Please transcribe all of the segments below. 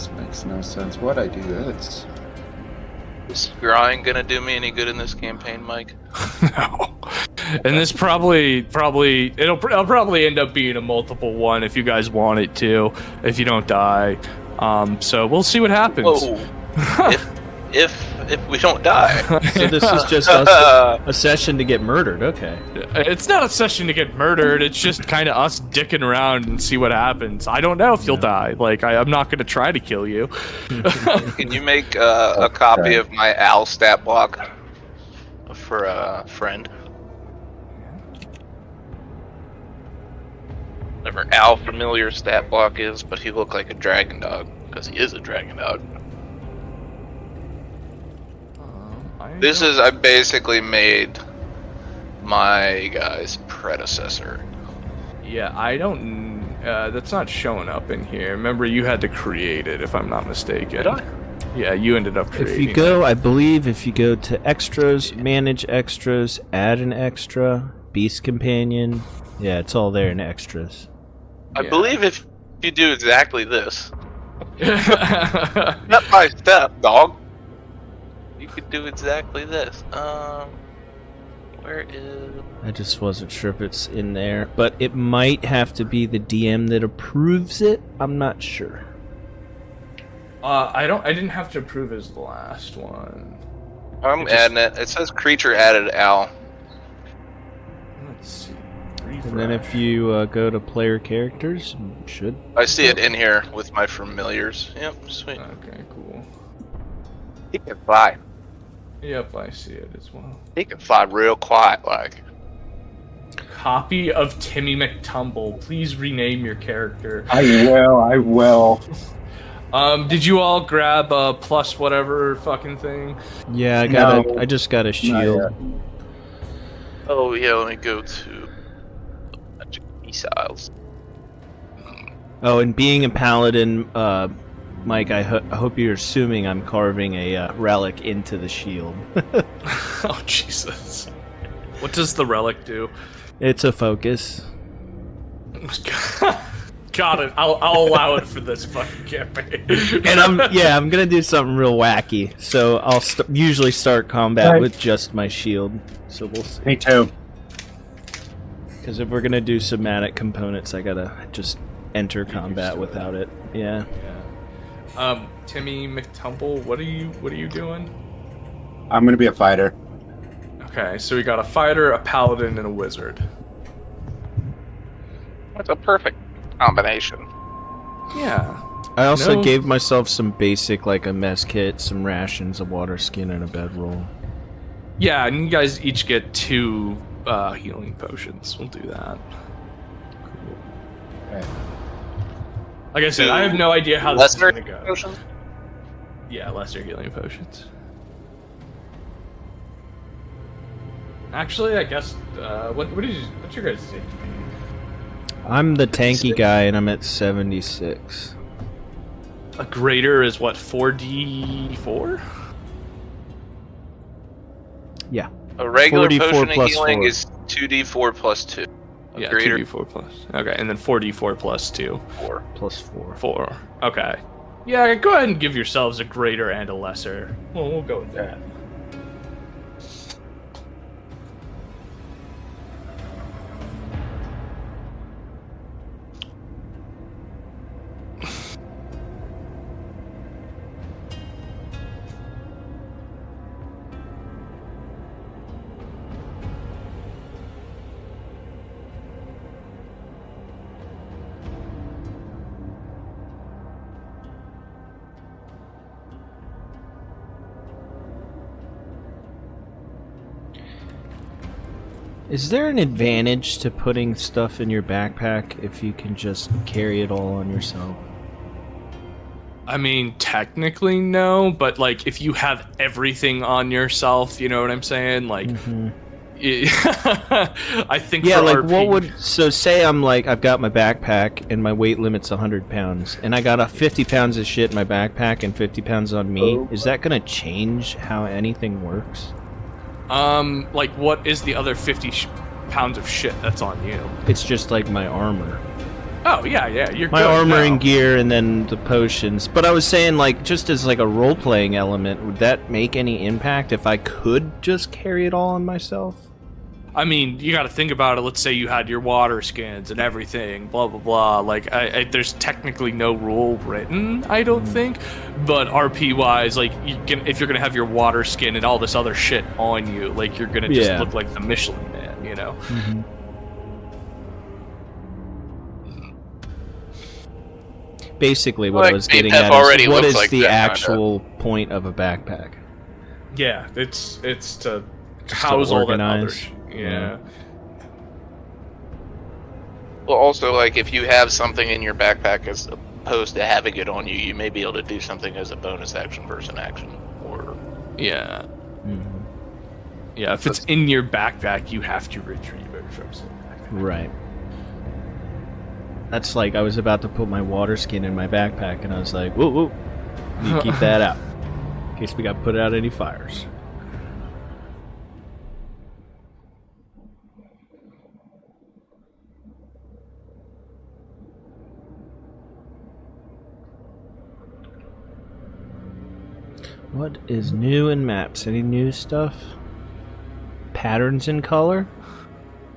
This makes no sense. Why'd I do this? Is scrying gonna do me any good in this campaign, Mike? No. And this probably it'll probably end up being a multiple one if you guys want it to, if you don't die. So we'll see what happens. Whoa. if we don't die. So this is just us, a session to get murdered. Okay. It's not a session to get murdered. It's just kind of us dicking around and see what happens. I don't know if you'll die. Like I'm not going to try to kill you. Can you make a copy of my Al stat block for a friend? Whatever Al familiar stat block is, but he looked like a dragon dog because he is a dragon dog. I basically made my guy's predecessor. Yeah, I don't. That's not showing up in here. Remember, you had to create it, if I'm not mistaken. Did I? Yeah, you ended up creating it. If you go, I believe, if you go to extras, manage extras, add an extra, beast companion. Yeah, it's all there in extras. I believe if you do exactly this, step by step, dog. You could do exactly this. Where is... I just wasn't sure if it's in there, but it might have to be the DM that approves it. I'm not sure. I didn't have to approve as the last one. I'm adding it. It says creature added Al. Let's see. And then if you go to player characters, you should. I see it in here with my familiars. Yep, sweet. Okay, cool. He can fly. Yep, I see it as well. He can fly real quiet, like. Copy of Timmy McTumble. Please rename your character. I will. Did you all grab a plus whatever fucking thing? Yeah, I just got a shield. Oh yeah, let me go to magic missiles. Oh, and being a paladin, Mike, I hope you're assuming I'm carving a relic into the shield. Oh Jesus! What does the relic do? It's a focus. Got it. I'll allow it for this fucking campaign. And I'm gonna do something real wacky. So I'll usually start combat with just my shield. So we'll see. Me too. Because if we're gonna do somatic components, I gotta just enter combat without it. Yeah. Timmy McTumble, what are you doing? I'm gonna be a fighter. Okay, so we got a fighter, a paladin, and a wizard. That's a perfect combination. Yeah. I also gave myself some basic, like a mess kit, some rations, a water skin, and a bedroll. Yeah, and you guys each get 2 healing potions. We'll do that. Cool. Okay. Like I said, I have no idea how this is Lesser gonna go. potions? Yeah, lesser healing potions. Actually, I guess. What's your guys' HP? I'm the tanky guy, and I'm at 76. A greater is what, 4d4? Yeah. A regular 4d4 potion of plus healing 4. is 2d4 plus 2. Yeah, Greater 2d4 plus. Okay, and then 4d4 plus 2. 4. Plus 4. 4. Okay. Yeah, go ahead and give yourselves a greater and a lesser. Well, we'll go with that. Is there an advantage to putting stuff in your backpack if you can just carry it all on yourself? I mean, technically no, but like if you have everything on yourself, you know what I'm saying? Like, I think yeah, for like RP, what would so say I'm like I've got my backpack and my weight limit's 100 pounds and I got a 50 pounds of shit in my backpack and 50 pounds on me. Is that gonna change how anything works? like what is the other 50 pounds of shit that's on you? It's just like my armor. Oh yeah, you're My good armor now. and gear, and then the potions. But I was saying, like, just as like a role-playing element, would that make any impact if I could just carry it all on myself? I mean, you got to think about it. Let's say you had your water skins and everything, blah blah blah. Like, there's technically no rule written, I don't think. But RP wise, like, if you're gonna have your water skin and all this other shit on you, like, you're gonna just look like the Michelin Man, you know? Mm-hmm. Basically, what I was getting at is, what is the actual point of a backpack? Yeah, it's to Just house to all that other organize. shit. Yeah. Well, also, like, if you have something in your backpack as opposed to having it on you, you may be able to do something as a bonus action versus an action. Or Yeah. Mm-hmm. Yeah, if it's in your backpack, you have to retrieve it from something. Right. That's like, I was about to put my water skin in my backpack, and I was like, whoa, whoa, you keep that out, in case we got to put out any fires. What is new in maps? Any new stuff? Patterns in color?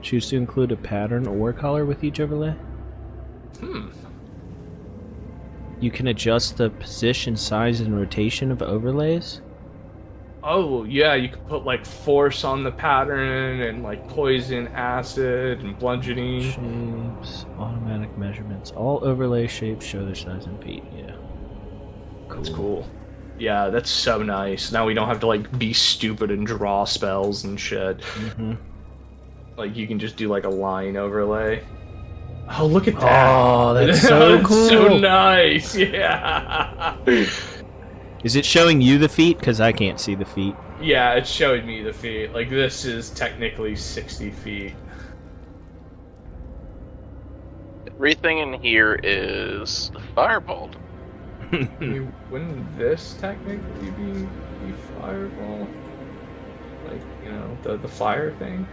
Choose to include a pattern or color with each overlay? You can adjust the position, size, and rotation of overlays? Oh, yeah, you could put, like, force on the pattern, and, like, poison, acid, and bludgeoning. Shapes, automatic measurements. All overlay shapes show their size and feet. Yeah. That's cool. Yeah, that's so nice. Now we don't have to, like, be stupid and draw spells and shit. Mm-hmm. Like, you can just do, like, a line overlay. Oh, look at that. Oh, that's so cool. That's so nice. Yeah. Is it showing you the feet? Because I can't see the feet. Yeah, it's showing me the feet. Like, this is technically 60 feet. everything in here is fireballed. Wouldn't this technically be fireball? Like, you know, the fire thing?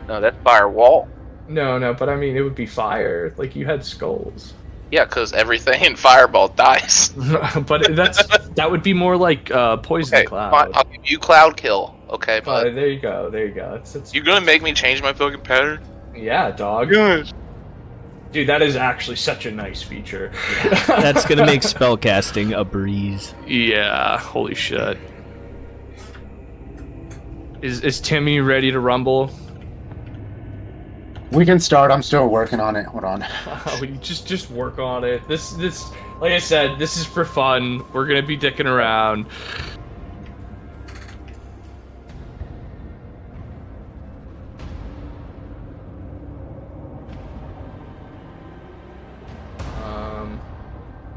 No, that's firewall. No, but I mean, it would be fire. Like, you had skulls. Yeah, because everything in fireball dies. But that would be more like poison Okay, cloud. fine, I'll give you cloud kill. Okay, but There you go. It's you gonna make me change my fucking pattern? yeah, dog. Good. Dude, that is actually such a nice feature. That's gonna make spellcasting a breeze. Yeah, holy shit. Is Timmy ready to rumble? We can start. I'm still working on it. Hold on. We just work on it. This like I said, this is for fun. We're gonna be dicking around.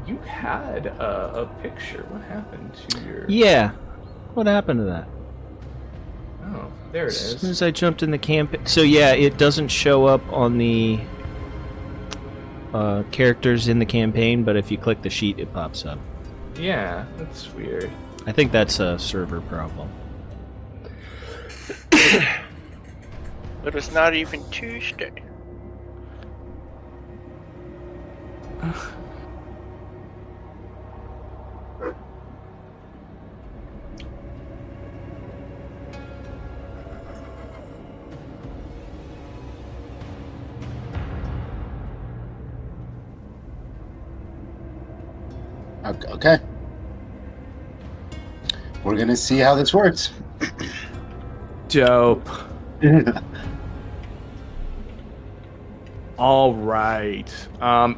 You had a picture. What happened to your? Yeah. What happened to that? Oh, there it As soon is. as I jumped in the campaign. So yeah, it doesn't show up on the characters in the campaign, but if you click the sheet, it pops up. Yeah, that's weird. I think that's a server problem. But it's not even Tuesday. Okay. We're gonna see how this works. Dope. All right.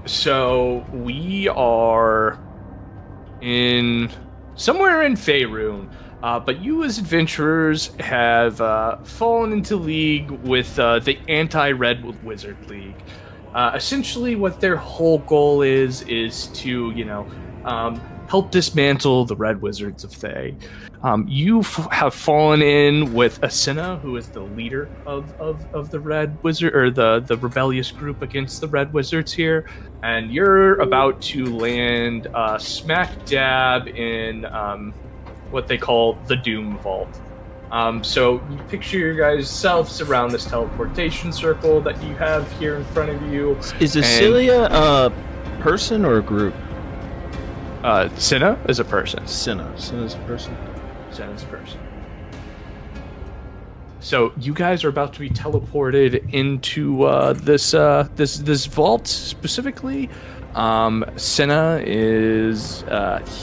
So we are in somewhere in Faerun, but you as adventurers have fallen into league with the Anti-Red Wizard League. Essentially, what their whole goal is to, help dismantle the Red Wizards of Thay. You have fallen in with Asina, who is the leader of the Red Wizard, or the rebellious group against the Red Wizards here, and you're about to land smack dab in what they call the Doom Vault. So you picture your guys' selves around this teleportation circle that you have here in front of you. Is Acelia a person or a group? Cinna is a person. Cinna's a person. Cinna's a person. So you guys are about to be teleported into this vault specifically. Cinna is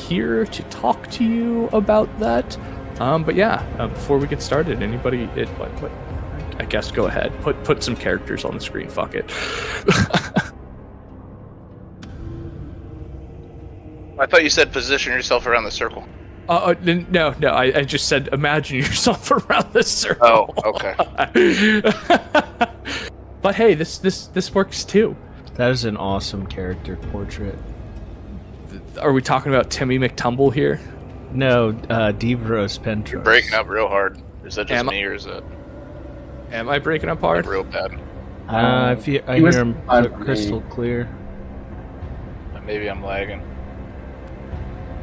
here to talk to you about that. But yeah, before we get started, anybody, what? I guess go ahead. Put some characters on the screen. Fuck it. I thought you said position yourself around the circle. No. I just said imagine yourself around this circle. Oh, okay. But hey, this works too. That is an awesome character portrait. Are we talking about Timmy McTumble here? No, Devros Pentros. You're breaking up real hard. Is that just me, or is that Am I breaking up hard? real bad? I hear him crystal clear. Maybe I'm lagging.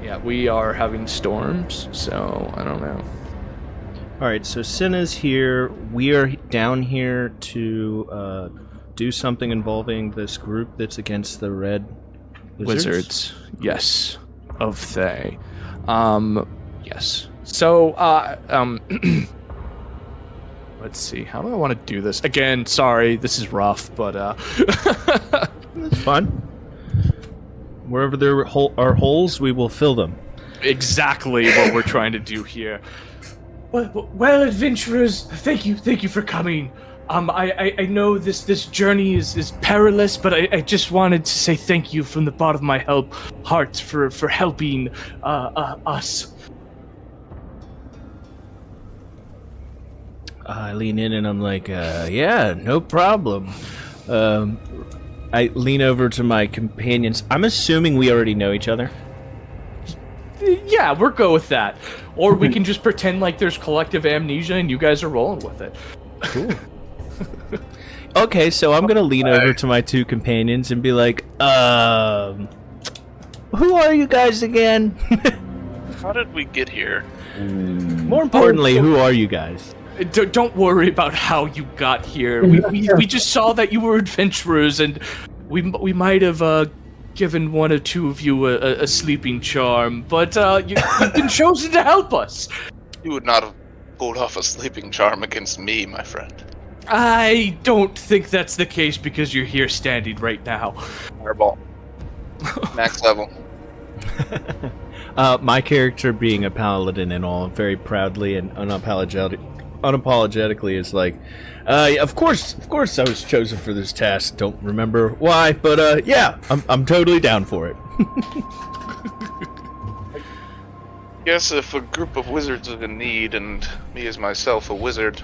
Yeah, we are having storms, so I don't know. Alright, so Cinna's here. We are down here to do something involving this group that's against the red wizards. Yes, of Thay. Yes. So, let's see. How do I want to do this? Again, sorry, this is rough, but That's fine. Wherever there are holes, we will fill them. exactly what we're trying to do here. Well, adventurers, thank you for coming. I know this journey is perilous, but I just wanted to say thank you from the bottom of my heart for helping us. I lean in and I'm like, yeah, no problem. I lean over to my companions. I'm assuming we already know each other. Yeah, we'll go with that. Or we can just pretend like there's collective amnesia and you guys are rolling with it. Cool. Okay, so I'm gonna lean over to my two companions and be like, who are you guys again? How did we get here? More importantly, who are you guys? Don't worry about how you got here. We just saw that you were adventurers, and we might have given one or two of you a sleeping charm, but you've been chosen to help us. You would not have pulled off a sleeping charm against me, my friend. I don't think that's the case because you're here standing right now. Fireball. Max level. My character, being a paladin and all, very proudly and unapologetically is like, of course I was chosen for this task. Don't remember why, but yeah, I'm totally down for it. Guess if a group of wizards is in need, and me as myself a wizard.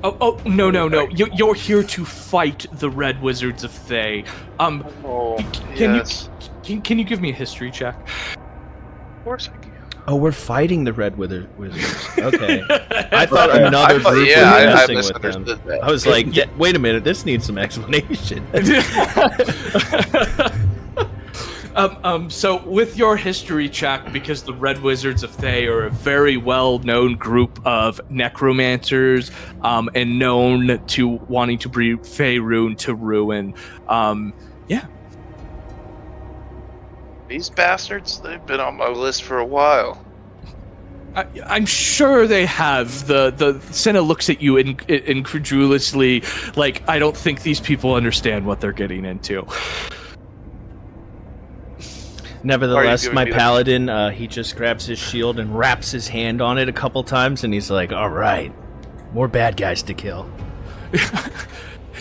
Oh no! You're here to fight the Red Wizards of Thay. Can you give me a history check? Of course I can. Oh, we're fighting the Red Wizards. Okay. I thought another group was I messing with them. that. I was like, wait a minute, this needs some explanation. So with your history check, because the Red Wizards of Thay are a very well-known group of necromancers, and known to wanting to bring Faerun to ruin. Yeah. These bastards, they've been on my list for a while. I'm sure they have. The Senna looks at you incredulously, like, I don't think these people understand what they're getting into. Nevertheless, my paladin, he just grabs his shield and wraps his hand on it a couple times, and he's like, all right, more bad guys to kill.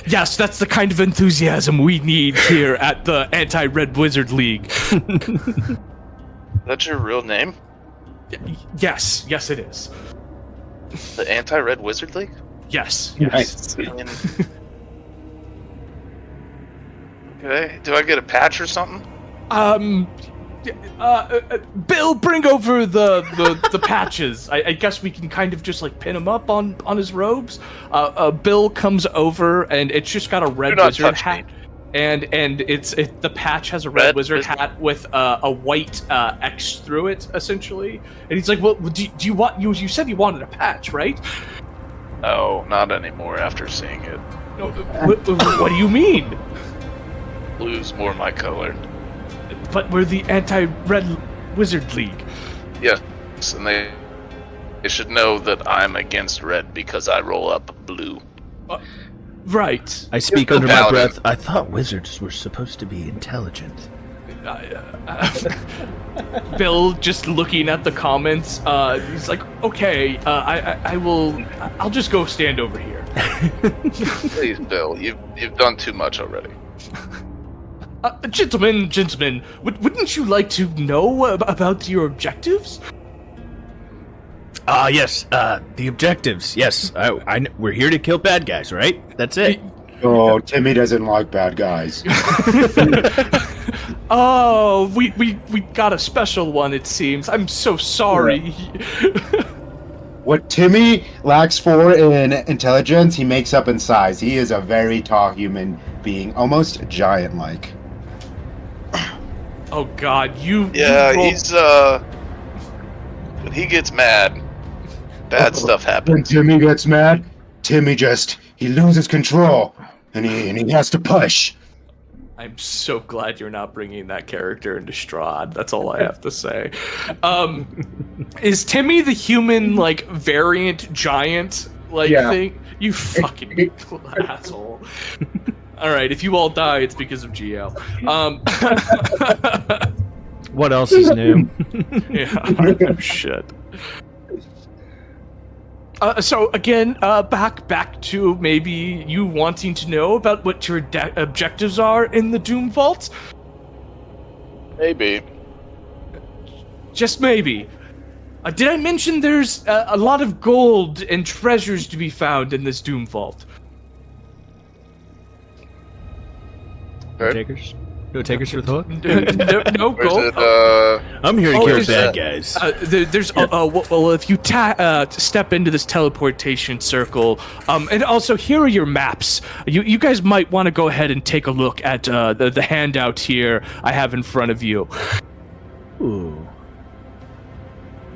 Yes, that's the kind of enthusiasm we need here at the Anti-Red Wizard League. That's your real name? Yes, it is. The Anti-Red Wizard League? Yes. Nice. Okay, do I get a patch or something? Bill, bring over the patches. I guess we can kind of just like pin him up on his robes. Bill comes over and it's just got a red wizard hat. and the patch has a red wizard hat with a white X through it, essentially. And he's like, "Well, do you want? You said you wanted a patch, right?" No, not anymore. After seeing it, No, what do you mean? blue's more my color. But we're the anti-red wizard league. Yes, and they should know that I'm against red because I roll up blue. Right. I speak You're under my paladin. breath. I thought wizards were supposed to be intelligent. Bill just looking at the comments. He's like, "Okay, I'll just go stand over here." Please, Bill, you've done too much already. Gentlemen, wouldn't you like to know about your objectives? Yes, the objectives. Yes, we're here to kill bad guys, right? That's it. Oh, Timmy doesn't like bad guys. Oh, we got a special one, it seems. I'm so sorry. What Timmy lacks for in intelligence, he makes up in size. He is a very tall human being, almost giant-like. Oh God, you He's when he gets mad, bad stuff When happens. Timmy gets mad, he loses control, and he has to push. I'm so glad you're not bringing that character into Strahd. That's all I have to say. Is Timmy the human, like, variant giant, like, thing? You fucking asshole. Alright, if you all die, it's because of GL. What else is new? Yeah, shit. So again, back to maybe you wanting to know about what your objectives are in the Doom Vault. Maybe. Just maybe. Did I mention there's a lot of gold and treasures to be found in this Doom Vault? Okay. Takers? No takers for the hook? No Or is gold. it, I'm here to Oh, kill there's, bad guys. There's well, if you step into this teleportation circle, and also here are your maps. You guys might want to go ahead and take a look at the handout here I have in front of you. Ooh.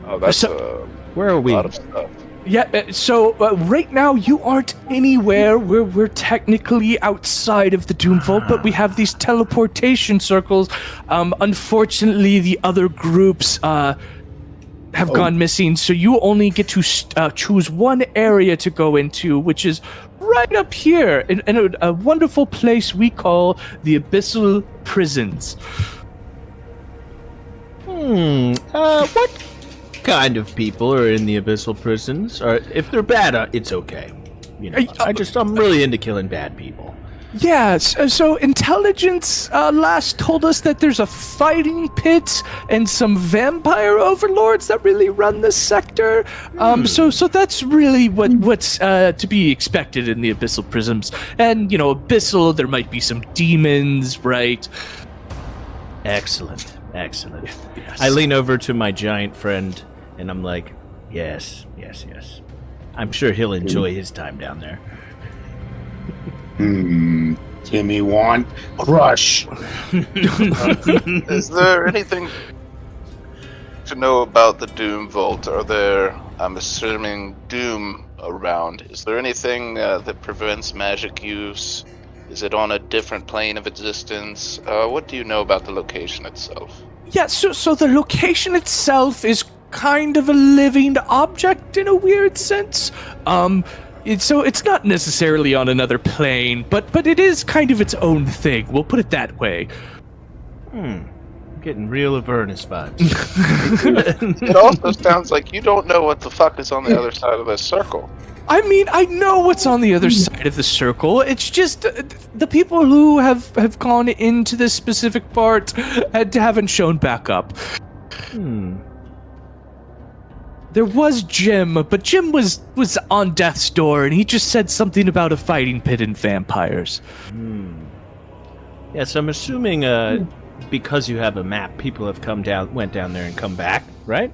oh, that's Where are a we? lot of stuff. Yeah, so right now you aren't anywhere. We're technically outside of the Doom Vault, but we have these teleportation circles. Unfortunately, the other groups have gone missing, so you only get to choose one area to go into, which is right up here in a wonderful place we call the Abyssal Prisons. What kind of people are in the abyssal prisons? Or if they're bad, it's okay. You know, I'm really into killing bad people. Yes, so intelligence last told us that there's a fighting pit and some vampire overlords that really run this sector. So that's really what's to be expected in the abyssal prisms. And abyssal, there might be some demons, right? Excellent. Yes. I lean over to my giant friend and I'm like, yes. I'm sure he'll enjoy his time down there. Timmy want crush. Is there anything to know about the Doom Vault? Are there, I'm assuming, Doom around? Is there anything that prevents magic use? Is it on a different plane of existence? What do you know about the location itself? Yeah, so the location itself is kind of a living object in a weird sense. So it's not necessarily on another plane, but it is kind of its own thing. We'll put it that way. I'm getting real Avernus vibes. It also sounds like you don't know what the fuck is on the other side of this circle. I mean, I know what's on the other side of the circle. It's just the people who have gone into this specific part haven't shown back up. There was Jim, but Jim was on death's door, and he just said something about a fighting pit and vampires. Yes, I'm assuming because you have a map, people have went down there and come back, right?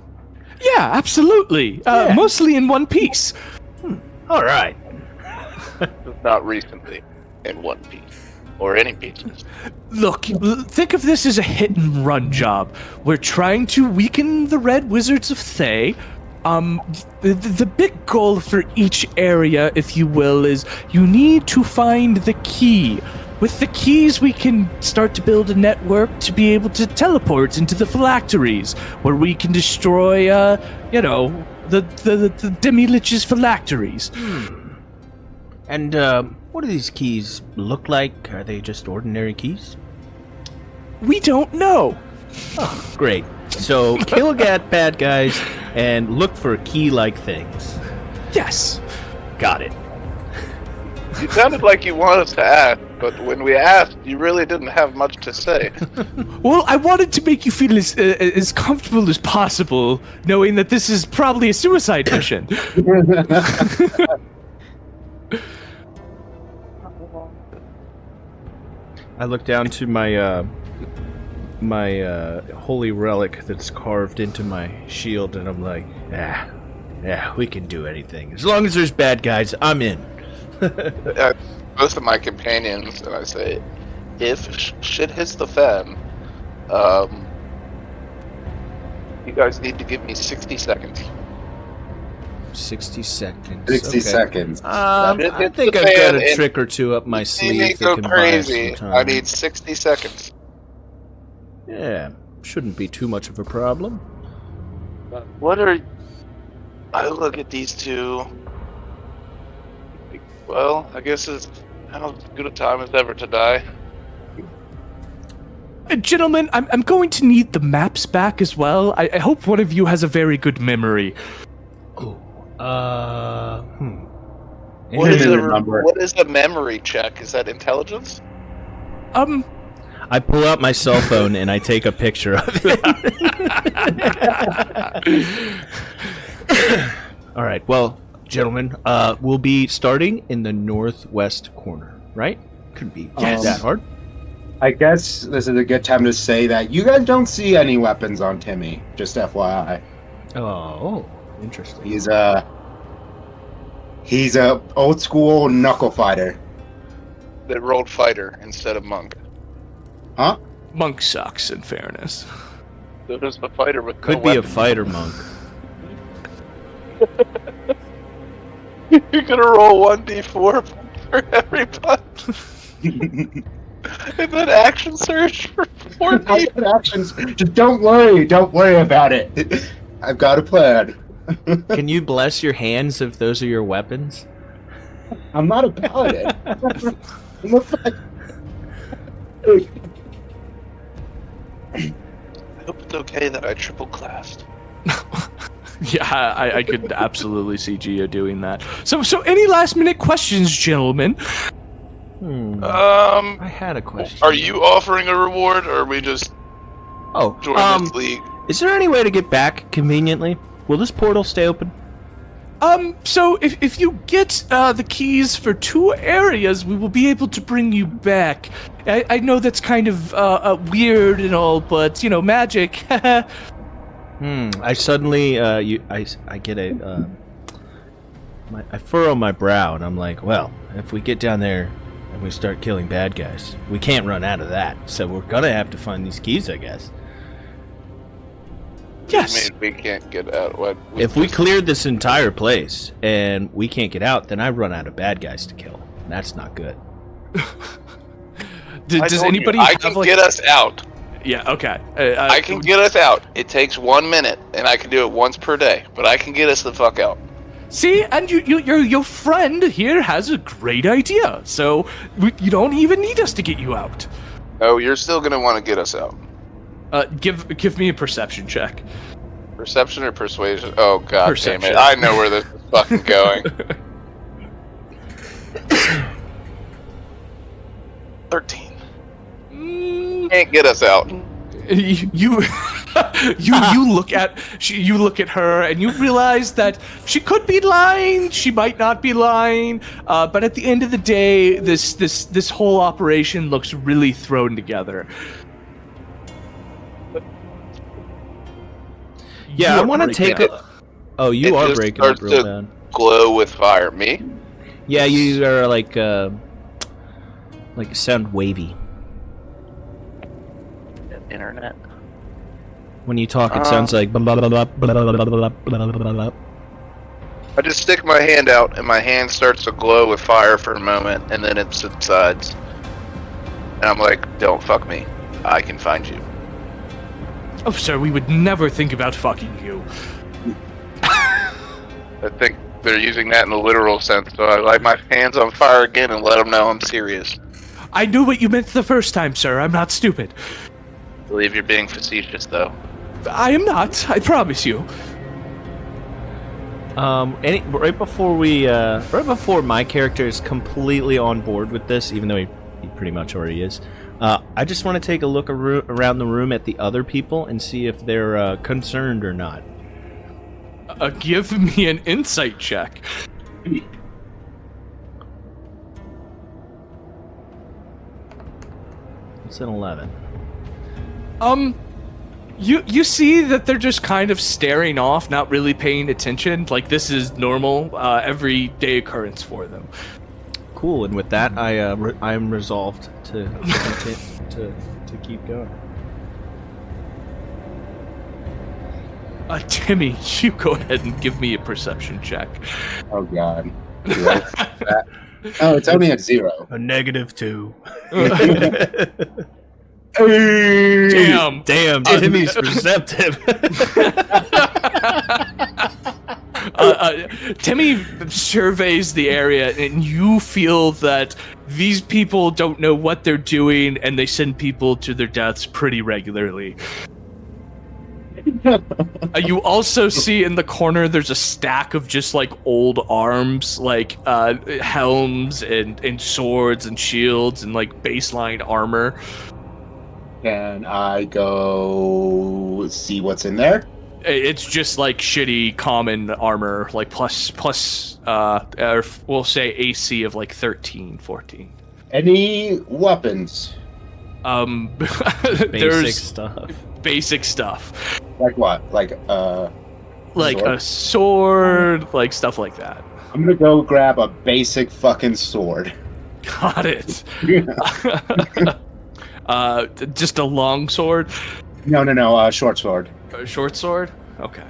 Yeah, absolutely. Mostly in one piece. All right. Not recently, in One Piece. Or any pizzas. Look, think of this as a hit-and-run job. We're trying to weaken the Red Wizards of Thay. The big goal for each area, if you will, is you need to find the key. With the keys, we can start to build a network to be able to teleport into the phylacteries, where we can destroy, the Demi-Lich's phylacteries. And, what do these keys look like? Are they just ordinary keys? We don't know. Oh, great. So, kill bad guys and look for key-like things. Yes. Got it. You sounded like you wanted us to ask, but when we asked, you really didn't have much to say. Well, I wanted to make you feel as comfortable as possible, knowing that this is probably a suicide mission. I look down to my holy relic that's carved into my shield, and I'm like, yeah, we can do anything. As long as there's bad guys, I'm in. Most of my companions, and I say, if shit hits the fan, you guys need to give me 60 seconds. 60 seconds. 60 seconds. I think I've got a trick or two up my sleeve that Go can crazy. buy us some time. I need 60 seconds. Yeah, shouldn't be too much of a problem. What are... I look at these two... Well, I guess it's how good a time as ever to die. Gentlemen, I'm going to need the maps back as well. I hope one of you has a very good memory. What is a memory check? Is that intelligence? I pull out my cell phone and I take a picture of it. All right, well, gentlemen, we'll be starting in the northwest corner, right? Couldn't be that hard. I guess this is a good time to say that you guys don't see any weapons on Timmy, just FYI. Oh, interesting. He's a old school knuckle fighter. They rolled fighter instead of monk. Huh? Monk sucks, in fairness. So there's a fighter with Could no be a weapons. fighter monk. You're gonna roll 1d4 for every punch. And then action surge for 4d. Actions. Just don't worry about it. I've got a plan. Can you bless your hands if those are your weapons? I'm not a paladin. I'm a fighter. I hope it's okay that I triple classed. Yeah, I could absolutely see Gio doing that. So any last minute questions, gentlemen? I had a question. Are you offering a reward, or are we just join this league? Is there any way to get back conveniently? Will this portal stay open? So if you get the keys for 2 areas, we will be able to bring you back. I know that's kind of weird and all, but magic. I suddenly I get a I furrow my brow and I'm like, well, if we get down there and we start killing bad guys, we can't run out of that. So we're gonna have to find these keys, I guess. Yes. I mean, we can't get out. What? If we cleared this entire place and we can't get out, then I run out of bad guys to kill. That's not good. Does anybody? I can get us out. Yeah. Okay. I can get us out. It takes 1 minute, and I can do it once per day. But I can get us the fuck out. See, and your friend here has a great idea. So you don't even need us to get you out. Oh, you're still gonna want to get us out. Give me a perception check. Perception or persuasion? Oh god Perception. damn it! I know where this is fucking going. 13. Can't get us out. You look at her and you realize that she could be lying, she might not be lying, but at the end of the day, this whole operation looks really thrown together. Yeah, I want to take it. Oh, you It are just breaking up starts real to bad. glow with fire. Me? Yeah, you are like Like you sound wavy. Internet. When you talk, it sounds like blah, blah, blah, blah, blah, blah, blah, blah, blah, blah, blah. I just stick my hand out, and my hand starts to glow with fire for a moment, and then it subsides. And I'm like, don't fuck me. I can find you. Oh, sir, we would never think about fucking you. I think they're using that in a literal sense, so I light my hands on fire again and let them know I'm serious. I knew what you meant the first time, sir. I'm not stupid. I believe you're being facetious, though. I am not. I promise you. Right before my character is completely on board with this, even though he pretty much already is, I just want to take a look around the room at the other people and see if they're concerned or not. Give me an insight check. It's an 11. You see that they're just kind of staring off, not really paying attention. Like, this is normal, everyday occurrence for them. Cool, and with that, I am resolved to keep going. Timmy, you go ahead and give me a perception check. Oh god. Oh, it's only at 0. A -2. Damn, Timmy's receptive. Timmy surveys the area, and you feel that these people don't know what they're doing, and they send people to their deaths pretty regularly. You also see in the corner there's a stack of just like old arms, like helms and swords and shields and like baseline armor. Can I go see what's in there? It's just like shitty common armor, like plus or we'll say AC of like 13, 14. Any weapons? Basic stuff. Like what? Like a sword, like stuff like that. I'm gonna go grab a basic fucking sword. Got it. Just a long sword? No, short sword. A short sword? Okay.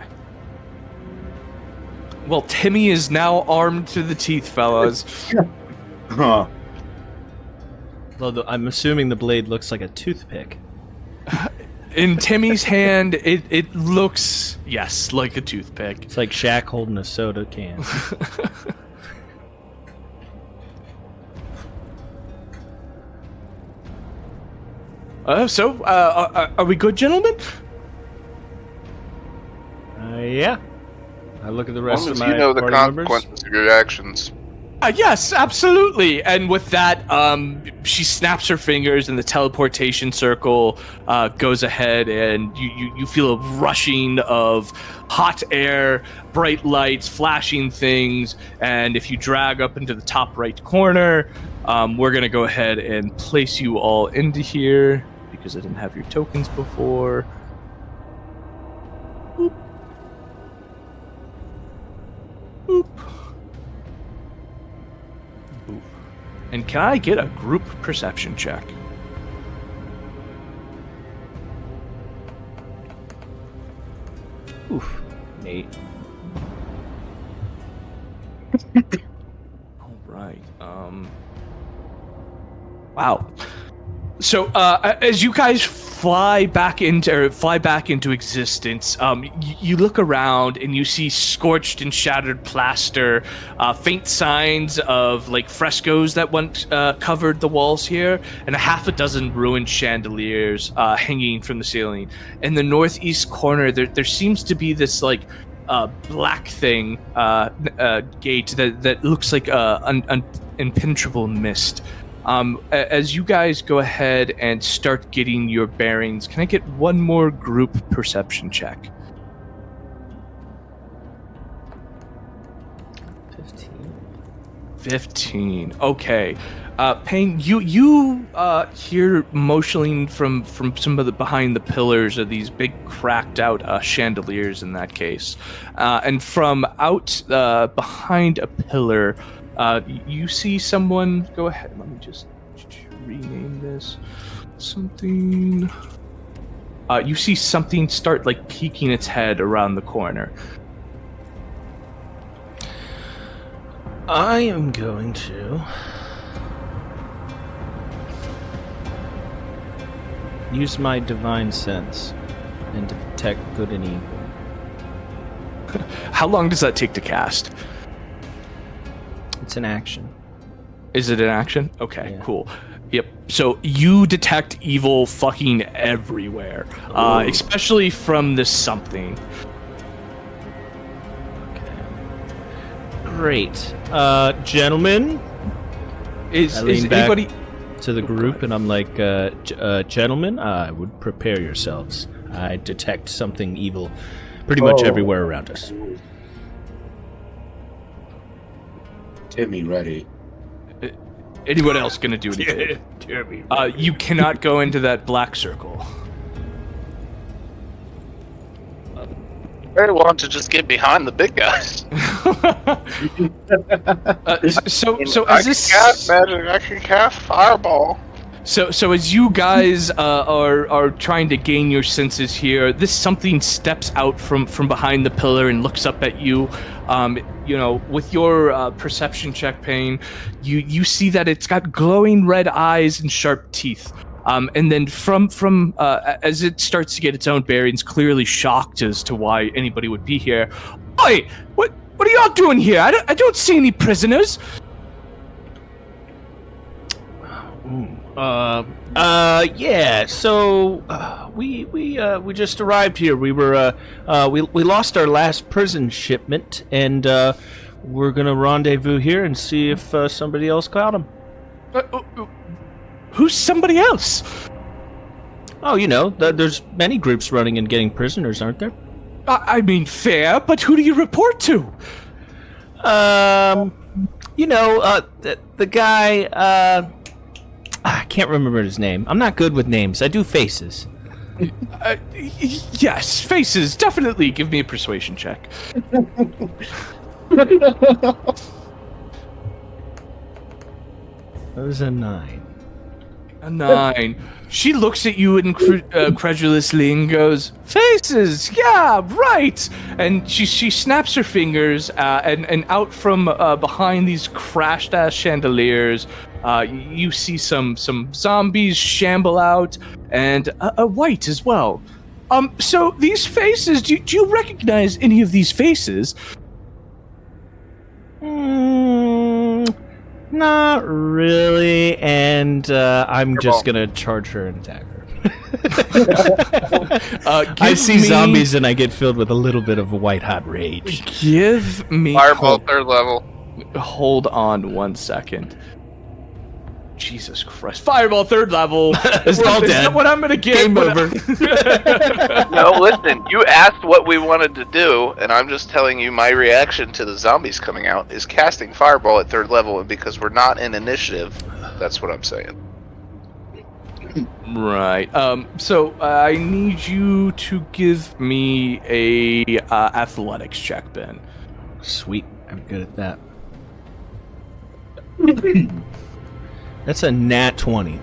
Well, Timmy is now armed to the teeth, fellas. Huh. Well, I'm assuming the blade looks like a toothpick. In Timmy's hand, it looks, yes, like a toothpick. It's like Shaq holding a soda can. Are we good, gentlemen? Yeah. I look at the rest of As my long as you know the party members. consequences of your actions. Yes, absolutely. And with that, she snaps her fingers, and the teleportation circle goes ahead, and you feel a rushing of hot air, bright lights, flashing things. And if you drag up into the top right corner, we're going to go ahead and place you all into here because I didn't have your tokens before. Boop. Boop. Boop. And can I get a group perception check? Oof. Nate. All right. Wow. So as you guys fly back into existence, you look around and you see scorched and shattered plaster, faint signs of like frescoes that once covered the walls here, and a half a dozen ruined chandeliers hanging from the ceiling. In the northeast corner, there seems to be this like black thing gate that looks like an impenetrable mist. As you guys go ahead and start getting your bearings, can I get one more group perception check? 15. Okay. Paene, you hear motioning from some of the behind the pillars of these big cracked out chandeliers in that case. And from out behind a pillar, you see someone. Go ahead. Let me just. rename this. Something. You see something start like peeking its head around the corner. I am going to use my divine sense and detect good and evil. How long does that take to cast? It's an action. Is it an action? Okay, Yeah. cool. Yep. So you detect evil fucking everywhere, especially from this something. Great. Gentlemen, Is I lean back anybody? to the group and I'm like, gentlemen, I would prepare yourselves. I detect something evil pretty much everywhere around us. Timmy, ready. Anyone else gonna do anything? You cannot go into that black circle. I want to just get behind the big guys. So I is can this cast magic. I can cast fireball. so as you guys are trying to gain your senses here, this something steps out from behind the pillar and looks up at you. With your perception check, Paene, you see that it's got glowing red eyes and sharp teeth. And then from as it starts to get its own bearings, clearly shocked as to why anybody would be here. Oi! What are y'all doing here? I don't see any prisoners. Yeah. So we just arrived here. We were we lost our last prison shipment, and we're gonna rendezvous here and see if somebody else got him. Who's somebody else? Oh, there's many groups running and getting prisoners, aren't there? I mean, fair, but who do you report to? The guy. I can't remember his name. I'm not good with names. I do faces. Yes, faces, definitely. Give me a persuasion check. That was a 9. A 9. She looks at you incredulously and goes, "Faces, yeah, right." And she snaps her fingers, and out from behind these crashed-ass chandeliers, you see some zombies shamble out, and a white as well. So these faces, do you recognize any of these faces? Not really, and I'm just gonna charge her and attack her. I see zombies and I get filled with a little bit of white hot rage. Give me Fireball, third level. Hold on 1 second. Jesus Christ! Fireball, third level. We're all dead. Is that what I'm gonna get? Game over. No, listen. You asked what we wanted to do, and I'm just telling you my reaction to the zombies coming out is casting fireball at third level, and because we're not in initiative, that's what I'm saying. Right. So I need you to give me a athletics check, Ben. Sweet, I'm good at that. That's a nat 20.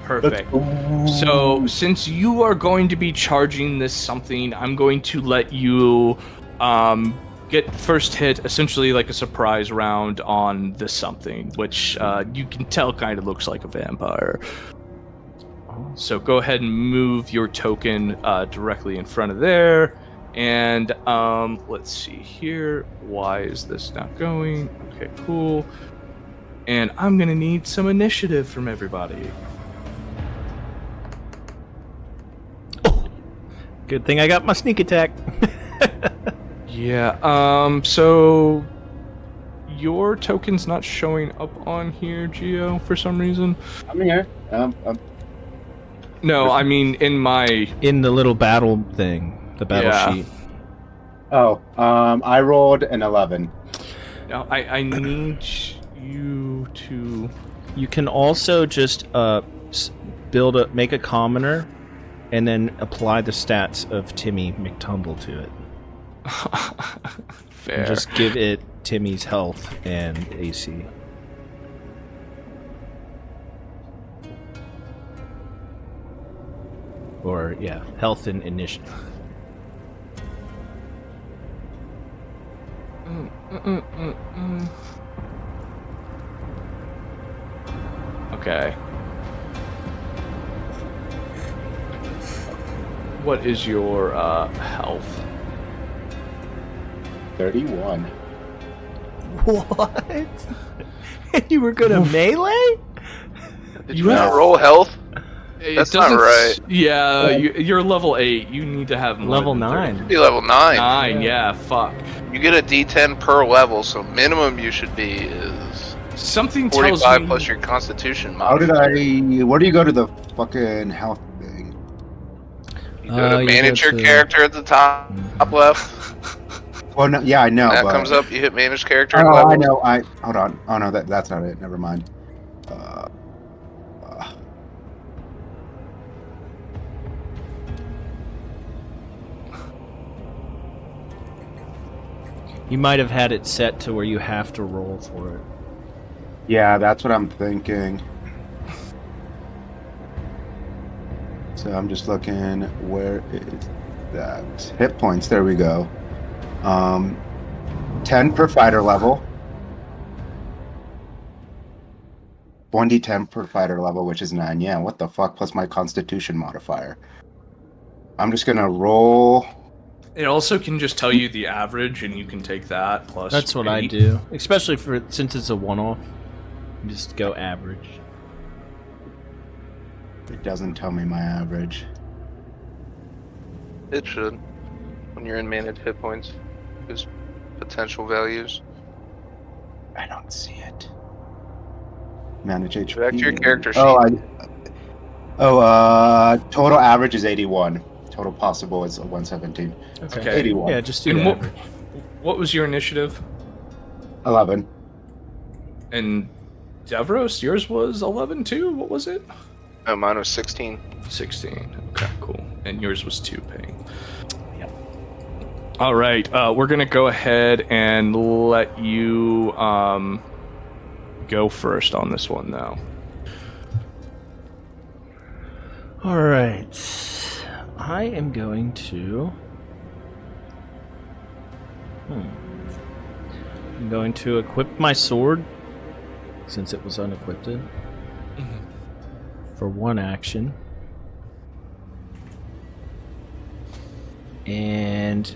Perfect. So since you are going to be charging this something, I'm going to let you get first hit, essentially like a surprise round on this something, which you can tell kind of looks like a vampire. So go ahead and move your token directly in front of there. And let's see here. Why is this not going? Okay, cool. And I'm going to need some initiative from everybody. Oh, good thing I got my sneak attack. Yeah, so your token's not showing up on here, Gio, for some reason. I'm here. No, I mean in the little battle thing, the battle sheet. Oh, I rolled an 11. No, I need you to. You can also just make a commoner, and then apply the stats of Timmy McTumble to it. Fair. And just give it Timmy's health and AC. Or, yeah, health and initiative. Okay. What is your health? 31. What? You were gonna melee? Did you not roll health? That's not right. Yeah, you're level 8. You need to have more Level than 9. You'd be level 9. 9, yeah, fuck. You get a D10 per level, so minimum you should be is Something tells 45 me... plus your Constitution How did modifier. where do you go to the fucking health thing? You go to you manage go your to- character at the top left. Well, no, yeah, I know. That but... comes up, you hit manage character Oh, level. I know. Hold on. Oh no, that's not it. Never mind. You might have had it set to where you have to roll for it. Yeah, that's what I'm thinking. So I'm just looking. Where is that? Hit points. There we go. 10 per fighter level. 1d10 per fighter level, which is 9. Yeah, what the fuck? Plus my Constitution modifier. I'm just gonna roll. It also can just tell you the average, and you can take that plus. That's what I 8. do, especially since it's a one-off. Just go average. It doesn't tell me my average. It should. When you're in manage hit points. There's potential values. I don't see it. Manage HP. Back to your character sheet. Total average is 81. Total possible is 117. Okay. 81. Yeah, just do And the what, average. what was your initiative? 11. And Devros, yours was 11 too? What was it? Oh, mine was 16. 16. Okay, cool. And yours was 2 paying. Yep. All right. We're going to go ahead and let you go first on this one, though. All right. I am going to... I'm going to equip my sword, since it was unequipped, for one action. And...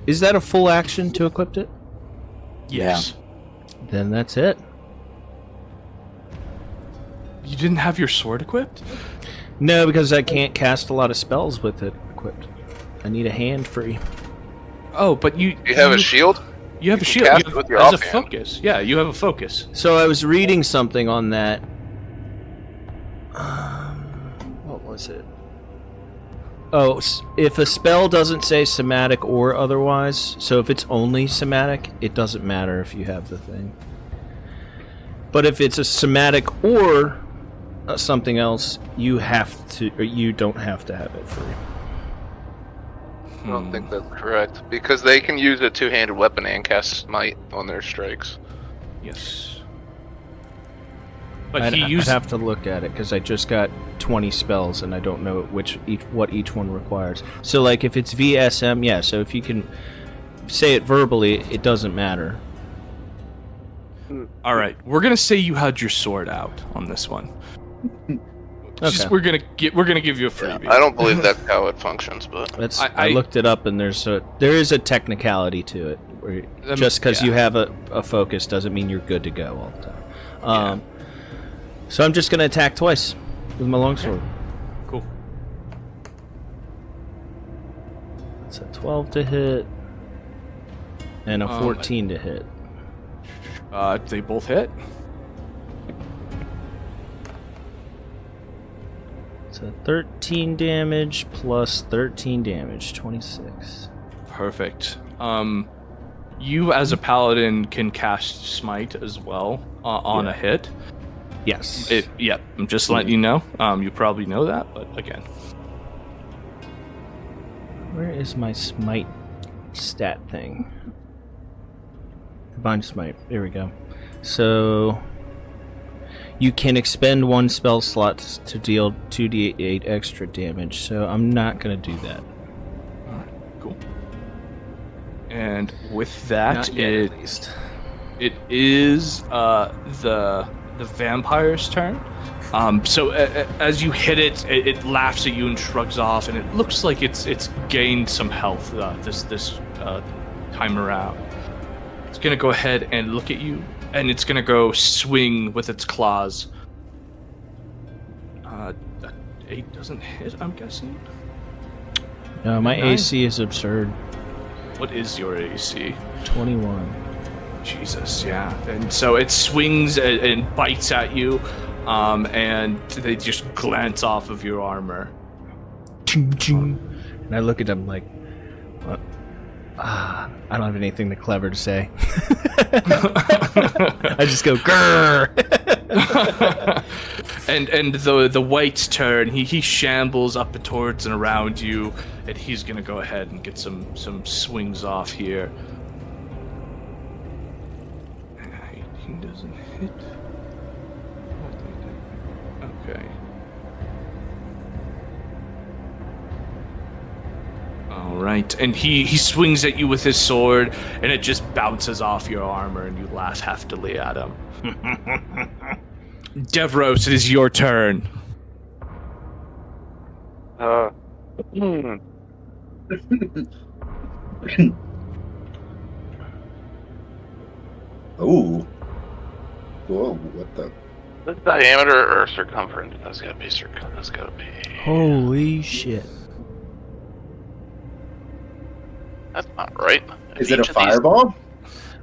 is that a full action to equip it? Yes. Then that's it. You didn't have your sword equipped? No, because I can't cast a lot of spells with it equipped. I need a hand free. Oh, but you... You have a shield? You have You a can shield. cast You it have, with your as a offhand. focus. Yeah, you have a focus. So I was reading something on that. What was it? Oh, if a spell doesn't say somatic or otherwise, so if it's only somatic, it doesn't matter if you have the thing. But if it's a somatic or something else, you have to, or you don't have to have it free. I don't think that's correct. Because they can use a two-handed weapon and cast Smite on their strikes. Yes. But I'd he used... have to look at it, because I just got 20 spells, and I don't know what each one requires. So, like, if it's VSM, yeah, so if you can say it verbally, it doesn't matter. All right, we're gonna say you had your sword out on this one. Okay. We're gonna give you a freebie. I don't believe that's how it functions, but That's, I- I looked it up, and there is a technicality to it. Where just because you have a focus doesn't mean you're good to go all the time. So I'm just going to attack twice with my longsword. Cool. It's a 12 to hit, and a 14 to hit. They both hit. So 13 damage plus 13 damage, 26. Perfect. You as a paladin can cast smite as well on a hit. Yes. Yep. I'm just letting you know. You probably know that, but again. Where is my smite stat thing? Divine smite. There we go. So You can expend 1 spell slot to deal 2d8 extra damage, so I'm not going to do that. Alright, cool. And with that, Not yet, at least. it is the vampire's turn. So as you hit it, it laughs at you and shrugs off, and it looks like it's gained some health this time around. It's gonna go ahead and look at you, and it's gonna go swing with its claws. 8 doesn't hit, I'm guessing. No, my 9? AC is absurd. What is your AC? 21. Jesus, yeah. And so it swings and bites at you, and they just glance off of your armor. And I look at them like, what? I don't have anything clever to say. I just go, grrr! and the white's turn, he shambles up towards and around you, and he's gonna go ahead and get some swings off here. 18 doesn't hit. Okay. Alright, and he swings at you with his sword, and it just bounces off your armor, and you laugh heftily at him. Devros, it is your turn. Ooh. Whoa, what the? The diameter or circumference? That's gotta be That's gotta be. Holy shit. That's not right. Is it a fireball?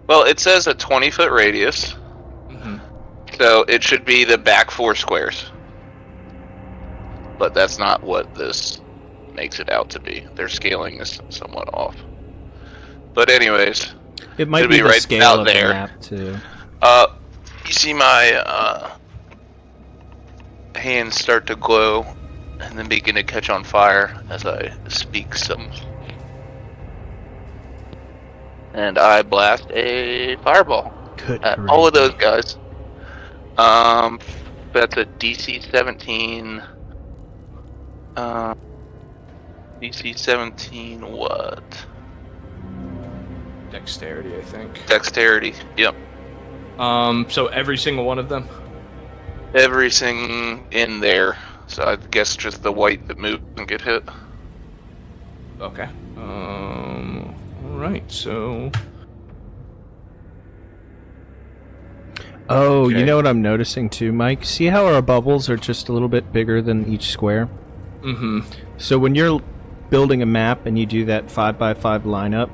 Well, it says a 20-foot radius. Mm-hmm. So it should be the back 4 squares. But that's not what this makes it out to be. They're scaling this somewhat off. But anyways, It might it'll be be the right scale out of there. the map, too. You see my hands start to glow and then begin to catch on fire as I speak some. And I blast a fireball Good at grief. all of those guys. That's a DC 17. DC 17 what? Dexterity, I think. Dexterity, yep. So every single one of them? Everything in there. So I guess just the white that moves and get hit. Okay. Alright, so... Oh, Okay. you know what I'm noticing too, Mike? See how our bubbles are just a little bit bigger than each square? Mm-hmm. So when you're building a map and you do that 5x5 lineup,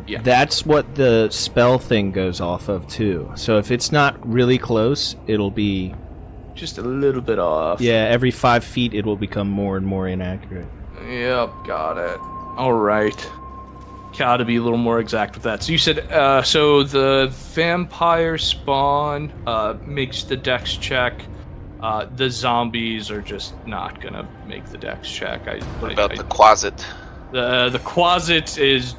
Yeah. that's what the spell thing goes off of too. So if it's not really close, it'll be... Just a little bit off. Yeah, every 5 feet it will become more and more inaccurate. Yep, got it. Alright. Gotta be a little more exact with that. So you said, so the vampire spawn makes the dex check. The zombies are just not gonna make the dex check. What about the closet? The closet is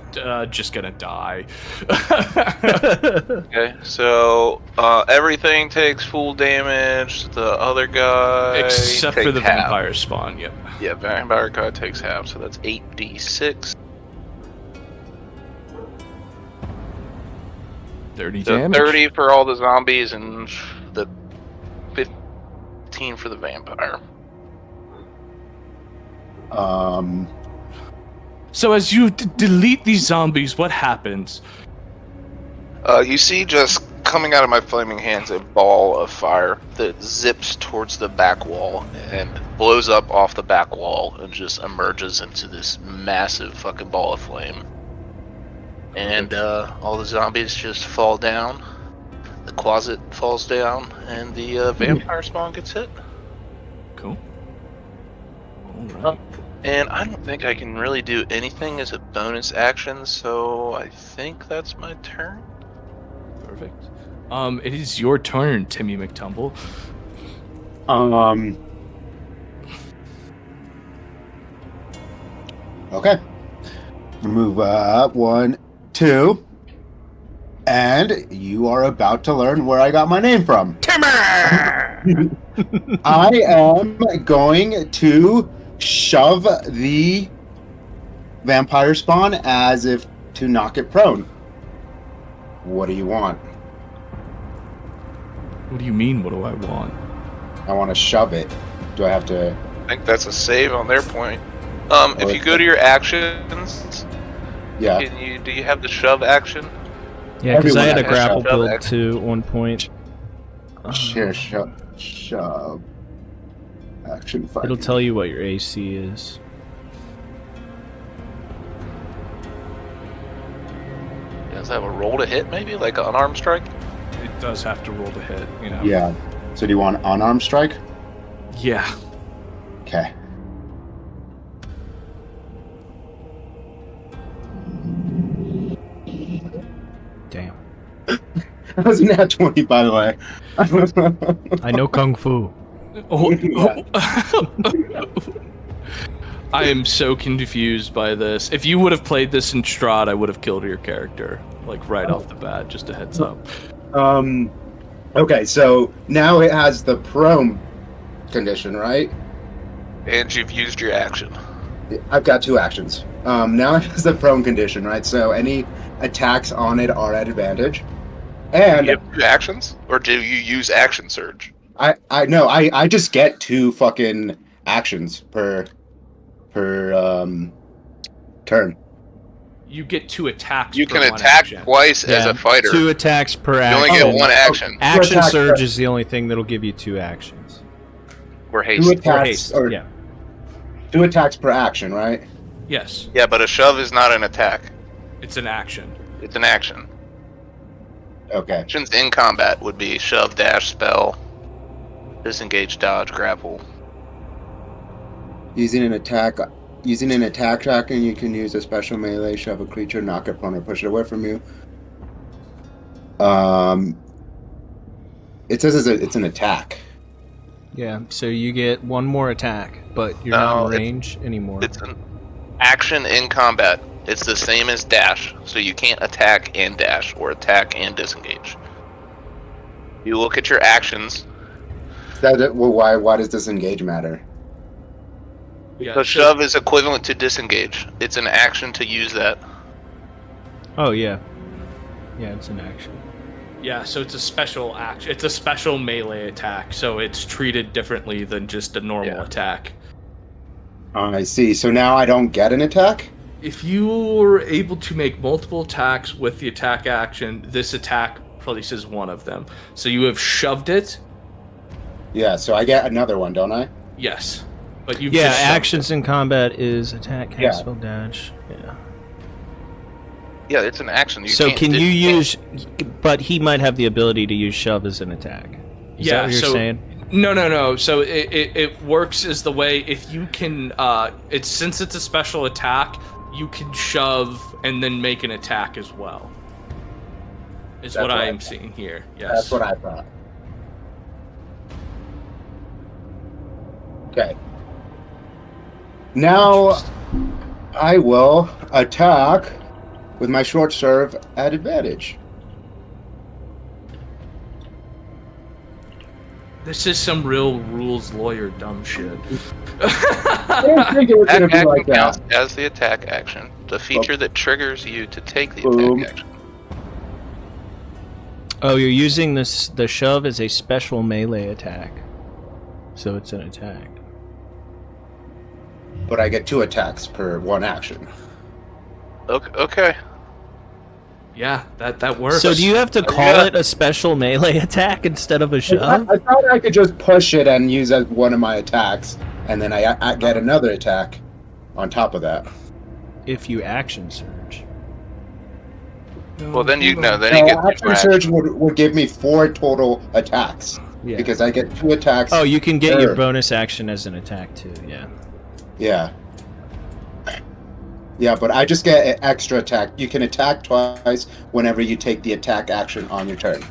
just gonna die. Okay, so everything takes full damage. The other guy Except for the half. vampire spawn, yep. Yeah, vampire guy takes half, so that's 8d6. 30 So damage. 30 for all the zombies and the 15 for the vampire. So as you delete these zombies, what happens? You see just coming out of my flaming hands a ball of fire that zips towards the back wall and blows up off the back wall and just emerges into this massive fucking ball of flame. And all the zombies just fall down. The closet falls down, and the vampire spawn gets hit. Cool. Alright. And I don't think I can really do anything as a bonus action, so I think that's my turn. Perfect. It is your turn, Timmy McTumble. Okay. Move up 1, 2, And you are about to learn where I got my name from. Timmy! I am going to shove the vampire spawn as if to knock it prone. What do you want? What do you mean, what do I want? I want to shove it. Do I have to... I think that's a save on their point. If you go to your actions, Yeah. do you have the shove action? Yeah, because I had a Everyone grapple has shove build action. too at one point. Here, shove. Action 5. It'll tell you what your AC is. Does it have a roll to hit, maybe? Like an unarmed strike? It does have to roll to hit, you know. Yeah. So do you want unarmed strike? Yeah. Okay. Damn. That was a nat 20, by the way. I know Kung Fu. Oh, Yeah. I am so confused by this. If you would have played this in Strahd, I would have killed your character, like right off the bat. Just a heads up. Okay, so now it has the prone condition, right? And you've used your action. I've got 2 actions. Now it has the prone condition, right? So any attacks on it are at advantage. And You have 2 actions? Or do you use action surge? I just get 2 fucking actions per turn. You get 2 attacks. You per can one attack action. twice as a fighter. 2 attacks per You action. only get 1 action. Action Attack surge per- is the only thing that'll give you 2 actions. Or 2 haste. attacks, haste, or yeah. 2 attacks per action, right? Yes, Yeah, but a shove is not an attack. it's an action. It's an action. Okay. Actions in combat would be shove, dash, spell, disengage, dodge, grapple. Using an attack action, you can use a special melee, shove a creature, knock it prone, or push it away from you. It says it's an attack. Yeah, so you get 1 more attack, but you're No, not in it's- range anymore. It's an action in combat. It's the same as dash, so you can't attack and dash, or attack and disengage. You look at your actions. Why does disengage matter? Yeah, The shove is equivalent to disengage. It's an action to use that. Oh, yeah. Yeah, it's an action. Yeah, so it's a special action. It's a special melee attack, so it's treated differently than just a normal attack. I see. So now I don't get an attack? If you were able to make multiple attacks with the attack action, this attack places one of them. So you have shoved it. Yeah, so I get another one, don't I? Yes, but you've Yeah, just shoved actions in combat is attack, cast, Yeah. spell, dash. Yeah. Yeah, it's an action. You So can't can you dis- use... But he might have the ability to use shove as an attack. Is that what you're saying? No. So it works as the way if you can. Since it's a special attack, you can shove and then make an attack as well. Is That's what I what am I- seeing here. Yes. That's what I thought. Okay. Now I will attack with my short serve at advantage. This is some real rules lawyer dumb shit. I didn't think it was going to Attack be action like that. counts as the attack action. The feature that triggers you to take the Boom. attack action. Oh, you're using the shove as a special melee attack. So it's an attack. But I get 2 attacks per 1 action. Okay. Yeah, that works. So do you have to call Yeah. it a special melee attack instead of a shove? I thought I could just push it and use as one of my attacks, and then I get another attack on top of that. If you action surge. Well, then you So get action surge would give me 4 total attacks Yeah. because I get 2 attacks. Oh, you can get your per- bonus action as an attack too, yeah. Yeah. Yeah, but I just get an extra attack. You can attack twice whenever you take the attack action on your turn.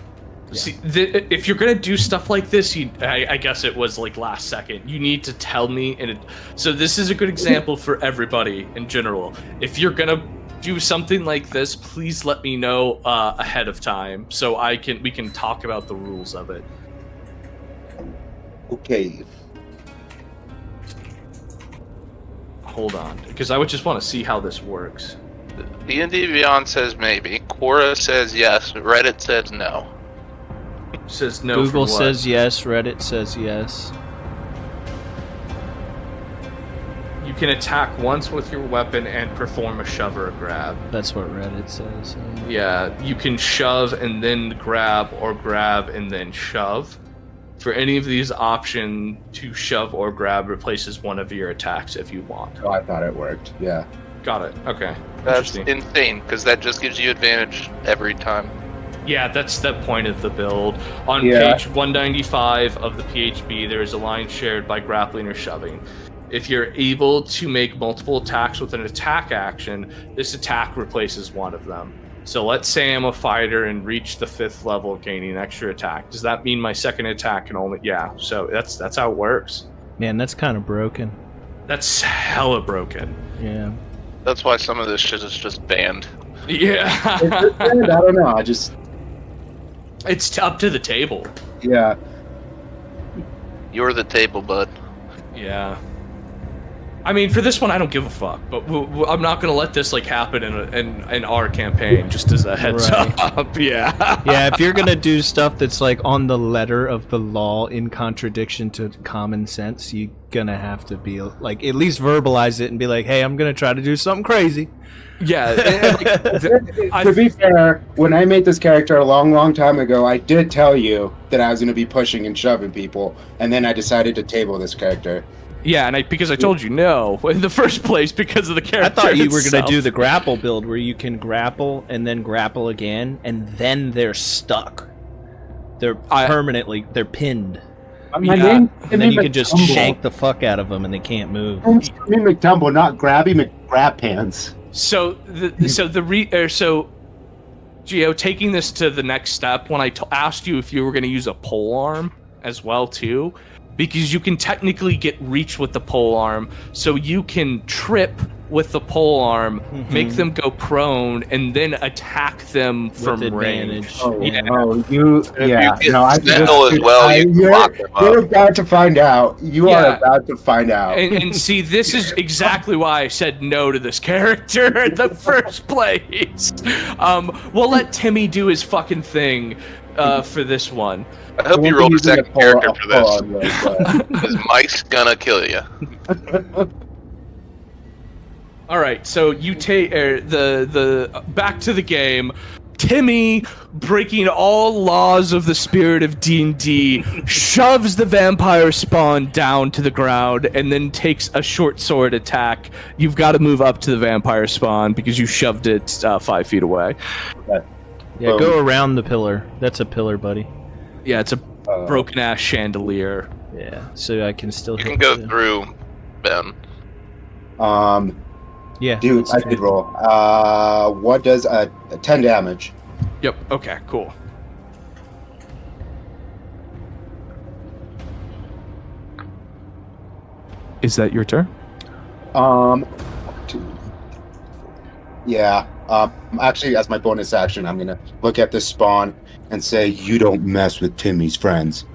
See, if you're gonna do stuff like this, I guess it was like last second. You need to tell me, so this is a good example for everybody in general. If you're gonna do something like this, please let me know ahead of time so we can talk about the rules of it. Okay. Hold on, because I would just want to see how this works. D&D Beyond says maybe. Quora says yes. Reddit says no. Says no. Google for what? says yes. Reddit says yes. You can attack once with your weapon and perform a shove or a grab. That's what Reddit says. Yeah, you can shove and then grab, or grab and then shove. For any of these options, to shove or grab replaces one of your attacks if you want. Oh, I thought it worked. Yeah. Got it. Okay. That's Interesting. insane, because that just gives you advantage every time. Yeah, that's the point of the build. On Yeah. page 195 of the PHB, there is a line shared by grappling or shoving. If you're able to make multiple attacks with an attack action, this attack replaces one of them. So let's say I'm a fighter and reach the 5th level, gaining extra attack. Does that mean my second attack can only... Yeah, so that's how it works. Man, that's kind of broken. That's hella broken. Yeah. That's why some of this shit is just banned. Yeah. I don't know. It's up to the table. Yeah. You're the table, bud. Yeah. I mean, for this one, I don't give a fuck. But I'm not gonna let this happen in our campaign. Just as a heads up. Yeah. Yeah, if you're gonna do stuff that's on the letter of the law in contradiction to common sense, you're gonna have to be at least verbalize it and be like, "Hey, I'm gonna try to do something crazy." Yeah. To be fair, when I made this character a long, long time ago, I did tell you that I was going to be pushing and shoving people, and then I decided to table this character. Yeah, and because I told you no in the first place because of the character. I thought you were itself. gonna do the grapple build where you can grapple and then grapple again, and then they're stuck. They're they're pinned. My Yeah. name, And then you can just shank the fuck out of them and they can't move. Me McTumble, not Grabby McGrab Pants. So Gio, taking this to the next step, when I asked you if you were going to use a pole arm as well too, because you can technically get reach with the pole arm, so you can trip with the pole arm, make them go prone, and then attack them from range. Yeah. You Snindle as well, you can lock them up. You're about to find out. You are about to find out. And see, this is exactly why I said no to this character in the first place. We'll let Timmy do his fucking thing for this one. I hope you roll a second character for this. Because Mike's gonna kill you. All right, so you take the back to the game. Timmy, breaking all laws of the spirit of D&D, shoves the vampire spawn down to the ground and then takes a short sword attack. You've got to move up to the vampire spawn because you shoved it 5 feet away. Yeah, go around the pillar. That's a pillar, buddy. Yeah, it's a broken ass chandelier. Yeah, so I can still. You can go through, Ben. Yeah, dude, I did roll. What does 10 damage? Yep. Okay. Cool. Is that your turn? Yeah. Actually, as my bonus action, I'm gonna look at this spawn and say, "You don't mess with Timmy's friends."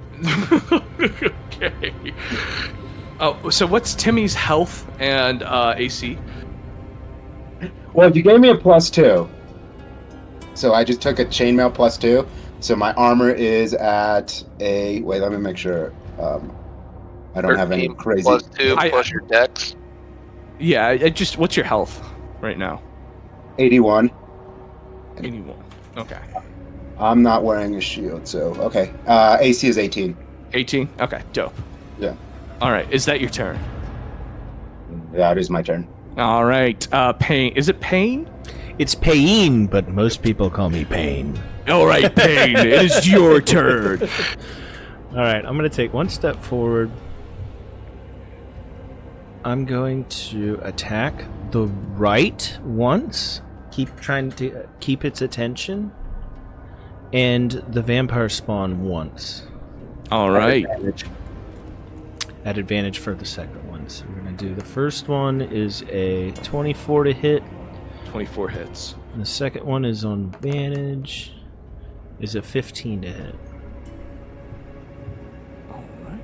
Okay. Oh, so what's Timmy's health and AC? Well, you gave me a +2, so I just took a chainmail +2. So my armor is at a. Wait, let me make sure. I don't have any crazy. +2 plus your dex. Yeah, what's your health right now? 81. 81. Okay. I'm not wearing a shield, so okay. AC is 18. 18? Okay, dope. Yeah. Alright, is that your turn? Yeah, it is my turn. Alright, Paene. Is it Paene? It's Paene, but most people call me Paene. Alright, Paene, it is your turn. Alright, I'm going to take one step forward. I'm going to attack the right once. Keep trying to keep its attention. And the vampire spawn once. Alright. At advantage for the second one. So we're going to do the first one is a 24 to hit 24 hits. And the second one is on advantage. Is a 15 to hit. All right.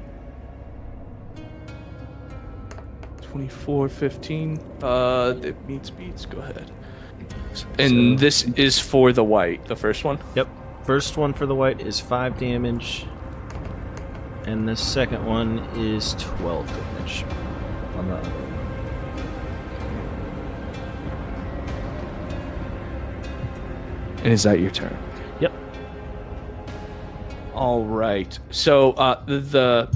24, 15. It meets beats. Go ahead. And this is for the white, the first one? Yep. First one for the white is 5 damage. And the second one is 12 damage. On the other one. And is that your turn? Yep. All right. So the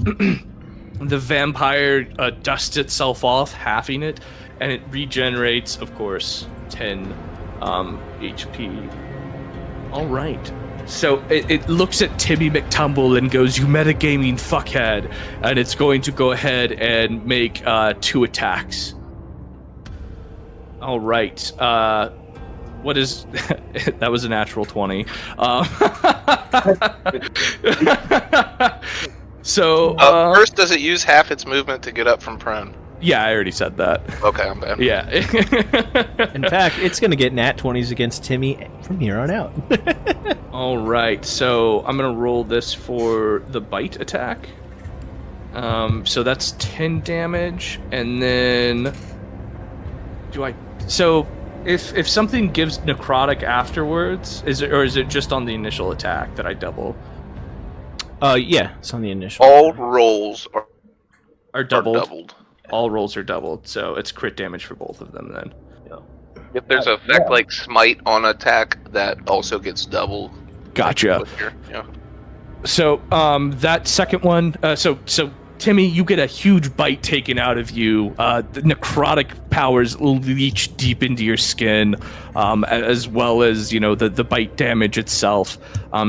the vampire dusts itself off, halving it, and it regenerates, of course, 10 HP. All right. So it looks at Timmy McTumble and goes, "You metagaming fuckhead," and it's going to go ahead and make 2 attacks. All right. What is that? Was a natural 20. So first, does it use half its movement to get up from prone? Yeah, I already said that. Okay, I'm bad. Yeah. In fact, it's going to get nat 20s against Timmy from here on out. All right, so I'm going to roll this for the bite attack. So that's 10 damage, and then so if something gives necrotic afterwards, is it just on the initial attack that I double? Yeah, it's on the initial. All rolls Are doubled. doubled. All rolls are doubled, so it's crit damage for both of them then. If there's an effect like smite on attack, that also gets doubled. Gotcha. Yeah. So that second one, so Timmy, you get a huge bite taken out of you. The necrotic powers leach deep into your skin, as well as the bite damage itself.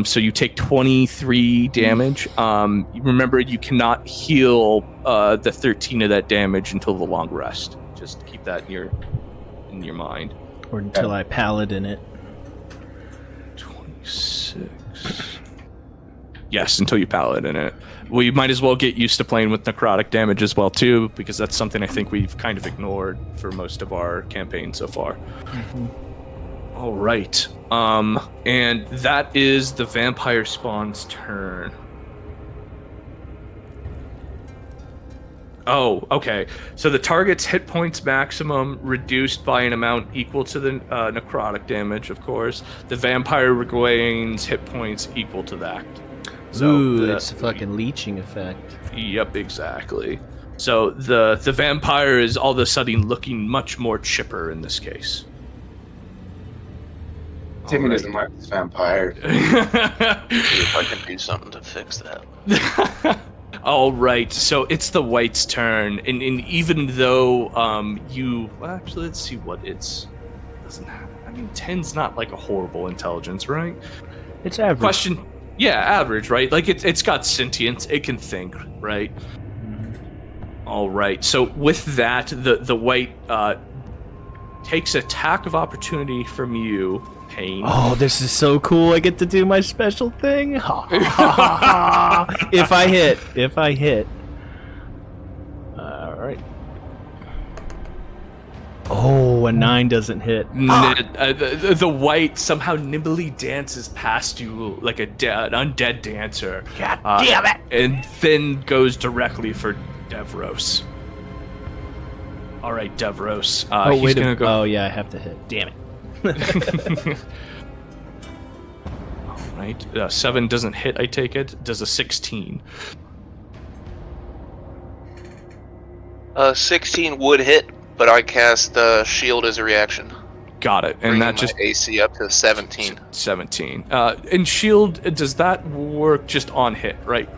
So you take 23 damage. Remember, you cannot heal the 13 of that damage until the long rest. Just keep that in your mind. Or until I paladin it. 26. Yes, until you paladin it. We might as well get used to playing with necrotic damage as well too, because that's something I think we've kind of ignored for most of our campaign so far. Mm-hmm. All right, and that is the vampire spawn's turn. Oh, okay. So the target's hit points maximum reduced by an amount equal to the necrotic damage, of course. The vampire regains hit points equal to that. So ooh, it's a fucking leeching effect. Yep, exactly. So the vampire is all of a sudden looking much more chipper in this case. Timmy doesn't like this vampire. See if I can do something to fix that. All right, so it's the white's turn, and even though actually, let's see what it's doesn't have. I mean, 10's not like a horrible intelligence, right? It's average. Question. Yeah, average, right? Like it's got sentience, it can think, right? Mm-hmm. All right. So with that, the white takes attack of opportunity from you, Paene. Oh, this is so cool! I get to do my special thing. If I hit. All right. Oh, a 9 doesn't hit. The white somehow nimbly dances past you like an undead dancer. God damn it! And then goes directly for Devros. All right, Devros. He's gonna go. Oh yeah, I have to hit. Damn it! All right, 7 doesn't hit. I take it. Does a 16? 16 would hit, but I cast shield as a reaction. Got it. And that just AC up to 17. 17. And shield, does that work just on hit, right?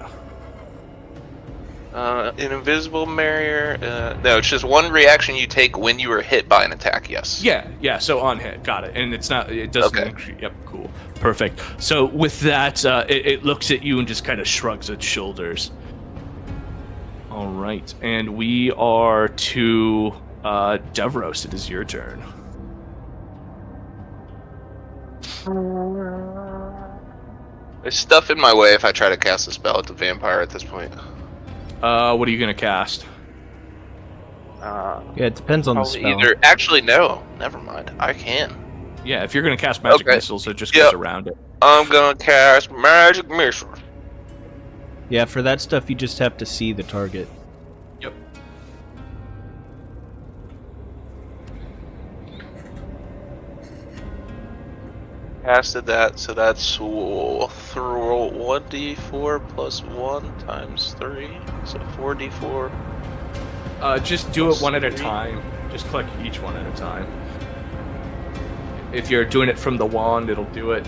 An invisible barrier. No, it's just one reaction you take when you are hit by an attack. Yes. Yeah. So on hit, got it. And it's not. It doesn't. Okay. Increase. Yep. Cool. Perfect. So with that, it looks at you and just kind of shrugs its shoulders. All right, and we are to Devros. It is your turn. There's stuff in my way if I try to cast a spell at the vampire at this point. What are you gonna cast? Yeah, it depends on the Probably spell. either. Actually, no. Never mind. I can. Yeah, if you're gonna cast magic Okay. missiles, it just goes around it. I'm gonna cast magic missile. Yeah, for that stuff, you just have to see the target. Yep. Casted that, so that's 1d4 plus 1 times 3, so 4d4. Just do it one at a Three. time. Just click each one at a time. If you're doing it from the wand, it'll do it.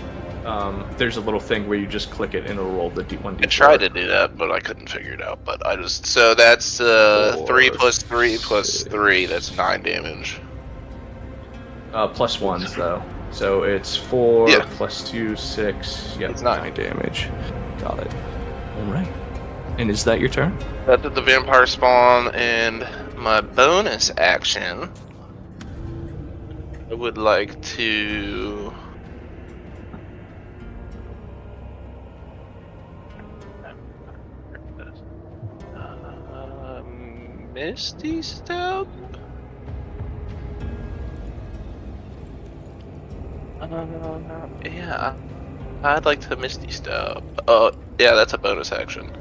There's a little thing where you just click it and it'll roll the d1d4. I tried to do that, but I couldn't figure it out. But I just so that's 3 plus 3 plus 3. That's 9 damage. Plus ones though, so it's 4 Yeah. plus 2, 6. Yep, It's 9 9. damage. Got it. All right. And is that your turn? That's at the vampire spawn, and my bonus action. I would like to. Misty Step? Yeah, I'd like to Misty Step. Yeah, that's a bonus action.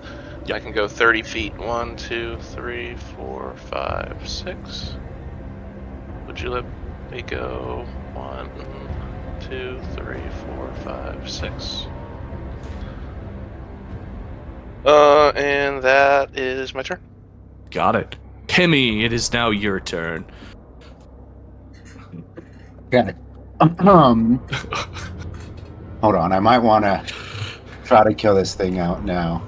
I can go 30 feet. 1, 2, 3, 4, 5, 6. Would you let me go 1, 2, 3, 4, 5, 6? And that is my turn. Got it. Timmy, it is now your turn. Okay. Hold on, I might want to try to kill this thing out now.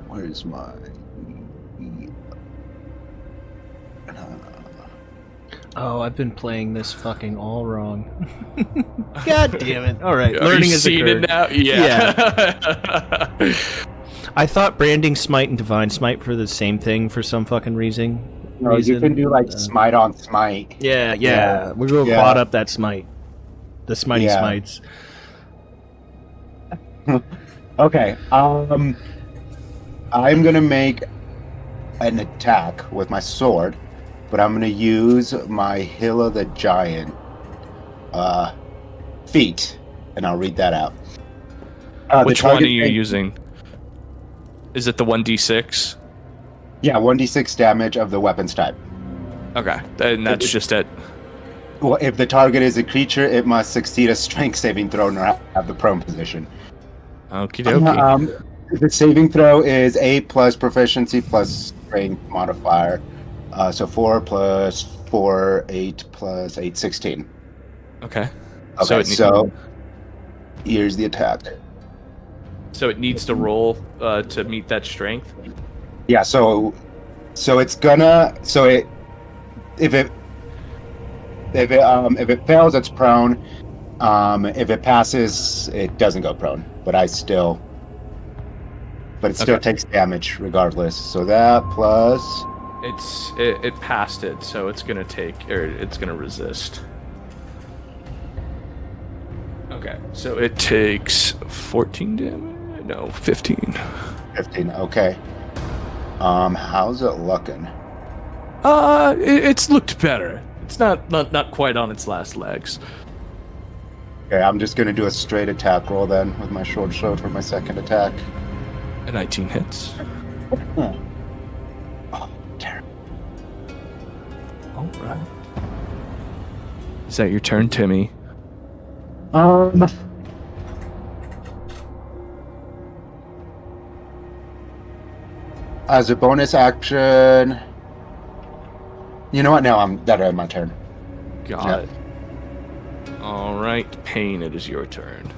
Where's my... Oh, I've been playing this fucking all wrong. God damn it. Alright, Are learning you is seeing it now? Yeah. I thought Branding Smite and Divine Smite for the same thing for some fucking reason. No, you can do like smite on smite. Yeah. We're going to quad up that smite. The smitey smites. Okay. I'm gonna make an attack with my sword, but I'm gonna use my Hill of the Giant feat, and I'll read that out. Which one are you using? Is it the 1d6? Yeah, 1d6 damage of the weapons type. Okay, and that's just it. Well, if the target is a creature, it must succeed a strength saving throw or have the prone position. Okie dokie. The saving throw is 8 plus proficiency plus strength modifier. So 4 plus 4, 8 plus 8, 16. Okay. Okay, so here's the attack. So it needs to roll to meet that strength? Yeah, so it's gonna... If it fails, it's prone. If it passes, it doesn't go prone. But it still takes damage regardless. So that plus... It passed it, so it's gonna resist. Okay, so it takes 14 damage? No, 15. 15, okay. How's it looking? It's looked better. It's not quite on its last legs. Okay, I'm just gonna do a straight attack roll then with my short sword for my second attack. A 19 hits. Oh, terrible. All right. Is that your turn, Timmy? As a bonus action... You know what? No, that is my turn. Got it. All right, Paene, it is your turn.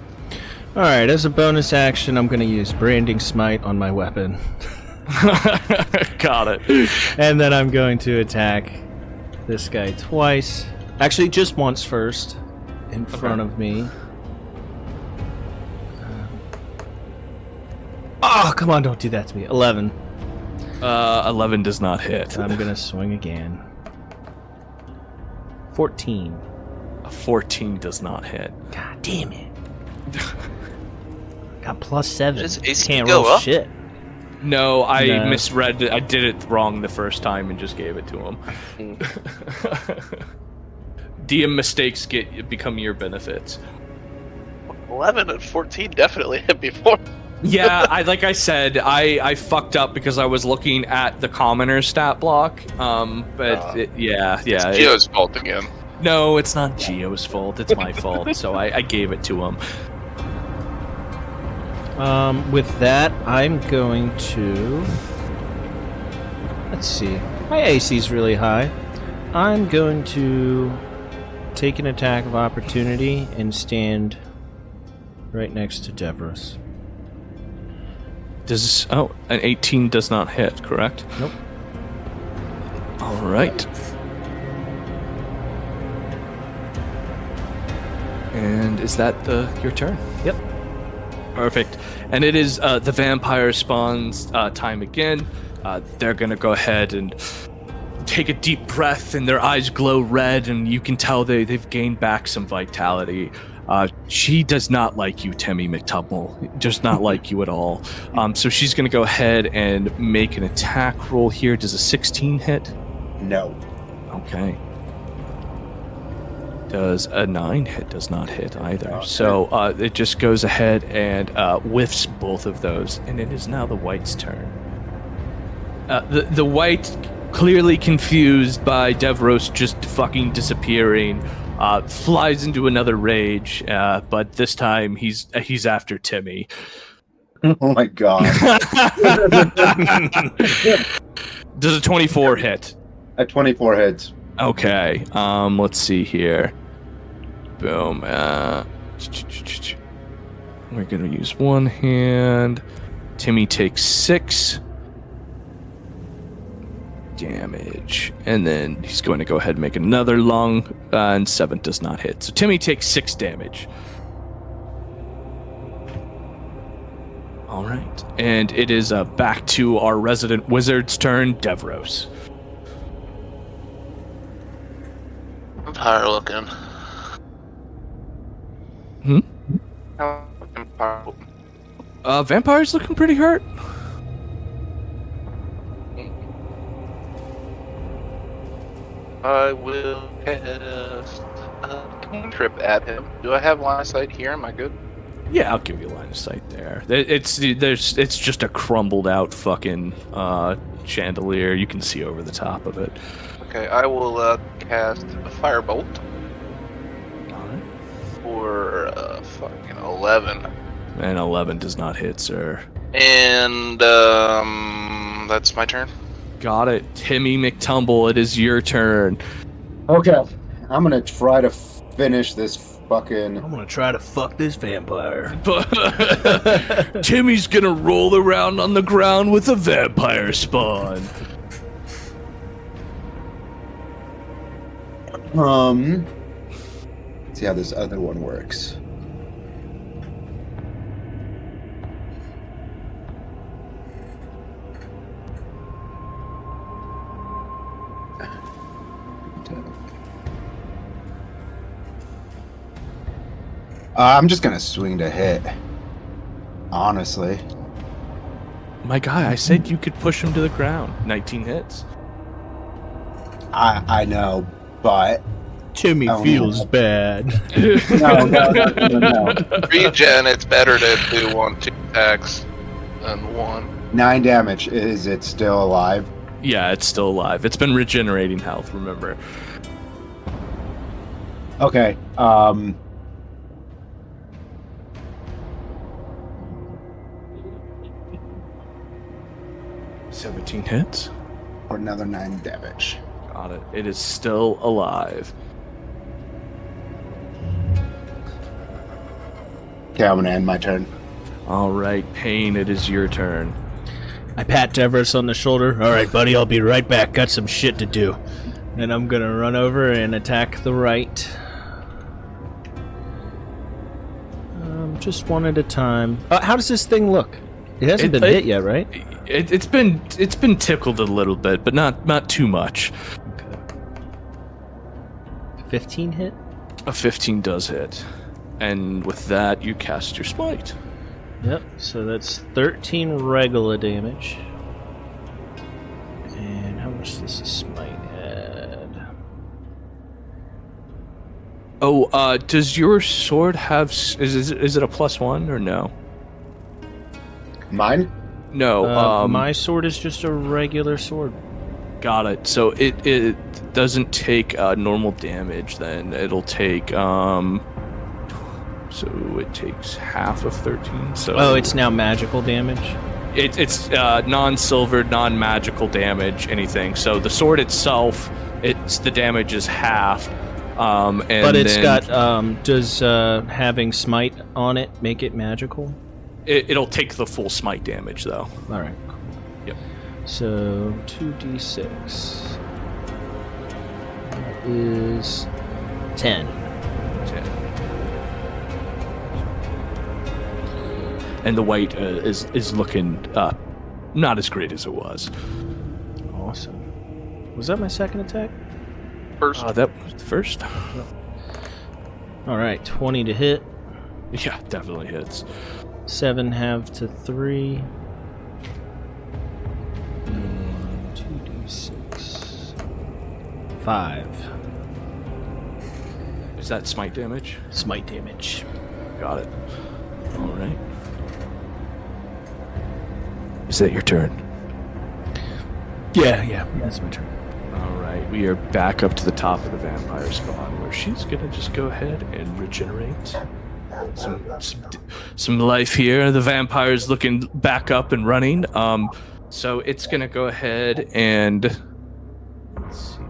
Alright, as a bonus action, I'm going to use Branding Smite on my weapon. Got it. And then I'm going to attack this guy twice. Actually, just once first. In front of me. Oh, come on, don't do that to me. 11. 11 does not hit. I'm going to swing again. 14. A 14 does not hit. God damn it. got +7. Does AC Can't go roll up? shit. No, I No. misread it. I did it wrong the first time and just gave it to him. DM mistakes become your benefits. 11 and 14 definitely hit before. Yeah, like I said, I fucked up because I was looking at the commoner stat block. Yeah. It's Geo's fault again. No, it's not Geo's fault. It's my fault. So I gave it to him. With that, I'm going to... Let's see. My AC's really high. I'm going to take an attack of opportunity and stand right next to Devros. An 18 does not hit, correct? Nope. All right. And is that your turn? Yep. Perfect. And it is the vampire spawn's time again. They're going to go ahead and take a deep breath, and their eyes glow red, and you can tell they've gained back some vitality. She does not like you, Timmy McTumble. Does not like you at all. So she's going to go ahead and make an attack roll here. Does a 16 hit? No. Okay. Does a 9 hit? Does not hit either. Okay. So it just goes ahead and whiffs both of those, and it is now the white's turn. The white, clearly confused by Devros just fucking disappearing, flies into another rage, but this time he's after Timmy. Oh my god. Does a 24 hit? At 24 hits. Okay, let's see here. Boom. We're gonna use one hand. Timmy takes 6 damage, and then he's going to go ahead and make another long, and 7 does not hit. So Timmy takes 6 damage. All right, and it is back to our resident wizard's turn, Devros. Vampire looking. Hmm? How vampire looking? Vampire's looking pretty hurt. I will cast a cantrip at him. Do I have line of sight here? Am I good? Yeah, I'll give you a line of sight there. It's just a crumbled out fucking chandelier. You can see over the top of it. Okay, I will cast a firebolt Alright. for fucking 11. And 11 does not hit, sir. And that's my turn. Got it. Timmy McTumble, it is your turn. Okay. I'm gonna try to finish this fucking... I'm gonna try to fuck this vampire. Timmy's gonna roll around on the ground with a vampire spawn. See how this other one works. I'm just gonna swing to hit. Honestly. My guy, I said you could push him to the ground. 19 hits. I know, but... Timmy Oh, feels no. bad. No. Regen, it's better to do 2 attacks than 1. 9 damage. Is it still alive? Yeah, it's still alive. It's been regenerating health, remember. Okay, 17 hits. or another 9 damage. Got it. It is still alive. Okay, I'm gonna end my turn. All right, Paene, it is your turn. I pat Devros on the shoulder. All right, buddy, I'll be right back. Got some shit to do. And I'm gonna run over and attack the right. Just one at a time. How does this thing look? It hasn't been hit yet, right? It's been tickled a little bit, but not too much. Okay. 15 hit? A 15 does hit. And with that, you cast your smite. Yep, so that's 13 regular damage. And how much does this smite add? Oh, does your sword have... Is it a +1 or no? Mine? No, My sword is just a regular sword. got it. So it doesn't take normal damage then. It'll take... So it takes half of 13. So Oh, it's now magical damage? It's non-silver, non-magical damage, anything. So the sword itself, the damage is half. And But it's then got, does having smite on it make it magical? it'll take the full smite damage, though. Alright. Yep. So, 2d6. That is 10. 10. And the white is looking not as great as it was. Awesome. Was that my second attack? First, That was the first. Alright, 20 to hit. Yeah, definitely hits. 7 half to 3. And 2d6. 5. Is that smite damage? Smite damage. Got it. All right. Is that your turn? Yeah, that's my turn. All right. We are back up to the top of the vampire spawn, where she's gonna just go ahead and regenerate some life here. The vampire's looking back up and running. So it's gonna go ahead and let's see.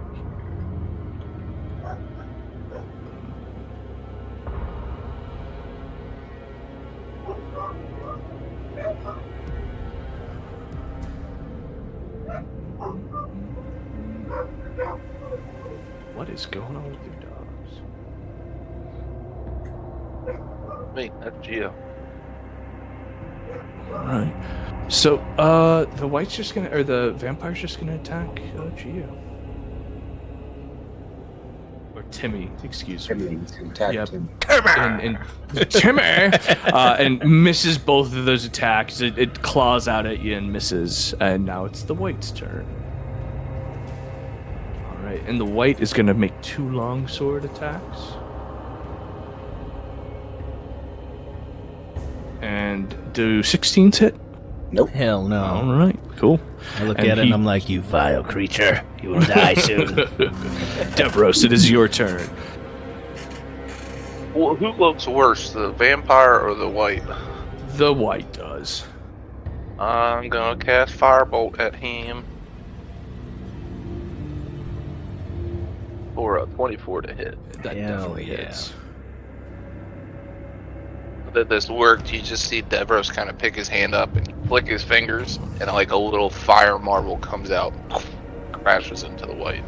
What is going on with your dogs? me, that's Geo. Alright. So, the white's just gonna, or the vampire's just gonna attack Geo. Or Timmy, excuse me. Yep. And Timmy! And misses both of those attacks. It claws out at you and misses. And now it's the white's turn. Alright, and the white is gonna make 2 longsword attacks. And do 16s hit? Nope. Hell no. Alright, cool. I look And at it and I'm like, you vile creature. You will die soon. Devros, it is your turn. Well, who looks worse, the vampire or the white? The white does. I'm gonna cast Firebolt at him for a 24 to hit. That Hell definitely yeah. hits. That this worked, you just see Devros kind of pick his hand up and flick his fingers, and like a little fire marble comes out, crashes into the white.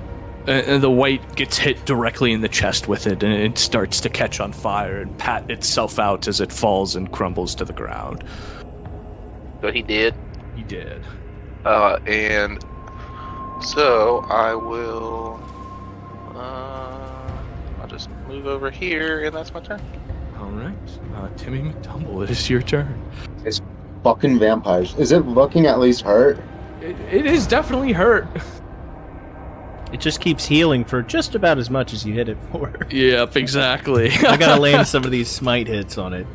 And the white gets hit directly in the chest with it, and it starts to catch on fire and pat itself out as it falls and crumbles to the ground. So he did. He did. And so I will. I'll just move over here, and that's my turn. All right. Timmy McTumble, it is your turn. It's fucking vampires. Is it looking at least hurt? It is definitely hurt. It just keeps healing for just about as much as you hit it for. Yep, exactly. I gotta land some of these smite hits on it.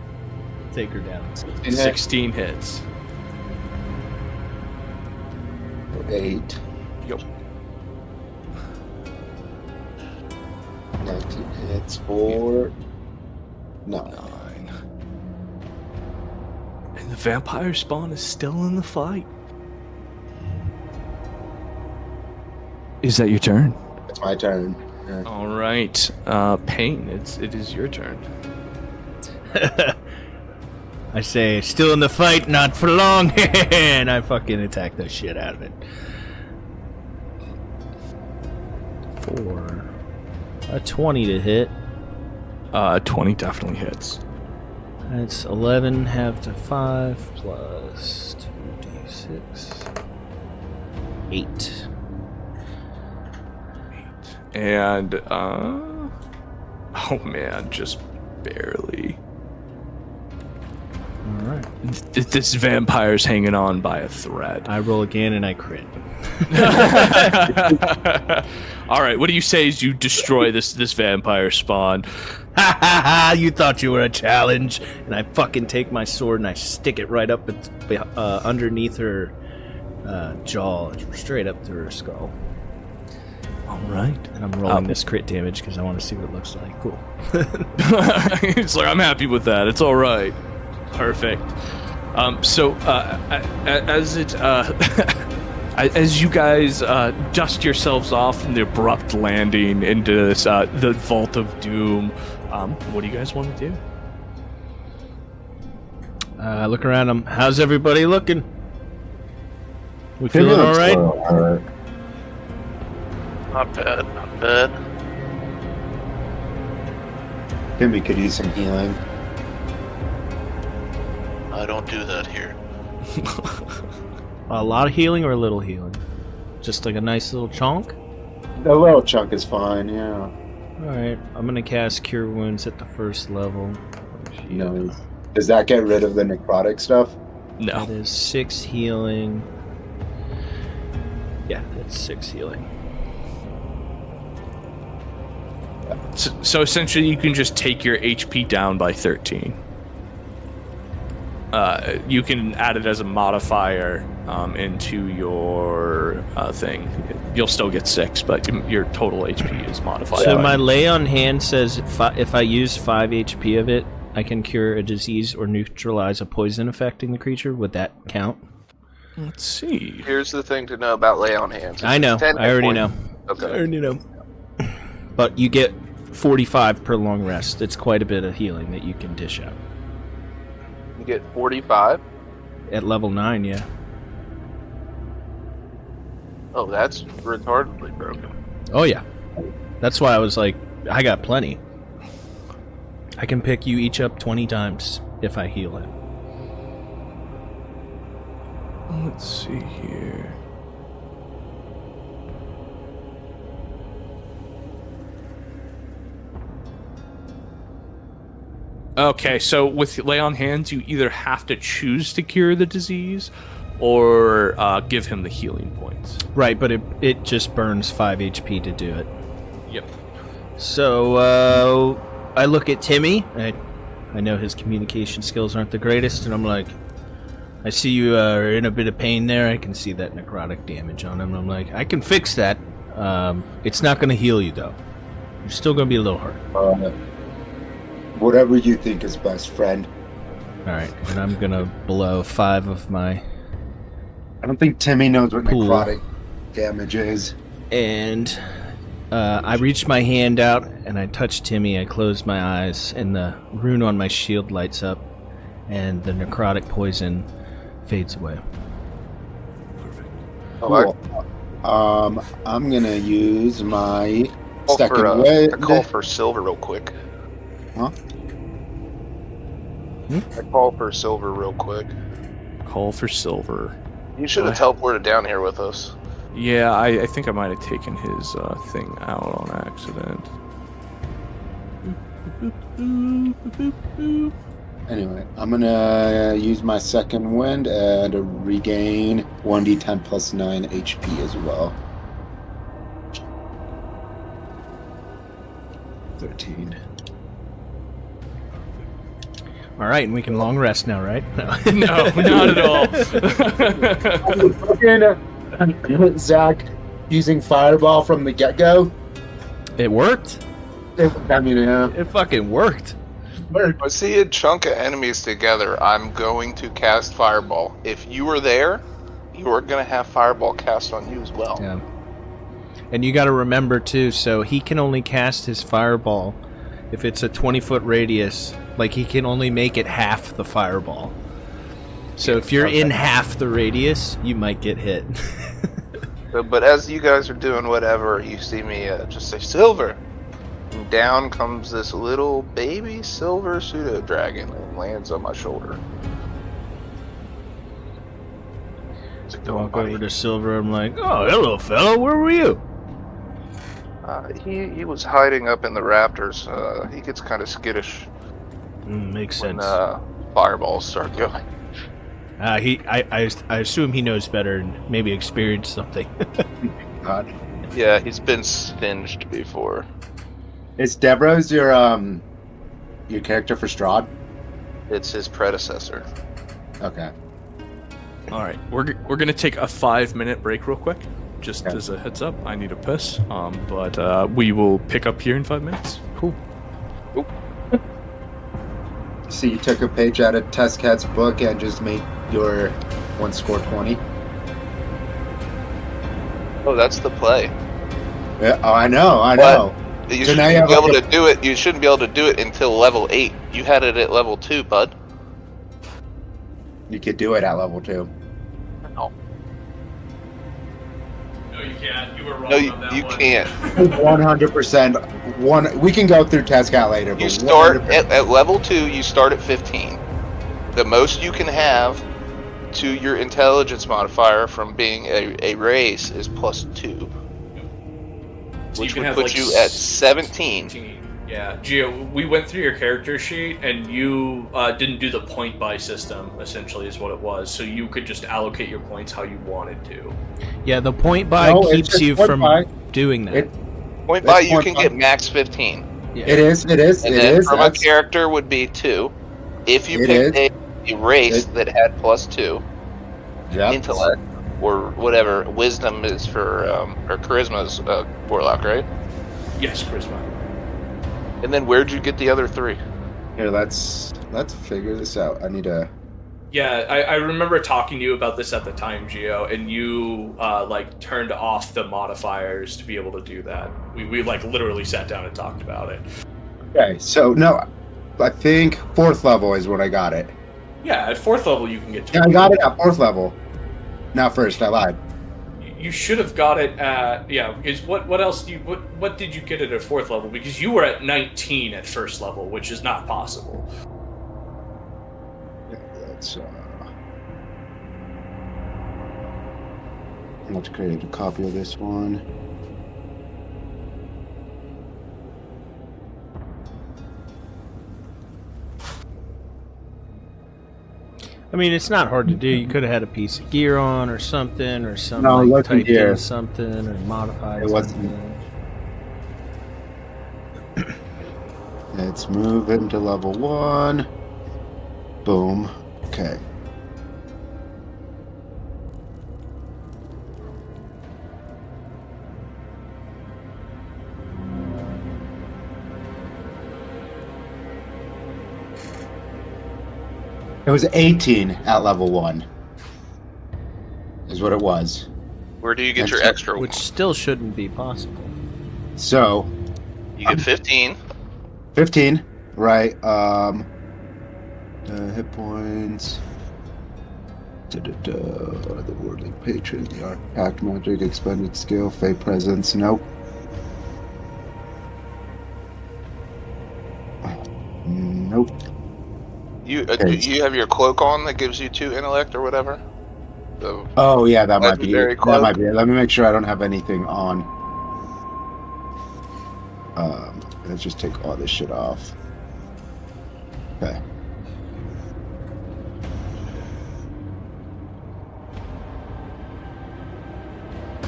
Take her down. 16 hits. 8. Yep. 19 hits for 9. 9. And the vampire spawn is still in the fight. Is that your turn? It's my turn. Yeah. All right, Paene, it is your turn. I say, still in the fight, not for long, and I fucking attack the shit out of it. 4. A 20 to hit. 20 definitely hits. That's 11 half to 5 plus 2d6. 8. And oh man, just barely. right. This vampire's hanging on by a thread. I roll again and I crit. All right, what do you say as you destroy this vampire spawn? Ha ha ha! You thought you were a challenge, and I fucking take my sword and I stick it right up underneath her jaw, straight up through her skull. All right. And I'm rolling this crit damage because I want to see what it looks like. Cool. It's like, I'm happy with that. It's all right. Perfect. So as you guys dust yourselves off from the abrupt landing into this, the Vault of Doom, what do you guys want to do? Look around. How's everybody looking? We feeling all right? Not bad, not bad. Timmy could use some healing. I don't do that here. A lot of healing or a little healing? Just like a nice little chunk? A little chunk is fine, yeah. Alright, I'm gonna cast Cure Wounds at the first level. No. Does that get rid of the necrotic stuff? No. That is 6 healing. Yeah, that's 6 healing. So essentially, you can just take your HP down by 13. You can add it as a modifier into your thing. You'll still get 6, but your total HP is modified. So my lay on hand says if I use 5 HP of it, I can cure a disease or neutralize a poison affecting the creature. Would that count? Let's see. Here's the thing to know about lay on hands. I know. I already know. Okay. I already know. But you get 45 per long rest. It's quite a bit of healing that you can dish out. You get 45? At level 9, yeah. Oh, that's retardedly broken. Oh, yeah. That's why I was like, I got plenty. I can pick you each up 20 times if I heal it. Let's see here. Okay, so with lay on hands, you either have to choose to cure the disease or give him the healing points. Right, but it just burns 5 HP to do it. Yep. So, I look at Timmy. I know his communication skills aren't the greatest, and I'm like, I see you are in a bit of pain there. I can see that necrotic damage on him. I'm like, I can fix that. It's not going to heal you, though. You're still going to be a little hurt. Whatever you think is best, friend. Alright, and I'm going to blow 5 of my... I don't think Timmy knows what Cool. necrotic damage is. And I reach my hand out, and I touch Timmy. I close my eyes, and the rune on my shield lights up, and the necrotic poison fades away. Cool. I'm gonna use my Call second for, way. I call for silver real quick. Huh? I call for silver real quick. Call for silver. You should have teleported down here with us. Yeah, I think I might have taken his thing out on accident. Anyway, I'm gonna use my second wind and regain 1d10 plus 9 HP as well. 13. Alright, and we can long rest now, right? No, No, not at all. Zack using fireball from the get-go. It worked. I mean, yeah. It fucking worked. I see a chunk of enemies together. I'm going to cast Fireball. If you are there, you are going to have Fireball cast on you as well. Yeah. And you got to remember too, so he can only cast his fireball if it's a 20-foot radius. Like, he can only make it half the fireball. So if you're in half the radius, you might get hit. But as you guys are doing whatever, you see me just say silver. And down comes this little baby silver pseudo dragon and lands on my shoulder. How's it going, Walk buddy? over to Silver. I'm like, oh, hello, fella. Where were you? He was hiding up in the rafters. He gets kind of skittish Makes when sense. fireballs start going. I assume he knows better and maybe experienced something. God. Yeah, he's been singed before. Is Devros your character for Strahd? It's his predecessor. Okay. All right, we're gonna take a 5-minute break real quick, just Okay. as a heads up. I need a piss. But we will pick up here in 5 minutes. Cool. So you took a page out of Test Cat's book and just made your one score 20? Oh, that's the play. Yeah, oh, I know. You So now shouldn't you have be able like to do it. You shouldn't be able to do it until level 8. You had it at level 2, bud. You could do it at level 2. No, No, you can't. You were wrong no, on that you one. can't. 100%. We can go through Test Cat later. You But start 100%. at level 2. You start at 15. The most you can have to your intelligence modifier from being a race is +2, So which you would can have, put like, you at 17. Yeah, Gio, we went through your character sheet, and you didn't do the point buy system. Essentially, is what it was. So you could just allocate your points how you wanted to. Yeah, the point buy No, it's keeps just you point from buy. doing that. Point That's by, you point can by. get max 15. Yeah. It is. And then from a That's- character would be 2. If you It picked a race It- that had +2, Yep. intellect, or whatever, wisdom is for, or charisma is warlock, right? Yes, charisma. And then where'd you get the other 3? Here, let's figure this out. I need to. Yeah, I remember talking to you about this at the time, Gio, and you like turned off the modifiers to be able to do that. We like literally sat down and talked about it. Okay, so no, I think 4th level is when I got it. Yeah, at 4th level you can get 20. Yeah, I got it at 4th level. Not first, I lied. You should have got it at Because what else do you what did you get it at 4th level? Because you were at 19 at 1st level, which is not possible. Let's create a copy of this one. I mean, it's not hard to do. You could have had a piece of gear on or something, or some No, like, look in typed gear. in something or modified It wasn't. something. Let's move into level 1. Boom. Okay. It was 18 at level 1. Is what it was. Where do you get your That's- extra Which one? still shouldn't be possible. So, You get 15. 15, right? Hit points. The worldly patron, the artifact magic, expended skill, fate presence. Nope. Nope. You Okay. you have your cloak on that gives you 2 intellect or whatever. So Oh yeah, that might be Legendary it. cloak. That might be it. Let me make sure I don't have anything on. Let's just take all this shit off. Okay.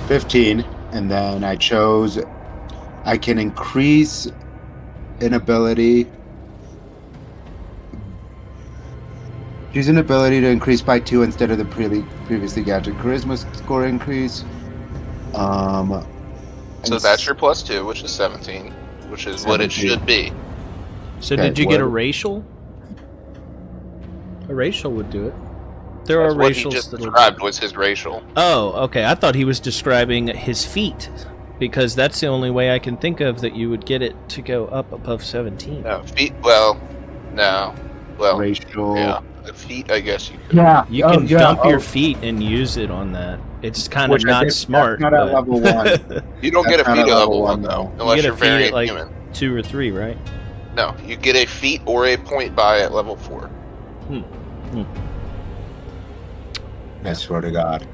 $15, and then I chose. I can increase an ability. Choose an ability to increase by 2 instead of the previously granted charisma score increase. so that's your +2, which is 17, which is what it 17. should be. So Okay, did you get a what- racial? A racial would do it. There That's are what he racials just that'll. described was his racial. Oh, okay. I thought he was describing his feet, because that's the only way I can think of that you would get it to go up above 17. No, feet. Well, no. Well, Racial. yeah. The feet, I guess you could. Yeah. You oh, can yeah, dump oh, your feet and use it on that. It's kind Which of I not guess smart. that's not at but- level 1. You don't get a That's not feet a at level level 1, one, though, though. unless get a you're feet at, very like- human. 2 or 3, right? No, you get a feat or a point buy at level 4. I swear to God.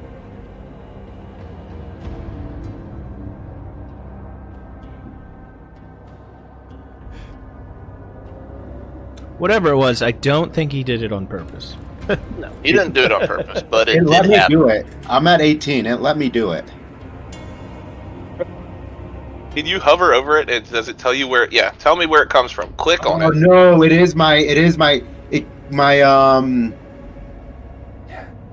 Whatever it was, I don't think he did it on purpose. No, he didn't do it on purpose, but it let did me happen. do it. I'm at 18. It let me do it. Can you hover over it? Does it tell you where? Yeah, tell me where it comes from. Click on Oh it. no,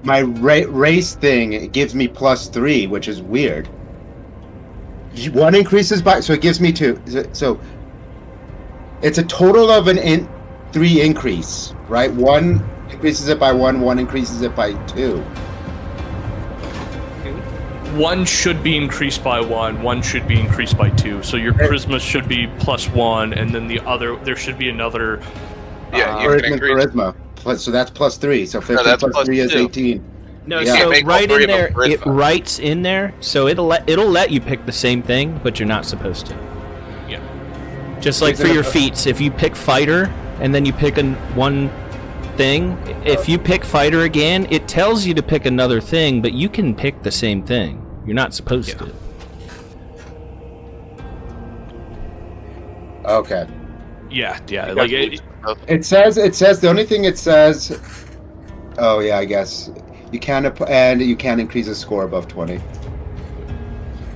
my race thing. It gives me +3, which is weird. One increases by, so it gives me 2. So it's a total of 3 increase, right? 1 increases it by 1. 1 increases it by 2. 1 should be increased by 1. 1 should be increased by 2. So your charisma should be +1, and then there should be another. Yeah, you can increase. Charisma. So that's +3. So 15 that's plus 3 is +2. 18. No, Yeah. so Make all right three in of them there, it charisma. writes in there, so it'll let you pick the same thing, but you're not supposed to. Yeah. Just like for your feats, if you pick fighter and then you pick one thing, if you pick fighter again, it tells you to pick another thing, but you can pick the same thing. You're not supposed to. Okay. Yeah. Like It says the only thing it says. Oh yeah, I guess you can increase a score above 20.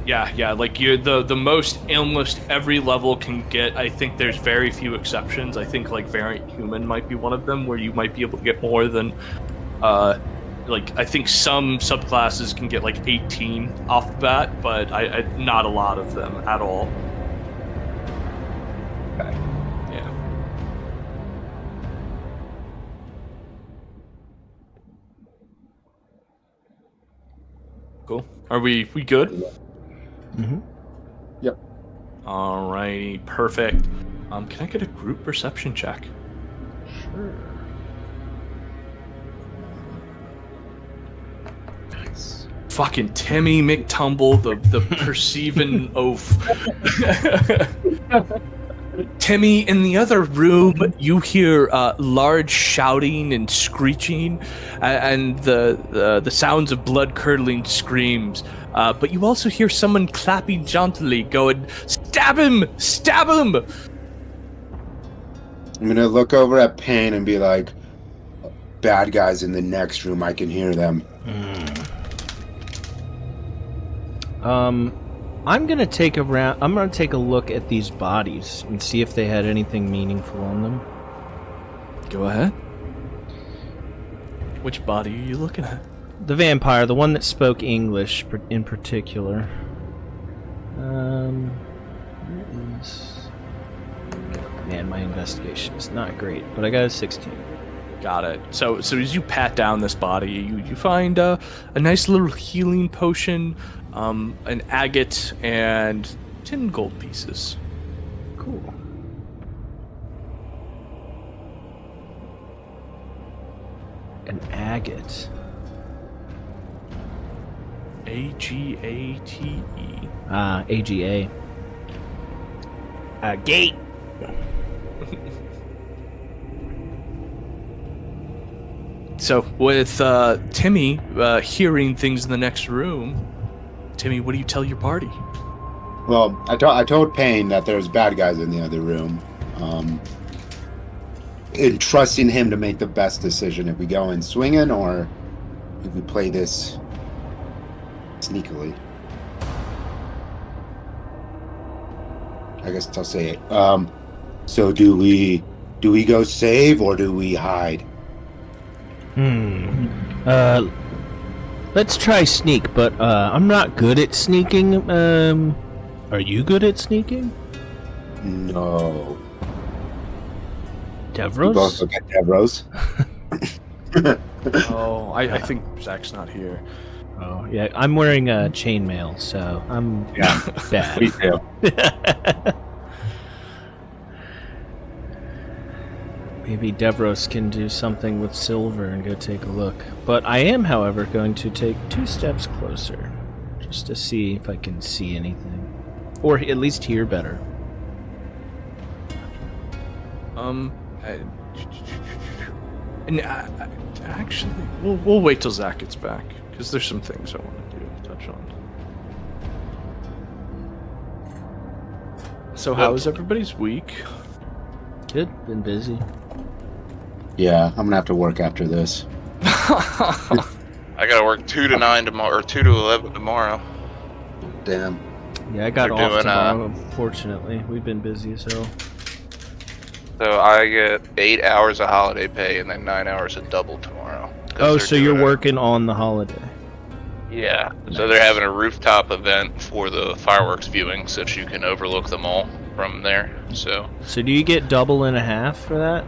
Yeah. Like you're the most almost every level can get. I think there's very few exceptions. I think like variant human might be one of them, where you might be able to get more than. Like I think some subclasses can get like 18 off the bat, but I not a lot of them at all. Okay. Yeah. Cool. Are we good? Mm-hmm. Yep. Alrighty, perfect. Can I get a group perception check? Sure. Fucking Timmy McTumble, the perceiving oaf. Timmy, in the other room, you hear large shouting and screeching, and the sounds of blood-curdling screams. But you also hear someone clapping jauntily, going, "Stab him! Stab him!" I'm gonna look over at Paene and be like, "Bad guys in the next room. I can hear them." I'm gonna take a look at these bodies and see if they had anything meaningful on them. Go ahead. Which body are you looking at? The vampire, the one that spoke English in particular. Where is... Man, my investigation is not great, but I got a 16. Got it. So as you pat down this body, you find a nice little healing potion, an agate, and 10 gold pieces. Cool. An agate. Agate. AGA. Gate. So with Timmy hearing things in the next room, Timmy, what do you tell your party? Well, I told Paene that there's bad guys in the other room. In trusting him to make the best decision if we go in swinging or if we play this sneakily. I guess I'll say it. So do we go save or do we hide? Let's try sneak, but I'm not good at sneaking. Are you good at sneaking? No. Devros? We both look at Devros. Oh, I think Zack's not here. Oh, yeah, I'm wearing chainmail, so I'm bad. Me too. Maybe Devros can do something with silver and go take a look. But I am, however, going to take 2 steps closer, just to see if I can see anything. Or at least hear better. Actually, we'll wait till Zack gets back, because there's some things I want to touch on. So how was everybody's week? Good, been busy. Yeah, I'm gonna have to work after this. I gotta work 2 to 9 tomorrow, or 2 to 11 tomorrow. Damn. Yeah, I got We're off doing, tomorrow, unfortunately. We've been busy as hell. So I get 8 hours of holiday pay and then 9 hours of double tomorrow. 'Cause Oh, they're so you're doing working on the holiday. Yeah. So Nice. they're having a rooftop event for the fireworks viewing, so that you can overlook them all from there. So So do you get double and a half for that?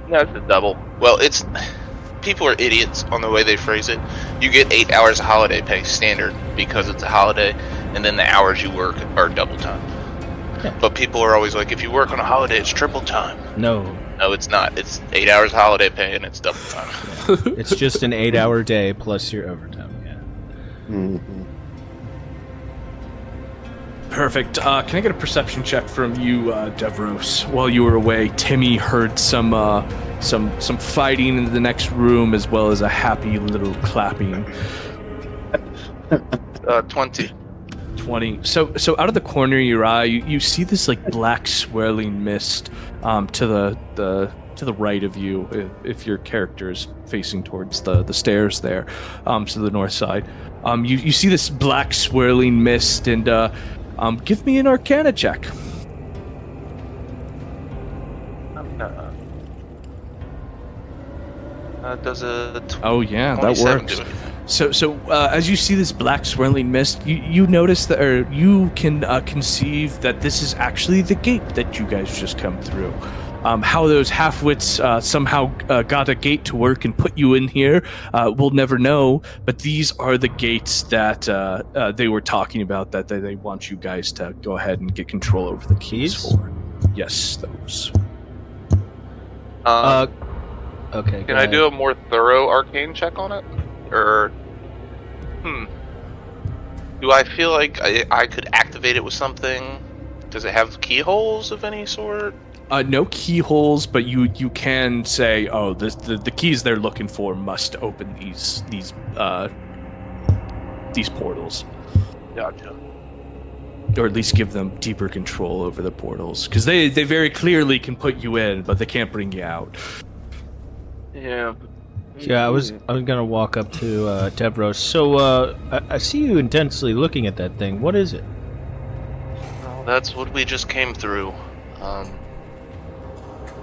no, it's a double. Well, it's people are idiots on the way they phrase it. You get 8 hours of holiday pay standard because it's a holiday, and then the hours you work are double time. Yeah. But people are always like, if you work on a holiday, it's triple time. No. No, it's not. It's 8 hours of holiday pay and it's double time. It's just an 8-hour day plus your overtime, yeah. Mm-hmm. Perfect. Can I get a perception check from you, Devros? While you were away, Timmy heard some fighting in the next room, as well as a happy little clapping. 20. 20. So out of the corner of your eye, you see this like black swirling mist to the right of you, if your character is facing towards the stairs there, to the north side. You see this black swirling mist, and give me an Arcana check. Does a Oh yeah, that 27 works. do anything? So as you see this black swirling mist, you notice that, or you can conceive that this is actually the gate that you guys just come through. How those half-wits somehow got a gate to work and put you in here, we'll never know. But these are the gates that they were talking about, that they want you guys to go ahead and get control over the keys for. Yes, those. Okay. Can I do a more thorough arcane check on it? Or, do I feel like I could activate it with something? Does it have keyholes of any sort? No keyholes, but you can say, oh, the keys they're looking for must open these portals, Gotcha. or at least give them deeper control over the portals, because they very clearly can put you in, but they can't bring you out. Yeah. Yeah, I was gonna walk up to Devros. So I see you intensely looking at that thing. What is it? Well, that's what we just came through.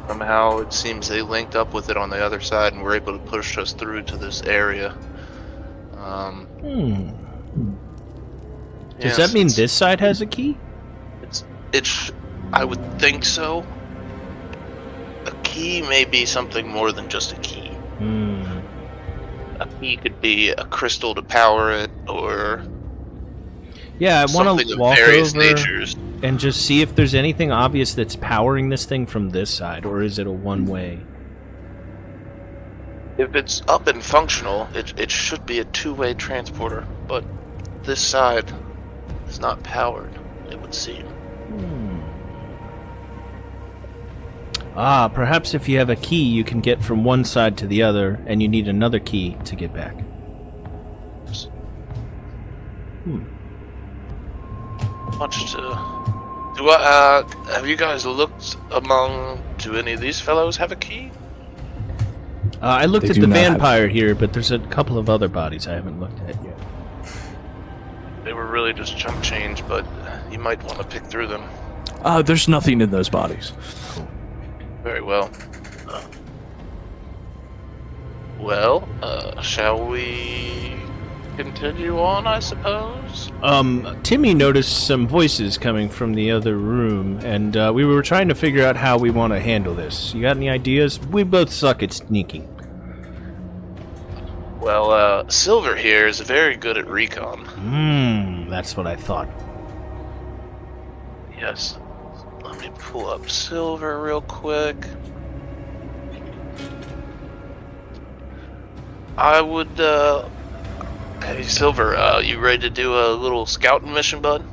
Somehow it seems they linked up with it on the other side and were able to push us through to this area. Does that mean this side has a key? I would think so. A key may be something more than just a key. A key could be a crystal to power it, or Yeah, I want something to of walk various over natures. and just see if there's anything obvious that's powering this thing from this side, or is it a one-way? If it's up and functional, it should be a two-way transporter, but this side is not powered, it would seem. Perhaps if you have a key, you can get from one side to the other, and you need another key to get back. Much to... have you guys looked among... Do any of these fellows have a key? I looked They at do the not have- vampire here, but there's a couple of other bodies I haven't looked at yet. They were really just chump change, but you might want to pick through them. There's nothing in those bodies. Very well. Well, shall we continue on, I suppose? Timmy noticed some voices coming from the other room, and we were trying to figure out how we want to handle this. You got any ideas? We both suck at sneaking. Well, Silver here is very good at recon. That's what I thought. Yes. Let me pull up Silver real quick. I would, Hey, Silver, you ready to do a little scouting mission, bud?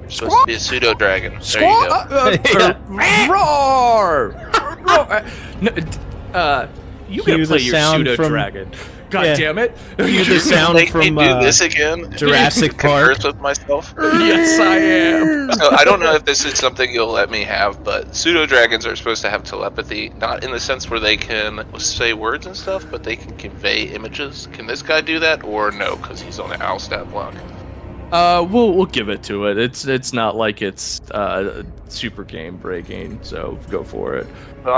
You're supposed to be a pseudo-dragon. There you go. Roar! You Cue gotta play the your sound pseudo from- dragon. God Yeah. damn it! You're the sound Make from me do this again? Jurassic Park. Converse with myself? Yes, I am. So I don't know if this is something you'll let me have, but pseudo dragons are supposed to have telepathy, not in the sense where they can say words and stuff, but they can convey images. Can this guy do that, or no? Because he's on the owl stat block. We'll give it to it. It's not like it's super game breaking, so go for it. So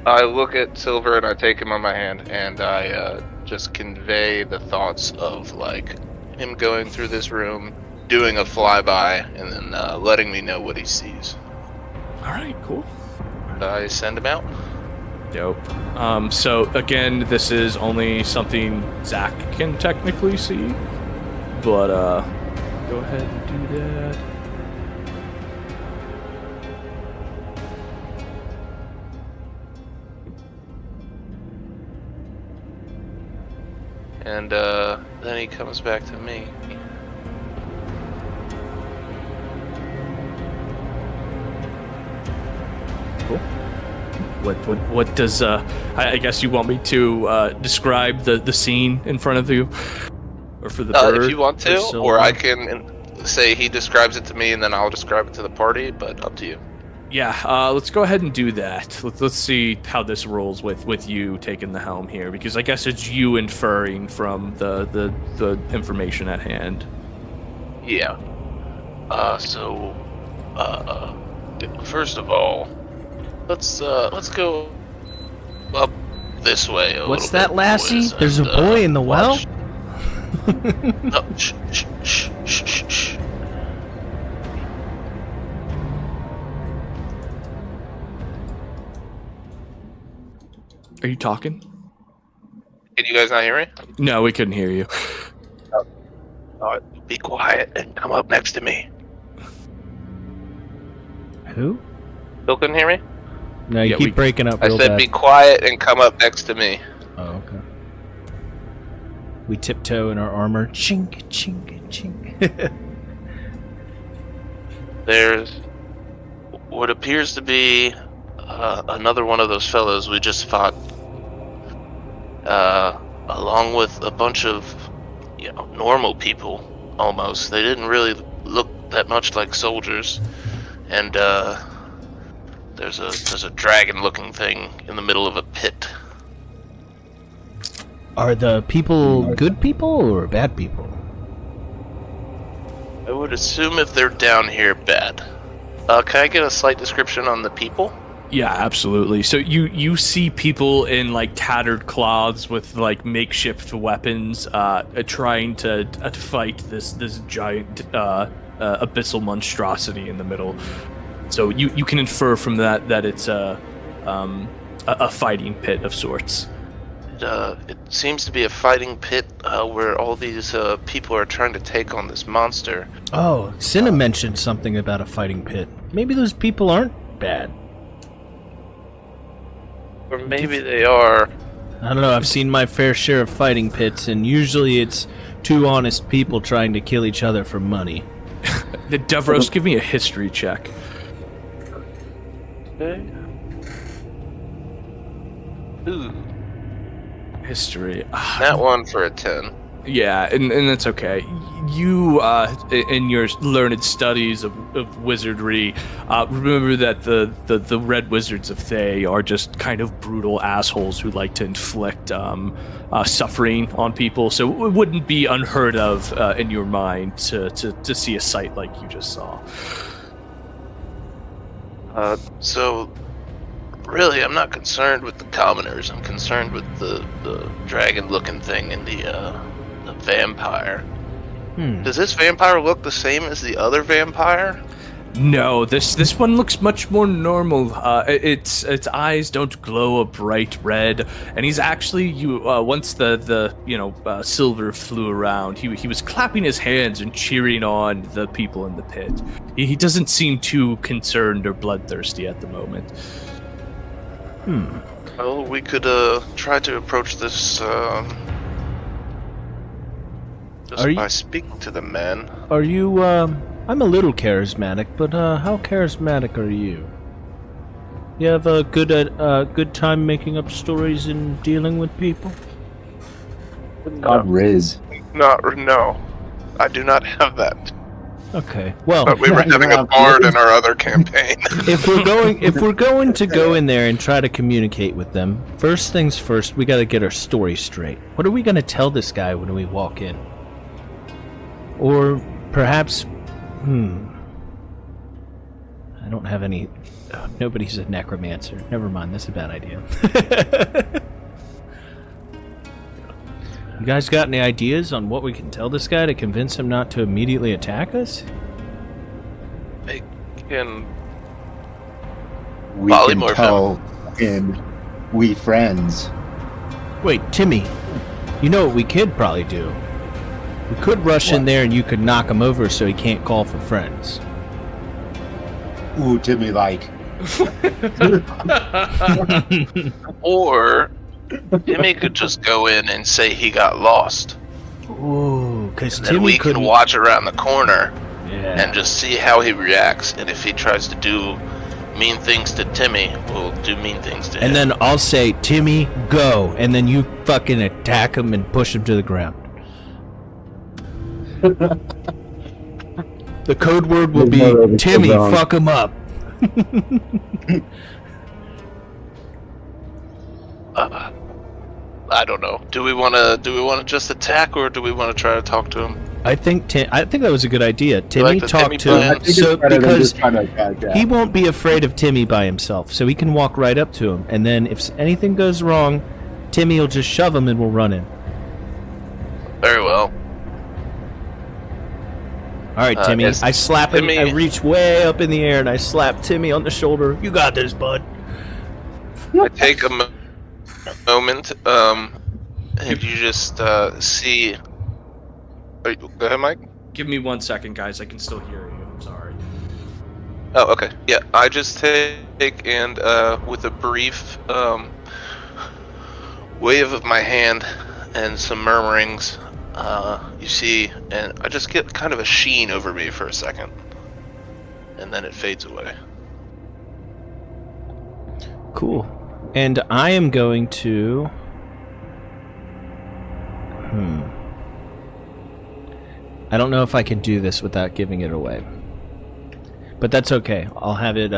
I look at Silver and I take him on my hand and I just convey the thoughts of like him going through this room, doing a flyby, and then letting me know what he sees. All right, cool. And I send him out. Dope. So again, this is only something Zack can technically see, but go ahead and do that. And then he comes back to me. Cool. What does I guess you want me to describe the scene in front of you, or for the bird? If you want to, Silver? or I can say he describes it to me and then I'll describe it to the party, but up to you. Yeah, let's go ahead and do that. Let's see how this rolls with you taking the helm here, because I guess it's you inferring from the information at hand. Yeah. First of all, let's go up this way. What's little that, bit, lassie? boys, There's a and, boy in the well? watch- No, shh, shh, shh, shh, shh, shh. Are you talking? Can you guys not hear me? No, we couldn't hear you. Be quiet and come up next to me. Who? Still couldn't hear me? No, you Yeah, keep breaking up I real said bad. be quiet and come up next to me. Oh, okay. We tiptoe in our armor. Chink, chink, chink. There's what appears to be another one of those fellows we just fought, along with a bunch of, normal people, almost. They didn't really look that much like soldiers, and there's a dragon-looking thing in the middle of a pit. Are the people good people or bad people? I would assume if they're down here, bad. Can I get a slight description on the people? Yeah, absolutely. So you see people in like tattered cloths with like makeshift weapons, trying to fight this giant abyssal monstrosity in the middle. So you can infer from that it's a fighting pit of sorts. It seems to be a fighting pit where all these people are trying to take on this monster. Oh, Cinna mentioned something about a fighting pit. Maybe those people aren't bad. Or maybe they are. I don't know, I've seen my fair share of fighting pits, and usually it's two honest people trying to kill each other for money. The Devros, give me a history check. Okay. Ooh, History. that one for a 10. Yeah, and that's okay. You, in your learned studies of wizardry, remember that the Red Wizards of Thay are just kind of brutal assholes who like to inflict suffering on people. So it wouldn't be unheard of in your mind to see a sight like you just saw. So, really, I'm not concerned with the commoners. I'm concerned with the dragon-looking thing and the vampire. Does this vampire look the same as the other vampire? No, this one looks much more normal. Its eyes don't glow a bright red, and he's actually once the Silver flew around, he was clapping his hands and cheering on the people in the pit. He doesn't seem too concerned or bloodthirsty at the moment. Well, we could try to approach this just by speaking to the man. Are you, I'm a little charismatic, but how charismatic are you? You have a good time making up stories and dealing with people? God, Riz. No, I do not have that. Okay. Well, But we were having a bard in our other campaign. if we're going to go in there and try to communicate with them, first things first, we got to get our story straight. What are we going to tell this guy when we walk in? Or perhaps, I don't have any. Nobody's a necromancer. Never mind. That's a bad idea. You guys got any ideas on what we can tell this guy to convince him not to immediately attack us? We can tell him we friends. Wait, Timmy. You know what we could probably do? We could rush in there and you could knock him over so he can't call for friends. Ooh, Timmy, like. Or Timmy could just go in and say he got lost. Ooh, because And Timmy then we could can watch around the corner Yeah. and just see how he reacts. And if he tries to do mean things to Timmy, we'll do mean things to him. And then I'll say, Timmy, go. And then you fucking attack him and push him to the ground. The code word will be, Timmy, fuck him up. I don't know. Do we want to just attack, or do we want to try to talk to him? I think that was a good idea. Timmy, the talk Timmy to him. plan? So, because he he won't be afraid of Timmy by himself, so he can walk right up to him. And then if anything goes wrong, Timmy will just shove him and we'll run in. Very well. All right, Timmy. yes, I slap Timmy- him. I reach way up in the air and I slap Timmy on the shoulder. You got this, bud. I take a moment, and you just see. Go ahead, Mike. Give me 1 second, guys. I can still hear you. I'm sorry. Oh, okay. Yeah, I just take and with a brief wave of my hand and some murmurings, you see, and I just get kind of a sheen over me for a second, and then it fades away. Cool. And I am going to... I don't know if I can do this without giving it away. But that's okay. I'll have it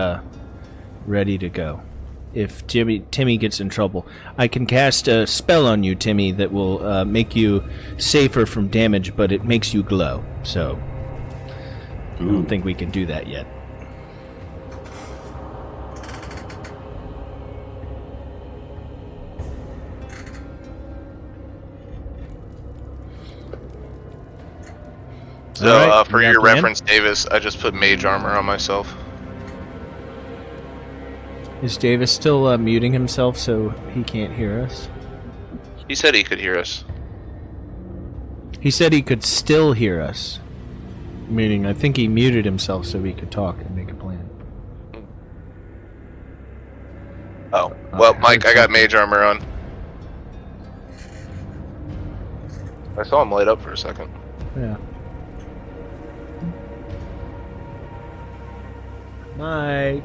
ready to go. If Timmy gets in trouble. I can cast a spell on you, Timmy, that will make you safer from damage, but it makes you glow. So, I don't think we can do that yet. So, All right, for you got your a plan? reference, Davis, I just put mage armor on myself. Is Davis still muting himself so he can't hear us? He said he could hear us. He said he could still hear us. Meaning, I think he muted himself so he could talk and make a plan. Oh, well, Okay, Mike, I got something. mage armor on. I saw him light up for a second. Yeah. Mike,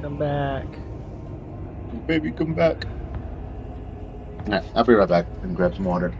come back. Baby, come back. Alright, I'll be right back and grab some water.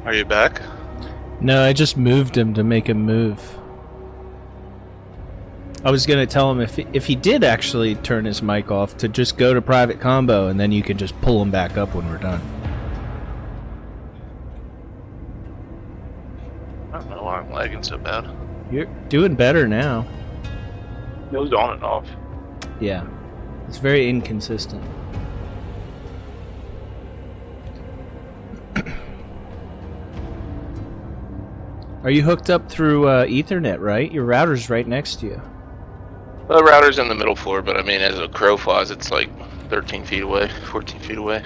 Are you back? No, I just moved him to make him move. I was gonna tell him if he did actually turn his mic off to just go to private combo and then you can just pull him back up when we're done. I don't know why I'm lagging so bad. You're doing better now. It was on and off. Yeah. It's very inconsistent. Are you hooked up through Ethernet, right? Your router's right next to you. The router's in the middle floor, but I mean, as a crow flies, it's like 13 feet away, 14 feet away.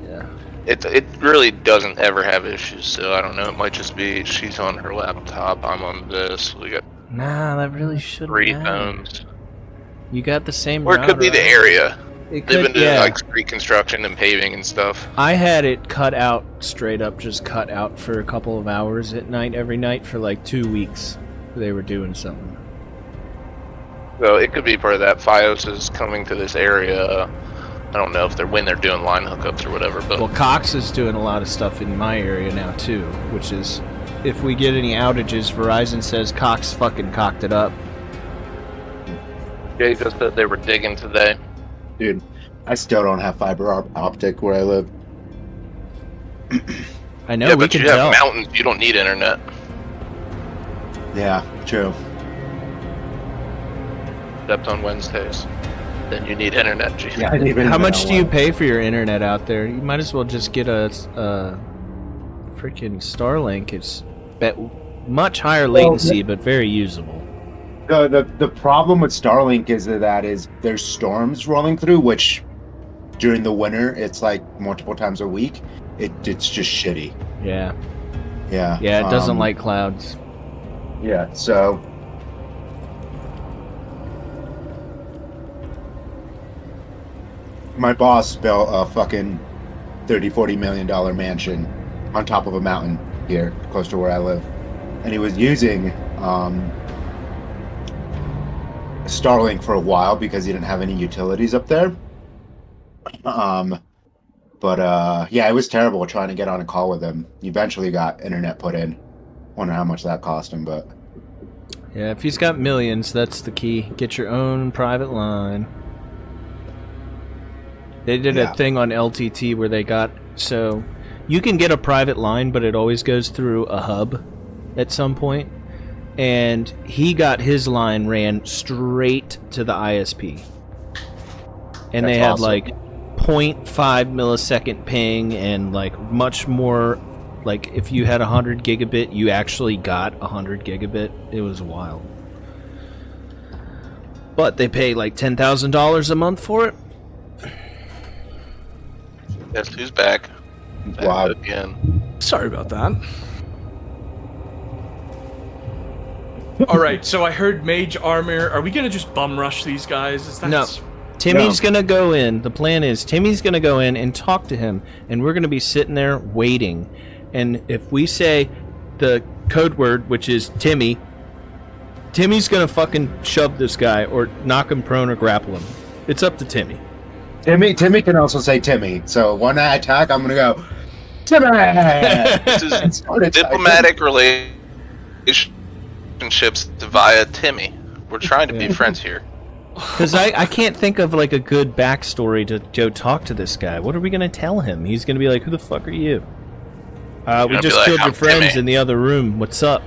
Yeah. It really doesn't ever have issues, so I don't know. It might just be she's on her laptop, I'm on this. We got Nah, that really shouldn't 3 matter. phones. You got the same Or it router. could be the area. It They've been could, doing yeah. like street construction and paving and stuff. I had it cut out, straight up, just cut out for a couple of hours at night, every night for like 2 weeks. They were doing something. So it could be part of that. Fios is coming to this area. I don't know if when they're doing line hookups or whatever, but Well, Cox is doing a lot of stuff in my area now too, which is, if we get any outages, Verizon says Cox fucking cocked it up. Jay just said they were digging today. Dude, I still don't have fiber optic where I live. I know, Yeah, we but can you have tell. mountains. You don't need internet. Yeah, true. Except on Wednesdays. Then you need internet, G. Yeah, I didn't even How much know do you what- pay for your internet out there? You might as well just get a freaking Starlink. It's much higher latency, but very usable. The problem with Starlink is that there's storms rolling through, which during the winter it's like multiple times a week. It's just shitty. Yeah. Yeah. Yeah, it doesn't like clouds. Yeah. So. My boss built a fucking $30-40 million mansion on top of a mountain here, close to where I live, and he was using Starlink for a while because he didn't have any utilities up there. Yeah, it was terrible trying to get on a call with him. He eventually got internet put in. Wonder how much that cost him, but Yeah, if he's got millions, that's the key. Get your own private line. They did Yeah. a thing on LTT where they got, so you can get a private line, but it always goes through a hub at some point. And he got his line ran straight to the ISP. And they That's had awesome. like 0.5 millisecond ping and like much more, like if you had 100 gigabit, you actually got 100 gigabit. It was wild. But they pay like $10,000 a month for it. Guess who's back? Back Wow. again. Sorry about that. All right, so I heard mage armor. Are we gonna just bum rush these guys? Is that No. Timmy's gonna go in. The plan is Timmy's gonna go in and talk to him, and we're gonna be sitting there waiting. And if we say the code word, which is Timmy, Timmy's gonna shove this guy or knock him prone or grapple him. It's up to Timmy. Timmy can also say Timmy. So when I attack, I'm gonna go Timmy. This is Start attacking. diplomatic relationships via Timmy. We're trying to be friends here. Because I can't think of like a good backstory to go talk to this guy. What are we gonna tell him? He's gonna be like, "Who the fuck are you?" We gonna just be like, killed your "I'm friends Timmy." in the other room. What's up?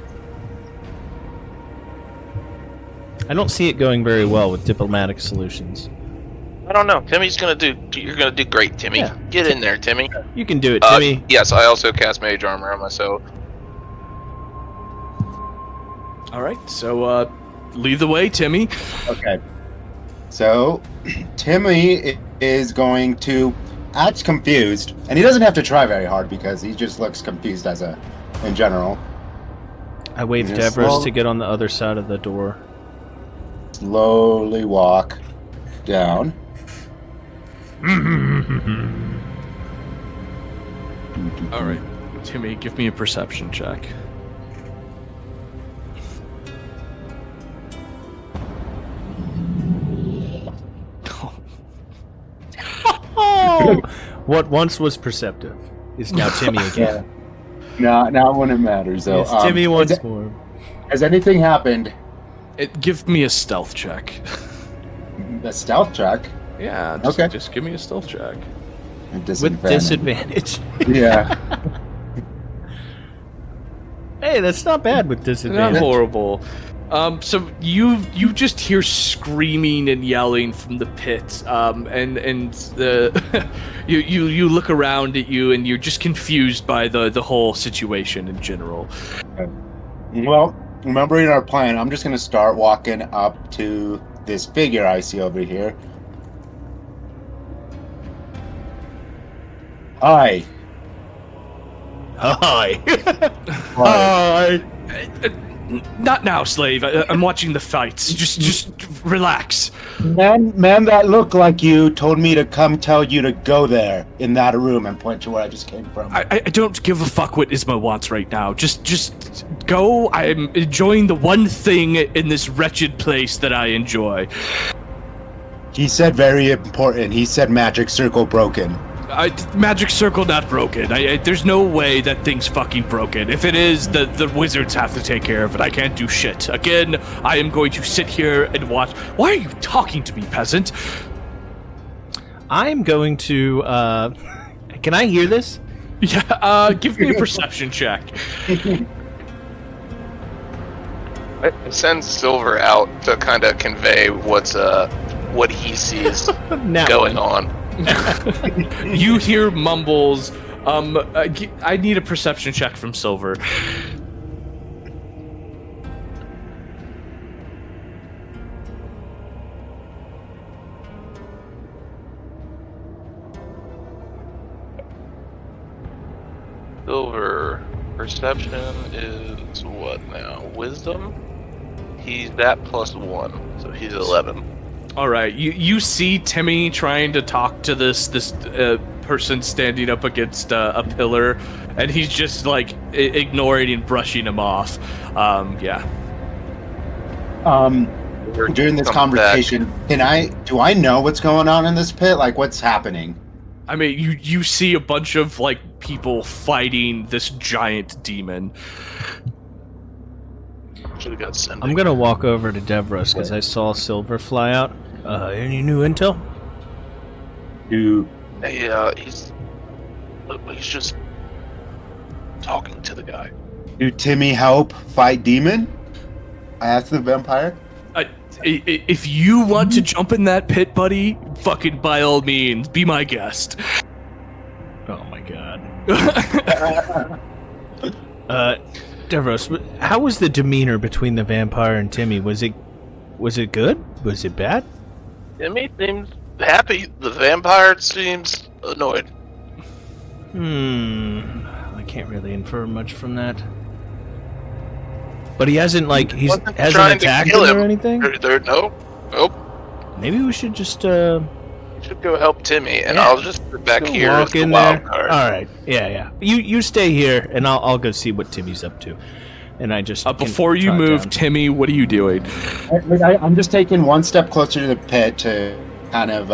I don't see it going very well with diplomatic solutions. I don't know. Timmy's gonna do. You're gonna do great, Timmy. Yeah. Get in there, Timmy. You can do it, Timmy. Yes, I also cast mage armor on myself. All right, so lead the way, Timmy. Okay. So Timmy is going to act confused, and he doesn't have to try very hard because he just looks confused in general. I waved Yes, Devros well- to get on the other side of the door. Slowly walk down. All right, Timmy, give me a perception check. Oh! What once was perceptive is now Timmy again. Not when it matters, though. Yes, Timmy once has, more. has anything happened? Give me a stealth check. The stealth check. Yeah, Okay. just give me a stealth check. With disadvantage. Yeah. Hey, that's not bad with Not disadvantage. horrible. So you just hear screaming and yelling from the pit, and the you look around at you and you're just confused by the whole situation in general. Well, remembering our plan, I'm just gonna start walking up to this figure I see over here. Hi. Hi. Hi. Not now, slave. I'm watching the fights. Just relax. Man that looked like you told me to come tell you to go there in that room and point to where I just came from. I don't give a fuck what Isma wants right now. Just go. I'm enjoying the one thing in this wretched place that I enjoy. He said very important. He said magic circle broken. Magic circle not broken. There's no way that thing's fucking broken. If it is, the wizards have to take care of it. I can't do shit. Again, I am going to sit here and watch. Why are you talking to me, peasant? I'm going to. Can I hear this? Yeah. Give me a perception check. I send Silver out to kind of convey what he sees going on. You hear mumbles. I need a perception check from Silver. Silver perception is what now? Wisdom? He's at +1, so he's 11. All right, you see Timmy trying to talk to this person standing up against a pillar, and he's just like ignoring and brushing him off. Yeah. During this conversation, do I know what's going on in this pit? Like, what's happening? I mean, you see a bunch of like people fighting this giant demon. I'm gonna walk over to Devros because I saw Silver fly out. Any new intel? He's just talking to the guy. Do Timmy help fight demon? I asked the vampire. If you want to jump in that pit, buddy, fucking by all means, be my guest. Oh my god. Devros, how was the demeanor between the vampire and Timmy? Was it good? Was it bad? Timmy seems happy. The vampire seems annoyed. I can't really infer much from that. But he hasn't hasn't attacked him or anything? Nope. Maybe we should just You should go help Timmy, and I'll just sit back here as walk the in wild there. card. All right. Yeah. You stay here, and I'll go see what Timmy's up to. And I just before you move, Timmy, what are you doing? I'm just taking one step closer to the pit to kind of.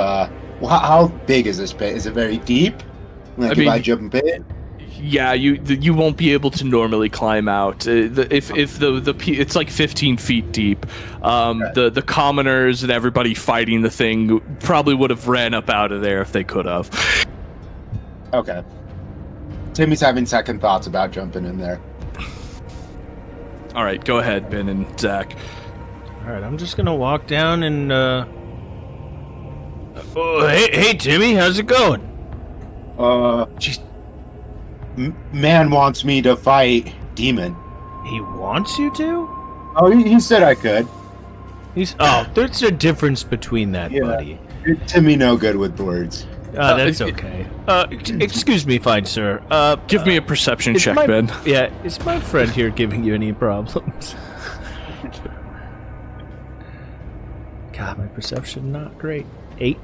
How big is this pit? Is it very deep? Like, if I jump in? Yeah, you won't be able to normally climb out. If it's like 15 feet deep. The commoners and everybody fighting the thing probably would have ran up out of there if they could have. Okay. Timmy's having second thoughts about jumping in there. All right, go ahead, Ben and Zack. All right, I'm just gonna walk down and. Oh, hey, Timmy, how's it going? Jeez. Man wants me to fight demon. He wants you to? Oh, he said I could. There's a difference between that, buddy. Timmy no good with words. That's okay. Excuse me, fine sir. Give me a perception check, Ben. Yeah, is my friend here giving you any problems? God, my perception not great. 8.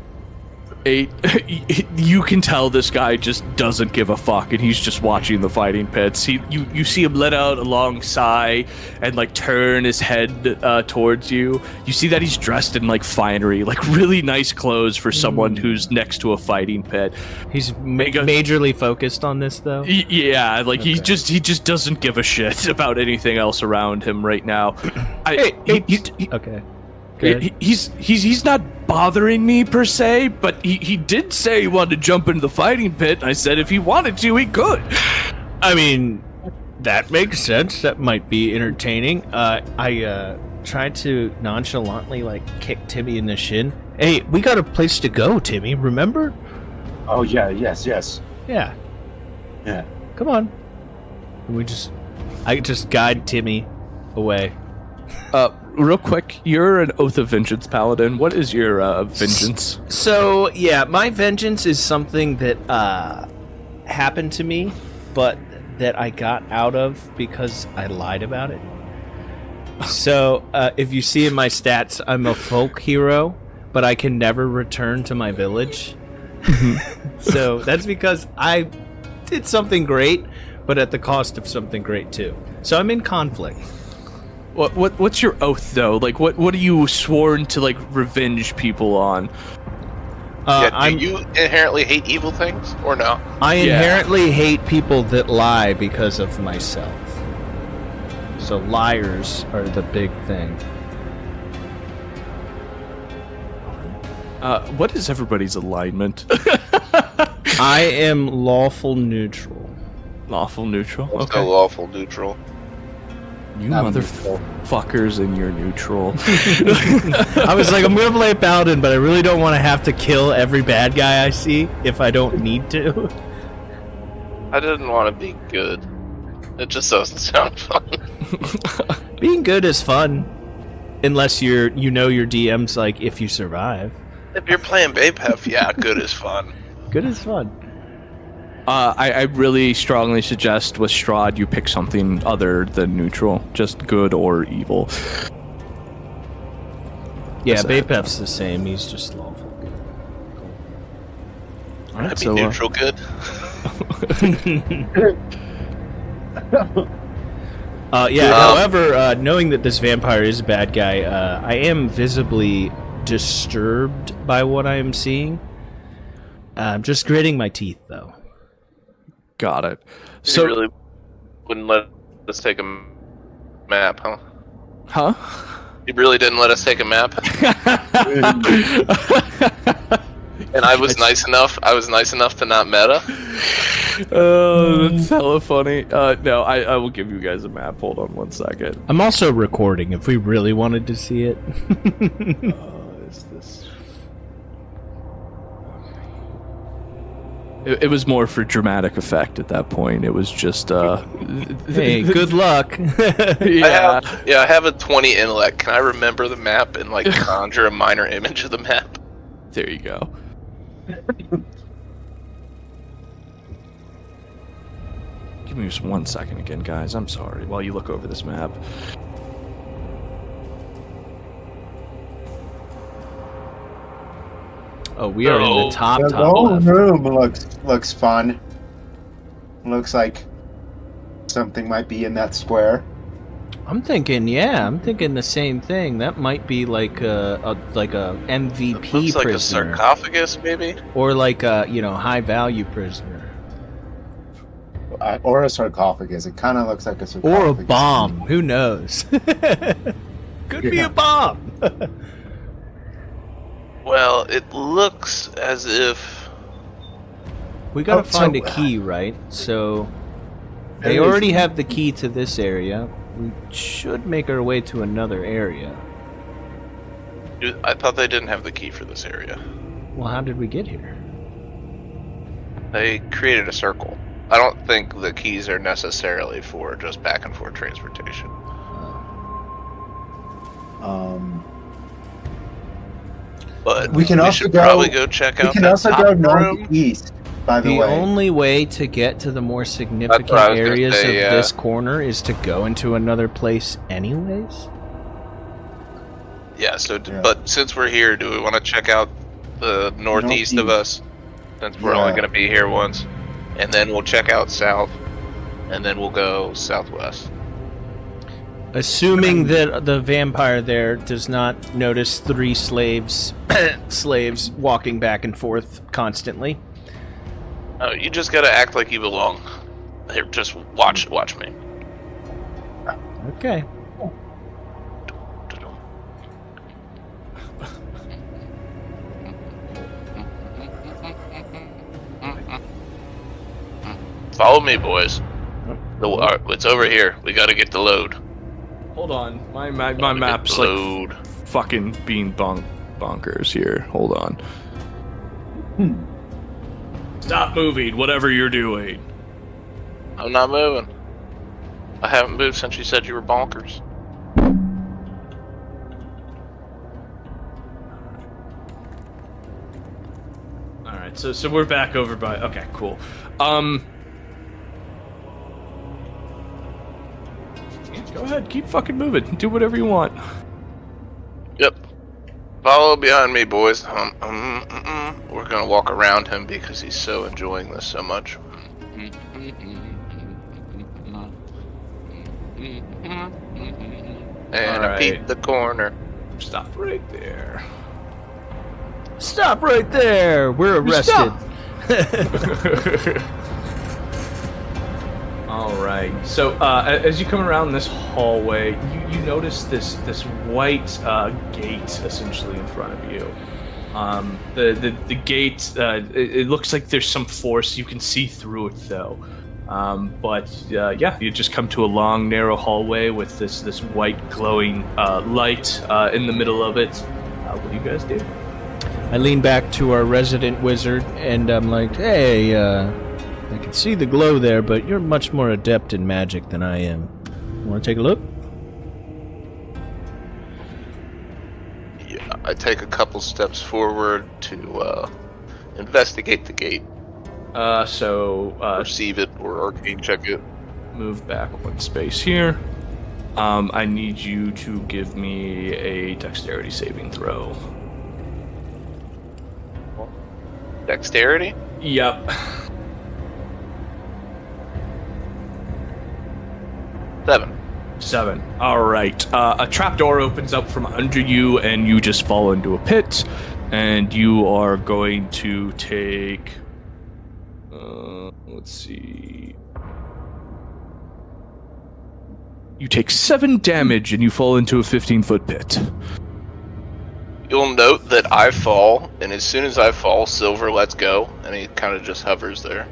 You can tell this guy just doesn't give a fuck, and he's just watching the fighting pits. You see him let out a long sigh and like turn his head towards you. You see that he's dressed in like finery, like really nice clothes for someone who's next to a fighting pit. He's majorly focused on this though. Yeah, like Okay. he just doesn't give a shit about anything else around him right now. Okay. He's not bothering me per se, but he did say he wanted to jump into the fighting pit, and I said if he wanted to, he could. I mean, that makes sense. That might be entertaining. I tried to nonchalantly kick Timmy in the shin. Hey, we got a place to go, Timmy. Remember? Oh yeah, yes. Yeah. Yeah. Come on. I just guide Timmy away. Real quick, you're an Oath of Vengeance paladin. What is your vengeance? So, yeah, my vengeance is something that happened to me, but that I got out of because I lied about it. So, if you see in my stats, I'm a folk hero, but I can never return to my village. So, that's because I did something great, but at the cost of something great too. So, I'm in conflict. What's your oath though? Like what are you sworn to like revenge people on? Do you inherently hate evil things or no? I inherently hate people that lie because of myself. So liars are the big thing. What is everybody's alignment? I am lawful neutral. Lawful neutral. Okay. Lawful neutral. You motherfuckers and you're neutral. I was like, I'm gonna play a paladin, but I really don't want to have to kill every bad guy I see if I don't need to. I didn't want to be good. It just doesn't sound fun. Being good is fun, unless your DM's like if you survive. If you're playing Baypef, yeah, good is fun. Good is fun. I really strongly suggest with Strahd you pick something other than neutral, just good or evil. Yeah, Baypef's the same. He's just lawful good. All right, I'd be neutral good. However, knowing that this vampire is a bad guy, I am visibly disturbed by what I am seeing. I'm just gritting my teeth, though. Got it. So you really wouldn't let us take a map, huh? Huh? You really didn't let us take a map? And I was nice enough. I was nice enough to not meta. Oh, that's hella funny. No, I will give you guys a map. Hold on 1 second. I'm also recording if we really wanted to see it. Is this? It was more for dramatic effect at that point. It was just, hey, good luck. Yeah. I have a 20 intellect. Can I remember the map and, like, conjure a minor image of the map? There you go. Give me just 1 second again, guys. I'm sorry. While you look over this map. Oh, we are in the top The whole left. room looks fun. Looks like something might be in that square. I'm thinking the same thing. That might be like a MVP It looks like prisoner, a sarcophagus, maybe. or like a high value prisoner, Or a sarcophagus. It kind of looks like a sarcophagus. or a bomb. Who knows? Could be Yeah. a bomb. Well, it looks as if We gotta Oh, so- find a key, right? So they There is- already have the key to this area. We should make our way to another area. I thought they didn't have the key for this area. Well, how did we get here? They created a circle. I don't think the keys are necessarily for just back and forth transportation. But We can also should go- probably go check We out can that also top go room. northeast, by the The way. only way to get to the more significant what I was gonna areas say, of yeah. this corner is to go into another place anyways? Yeah. So, Yeah. but since we're here, do we want to check out the northeast of us? Since we're only Yeah. going to be here once, and then we'll check out south, and then we'll go southwest. Assuming that the vampire there does not notice 3 slaves walking back and forth constantly. Oh, you just gotta act like you belong. Here, just watch me. Okay. Follow me, boys. It's over here. We gotta get the load. Hold on. My Gotta get map's the like load. fucking being bonkers here. Hold on. Stop moving, whatever you're doing. I'm not moving. I haven't moved since you said you were bonkers. right, so we're back over by. Okay, cool. Go ahead, keep fucking moving. Do whatever you want. Yep. Follow behind me, boys. We're gonna walk around him because he's so enjoying this so much. And I peeked the corner. Stop right there. Stop right there! We're arrested. All right. So as you come around this hallway, you notice this white gate essentially in front of you. The gate. It looks like there's some force. You can see through it though. But you just come to a long, narrow hallway with this white glowing light in the middle of it. What do you guys do? I lean back to our resident wizard, and I'm like, hey, I can see the glow there, but you're much more adept in magic than I am. Want to take a look? Yeah, I take a couple steps forward to investigate the gate. Perceive it or arcane check it. Move back one space here. I need you to give me a dexterity saving throw. Dexterity? Yep. 7. All right. A trapdoor opens up from under you, and you just fall into a pit. And you are going to take. Let's see. You take 7 damage, and you fall into a 15-foot pit. You'll note that I fall, and as soon as I fall, Silver lets go, and he kind of just hovers there.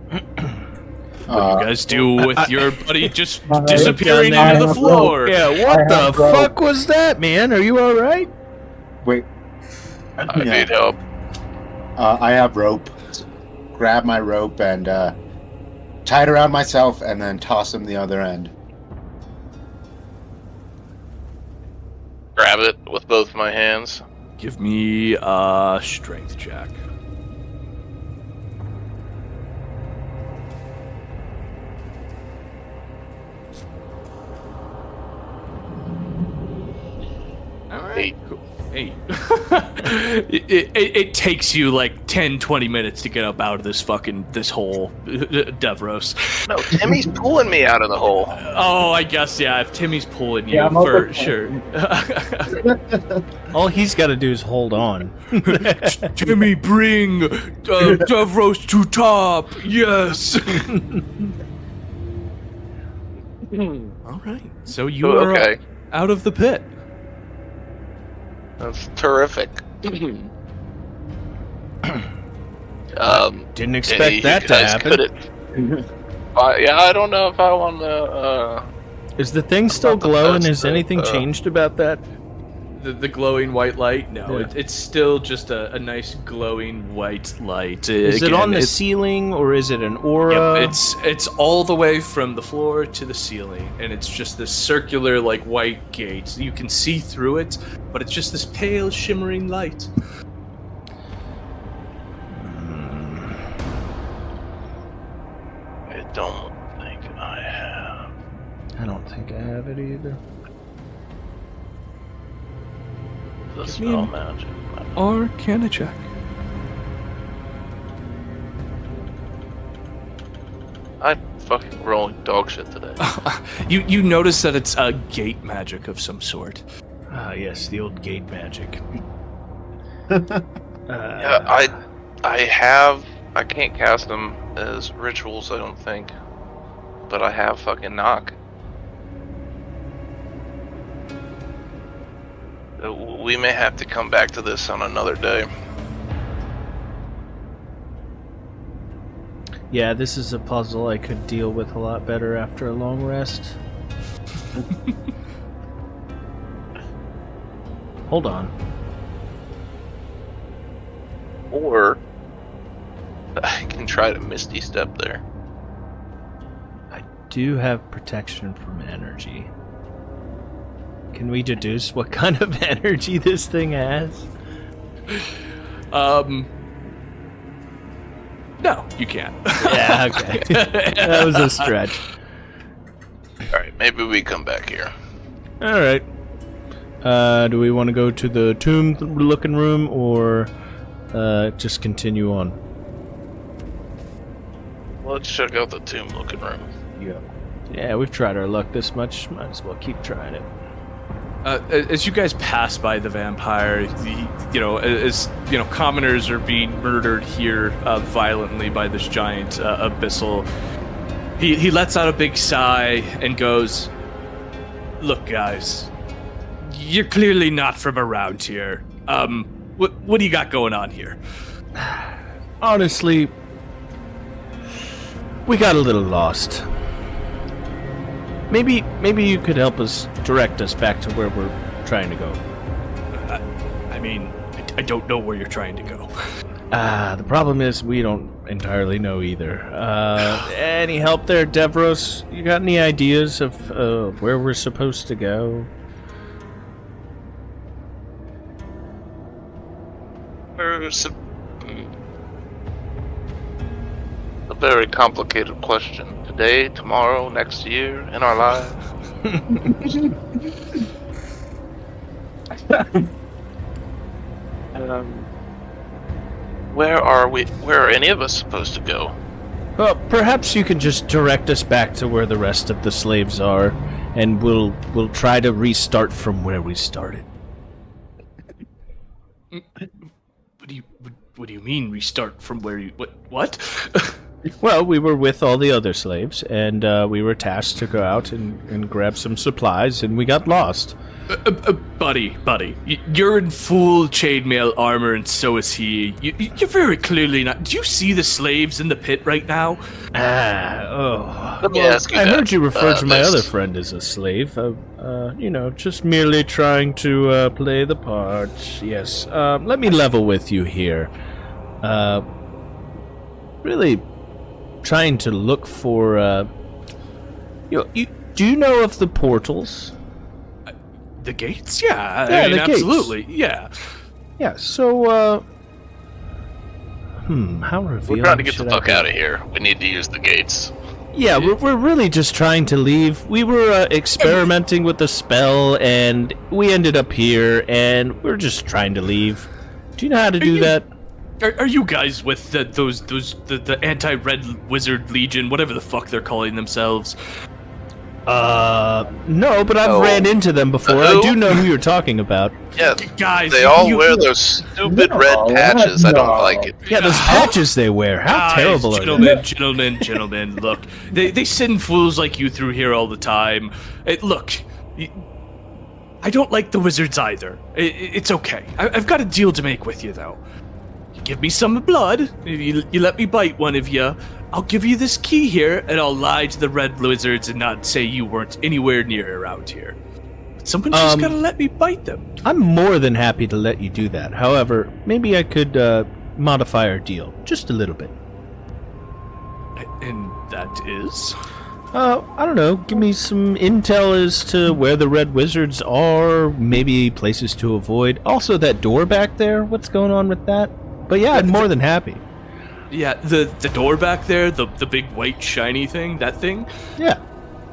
What do you guys do with your buddy just disappearing into the floor? Yeah, what the fuck was that, man? Are you alright? Wait. I need help. I have rope. Grab my rope and tie it around myself and then toss him the other end. Grab it with both my hands. Give me a strength check. All right. 8. Cool. 8. it takes you like 10-20 minutes to get up out of this hole, Devros. No, Timmy's pulling me out of the hole. Oh, I guess, yeah, if Timmy's pulling you, for sure. All he's got to do is hold on. Timmy, bring Devros to top. Yes. All right. So you are okay. Out of the pit. That's terrific. Didn't Any expect that you to guys happen. I don't know if I want to. Is the thing still About the glowing? best, Has anything changed about that? The glowing white light? No, Yeah. it's still just a nice glowing white light. Is it on the ceiling or is it an aura? Yep, it's all the way from the floor to the ceiling, and it's just this circular like white gate. You can see through it, but it's just this pale shimmering light. I don't think I have. I don't think I have it either. The Give me spell an- magic. Arcana check. I'm fucking rolling dog shit today. You notice that it's a gate magic of some sort. Ah, yes, the old gate magic. Yeah, I can't cast them as rituals, I don't think. But I have fucking knock. We may have to come back to this on another day. Yeah, this is a puzzle I could deal with a lot better after a long rest. Hold on. Or I can try to Misty Step there. I do have protection from energy. Can we deduce what kind of energy this thing has? No, you can't. Yeah, okay. That was a stretch. Alright, maybe we come back here. Alright. Do we want to go to the tomb-looking room, or just continue on? Let's check out the tomb-looking room. Yeah, we've tried our luck this much. Might as well keep trying it. As you guys pass by the vampire, as commoners are being murdered here violently by this giant abyssal, he lets out a big sigh and goes, "Look, guys, you're clearly not from around here. What do you got going on here?" Honestly, we got a little lost. Maybe you could help us, direct us back to where we're trying to go. I don't know where you're trying to go. The problem is we don't entirely know either. Any help there, Devros? You got any ideas of where we're supposed to go? A very complicated question. Today, tomorrow, next year, in our lives. Where are we? Where are any of us supposed to go? Well, perhaps you can just direct us back to where the rest of the slaves are, and we'll try to restart from where we started. What do you mean restart from where you... What? Well, we were with all the other slaves, and we were tasked to go out and grab some supplies, and we got lost. Buddy, you're in full chainmail armor, and so is he. You're very clearly not... Do you see the slaves in the pit right now? Let me ask you I that. heard you refer to my other friend as a slave. Just merely trying to play the part. Yes. Let me level with you here. Really trying to look for... do you know of the portals? The gates? Yeah, Yeah, the gates. Absolutely, yeah. Yeah, so, how revealing We're trying to get the should I fuck be? out of here. We need to use the gates. Yeah, we're really just trying to leave. We were experimenting with the spell, and we ended up here, and we're just trying to leave. Do you know how to do that? Are you guys with the anti-red wizard legion, whatever the fuck they're calling themselves? No, but I've ran into them before. I Who? do know who you're talking about. Yeah, Guys, they all wear those stupid red patches. I don't like it. Yeah, those patches they wear. How Guys, terrible are they? Gentlemen, look. They send fools like you through here all the time. Look, I don't like the wizards either. It's okay. I've got a deal to make with you, though. You give me some blood, you let me bite one of you, I'll give you this key here, and I'll lie to the red wizards and not say you weren't anywhere near around here. But someone's just gotta let me bite them. I'm more than happy to let you do that. However, maybe I could modify our deal just a little bit. And that is? I don't know. Give me some intel as to where the red wizards are, maybe places to avoid. Also, that door back there, what's going on with that? But yeah, I'm more than happy. Yeah, the door back there, the big white shiny thing, that thing? Yeah.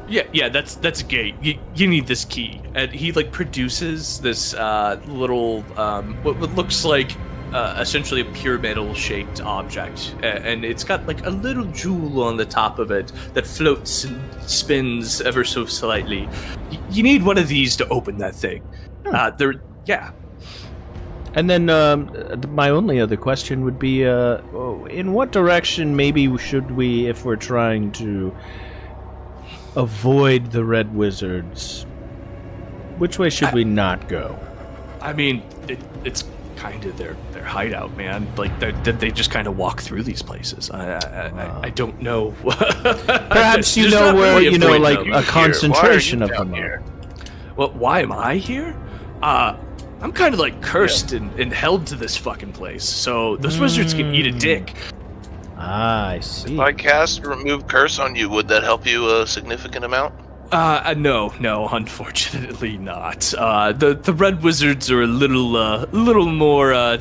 Yeah, that's a gate. You need this key. And he produces this little what looks like essentially a pyramidal shaped object, and it's got a little jewel on the top of it that floats and spins ever so slightly. You need one of these to open that thing. Yeah. And then my only other question would be, in what direction maybe should we, if we're trying to avoid the red wizards, which way should we not go? I mean, it's kind of their hideout, man. They just kind of walk through these places. I don't know. Perhaps you know where, a concentration of them are. Well, why am I here? I'm kind of cursed and held to this fucking place, so those wizards can eat a dick. Ah, I see. If I cast Remove Curse on you, would that help you a significant amount? No, unfortunately not. The red wizards are a little more,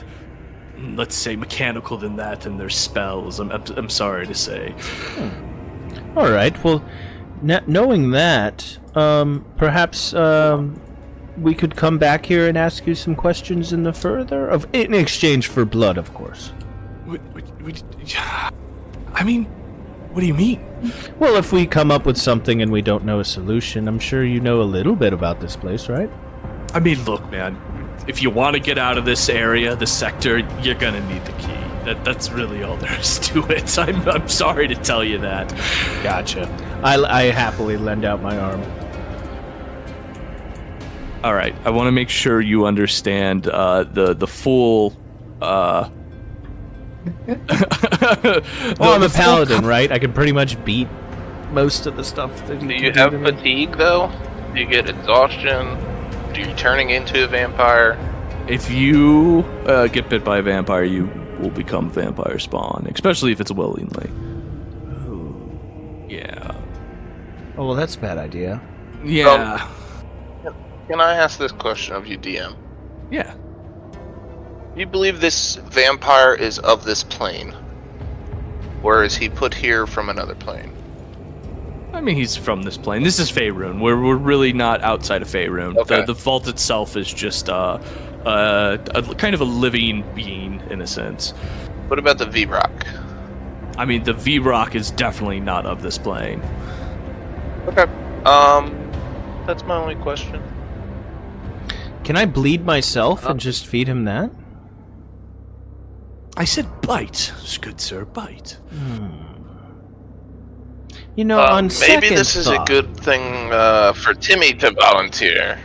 let's say, mechanical than that in their spells. I'm sorry to say. All right. Well, knowing that, perhaps we could come back here and ask you some questions in exchange for blood, of course. I mean, what do you mean? Well, if we come up with something and we don't know a solution, I'm sure you know a little bit about this place, right? I mean, look, man. If you want to get out of this area, this sector, you're gonna need the key. That's really all there is to it. I'm sorry to tell you that. Gotcha. I happily lend out my arm. All right, I want to make sure you understand the full. Well, I'm a paladin, right? I can pretty much beat most of the stuff that Do you have fatigue, though? Do you get exhaustion? Are you turning into a vampire? If you get bit by a vampire, you will become vampire spawn, especially if it's willingly. Yeah. Oh, well, that's a bad idea. Yeah. Can I ask this question of you, DM? Yeah. You believe this vampire is of this plane? Or is he put here from another plane? I mean, he's from this plane. This is Faerun. We're really not outside of Faerun. Okay. The vault itself is just a kind of a living being, in a sense. What about the V-Rock? I mean, the V-Rock is definitely not of this plane. Okay. That's my only question. Can I bleed myself and just feed him that? I said bite, good sir, bite. You know, on second maybe this is thought, a good thing for Timmy to volunteer.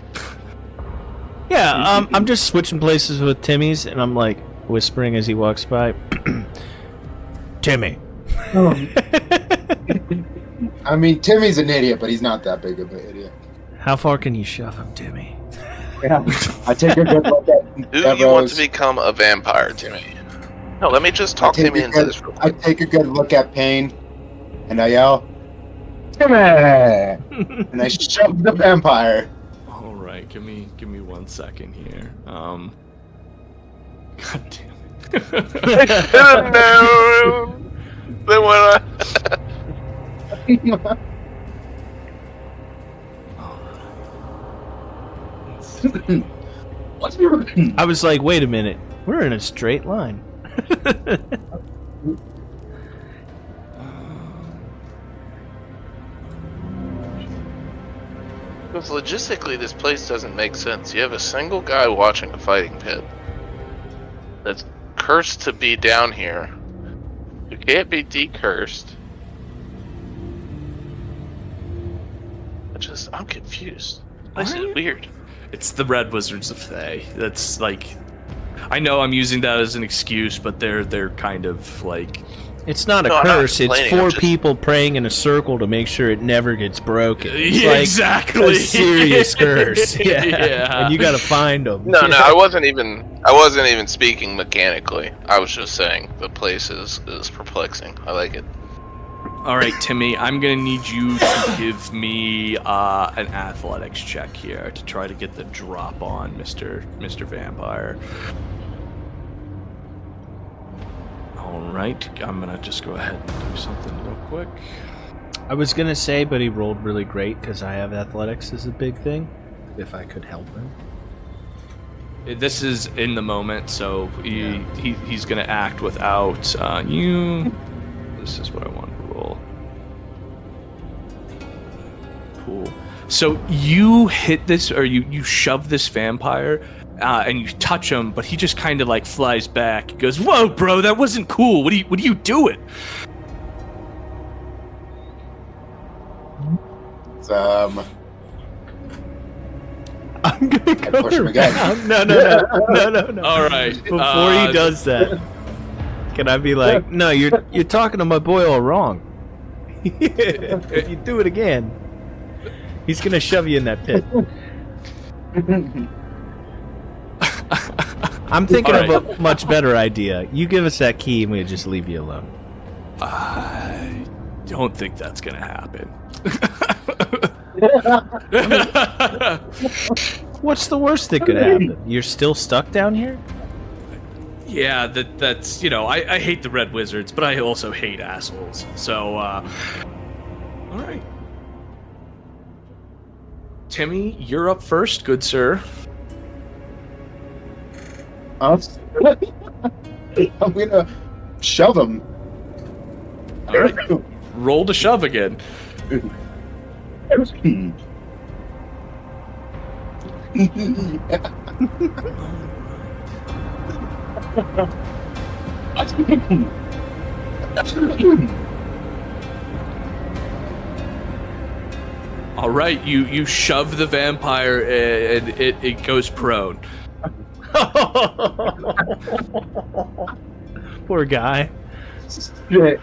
Yeah, I'm just switching places with Timmy's, and I'm like whispering as he walks by. Timmy. I mean, Timmy's an idiot, but he's not that big of an idiot. How far can you shove him, Timmy? Yeah. I take a good look at Do you want to become a vampire, Timmy? No, let me just talk Timmy into this real I quick. take a good look at Paene, and I yell, Timmy! And I shove the vampire. All right, give me 1 second here. God damn it. No! Then when I was like, wait a minute, we're in a straight line. Because logistically, this place doesn't make sense. You have a single guy watching a fighting pit that's cursed to be down here. You can't be decursed. I'm confused. This is weird. It's the Red Wizards of Thay. That's like, I know I'm using that as an excuse, but they're kind of like. It's not a No, I'm not curse. It's complaining, I'm four just- people praying in a circle to make sure it never gets broken. It's Yeah, like exactly. a serious curse. Yeah. Yeah. And you got to find them. No, I wasn't even speaking mechanically. I was just saying the place is perplexing. I like it. All right, Timmy, I'm gonna need you to give me an athletics check here to try to get the drop on Mr. Vampire. All right, I'm gonna just go ahead and do something real quick. I was going to say, but he rolled really great because I have athletics as a big thing. If I could help him. This is in the moment, so he's gonna act without you. This is what I want to roll. Cool. So you hit this, or you shove this vampire, and you touch him, but he just kind of like flies back. He goes, "Whoa, bro, that wasn't cool. What are you doing?" It's, I'm gonna go push him again. around. No. All right. Before he does that, can I be like, no, you're talking to my boy all wrong. If you do it again, he's gonna shove you in that pit. I'm thinking All of a much better idea. You give us that key and we'll just leave you alone. I don't think that's gonna happen. What's the worst that could happen? You're still stuck down here? Yeah, that's I hate the red wizards, but I also hate assholes. So, all right. Timmy, you're up first, good sir. I'm gonna shove him. All right. Roll to shove again. All right, you shove the vampire and it goes prone. Poor guy. Shit.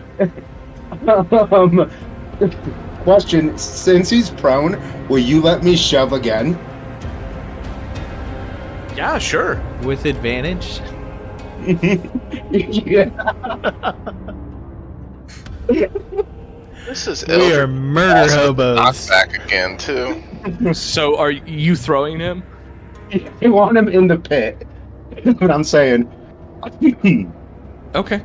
Question: since he's prone, will you let me shove again? Yeah, sure. With advantage? Yeah. This is We are murder hobos. Knockback again too. So are you throwing him? You want him in the pit. That's what I'm saying. Okay.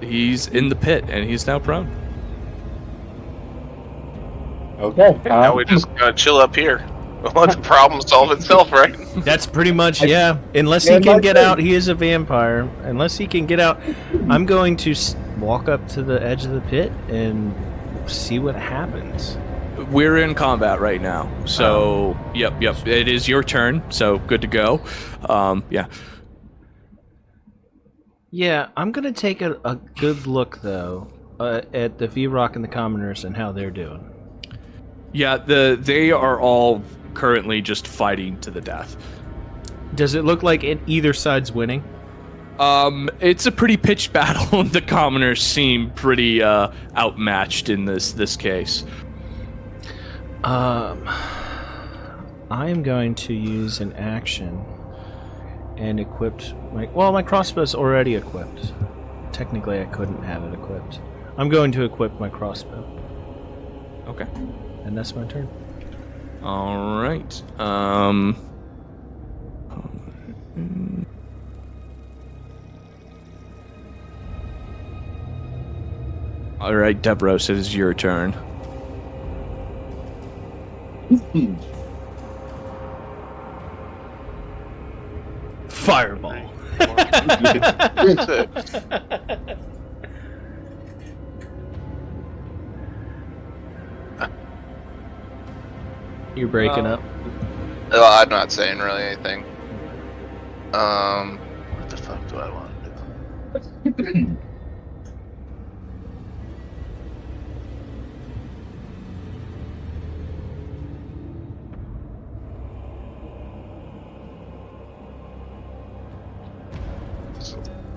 He's in the pit and he's now prone. Okay. Now we just gotta chill up here. Let the problem solve itself, right? That's pretty much, yeah. Unless he can get out, he is a vampire. Unless he can get out, I'm going to walk up to the edge of the pit and see what happens. We're in combat right now. So, yep. It is your turn. So, good to go. Yeah. Yeah, I'm going to take a good look, though, at the V-Rock and the Commoners and how they're doing. Yeah, they are all currently just fighting to the death. Does it look like either side's winning? It's a pretty pitched battle. The commoners seem pretty outmatched in this case. I am going to use an action and equip my crossbow's already equipped. Technically, I couldn't have it equipped. I'm going to equip my crossbow. Okay. And that's my turn. All right. All right, Devros, it is your turn. Fireball. You're breaking up. Well, I'm not saying really anything. What the fuck do I want to do?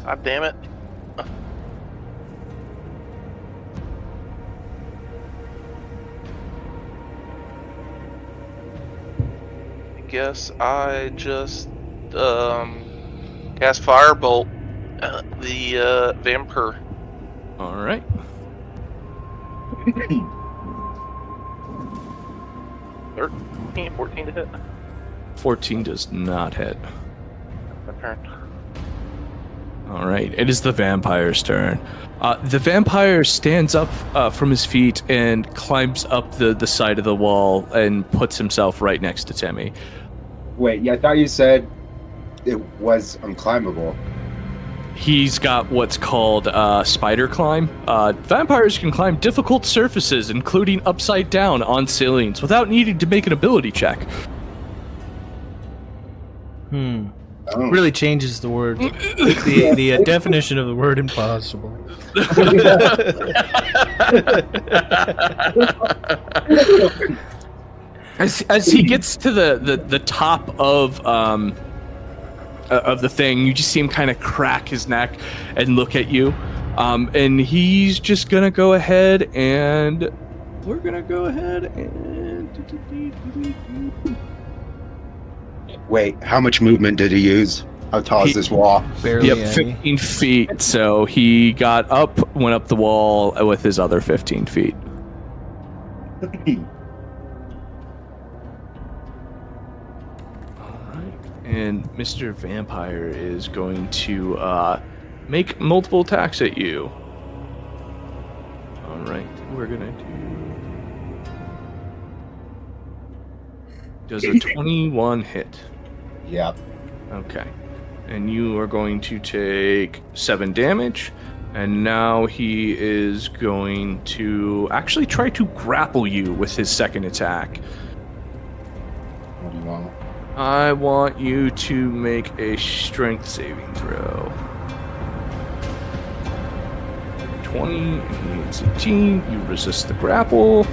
God damn it. I guess I just cast Firebolt at the vampire. All right. 14 to hit. 14 does not hit. My turn. All right, it is the vampire's turn. The vampire stands up from his feet and climbs up the side of the wall and puts himself right next to Timmy. Wait, yeah, I thought you said it was unclimbable. He's got what's called spider climb. Vampires can climb difficult surfaces, including upside down on ceilings, without needing to make an ability check. Oh. Really changes the word, the definition of the word impossible. As he gets to the top of the thing, you just see him kind of crack his neck and look at you, and he's just gonna go ahead and we're gonna go ahead and. Wait, how much movement did he use? How tall is this wall? Barely Yep, any. 15 feet. So he got up, went up the wall with his other 15 feet. And Mr. Vampire is going to make multiple attacks at you. Alright, we're gonna do... Does a 21 hit? Yep. Okay. And you are going to take 7 damage. And now he is going to actually try to grapple you with his second attack. What do you want? I want you to make a strength saving throw. 20, and he is 18. You resist the grapple.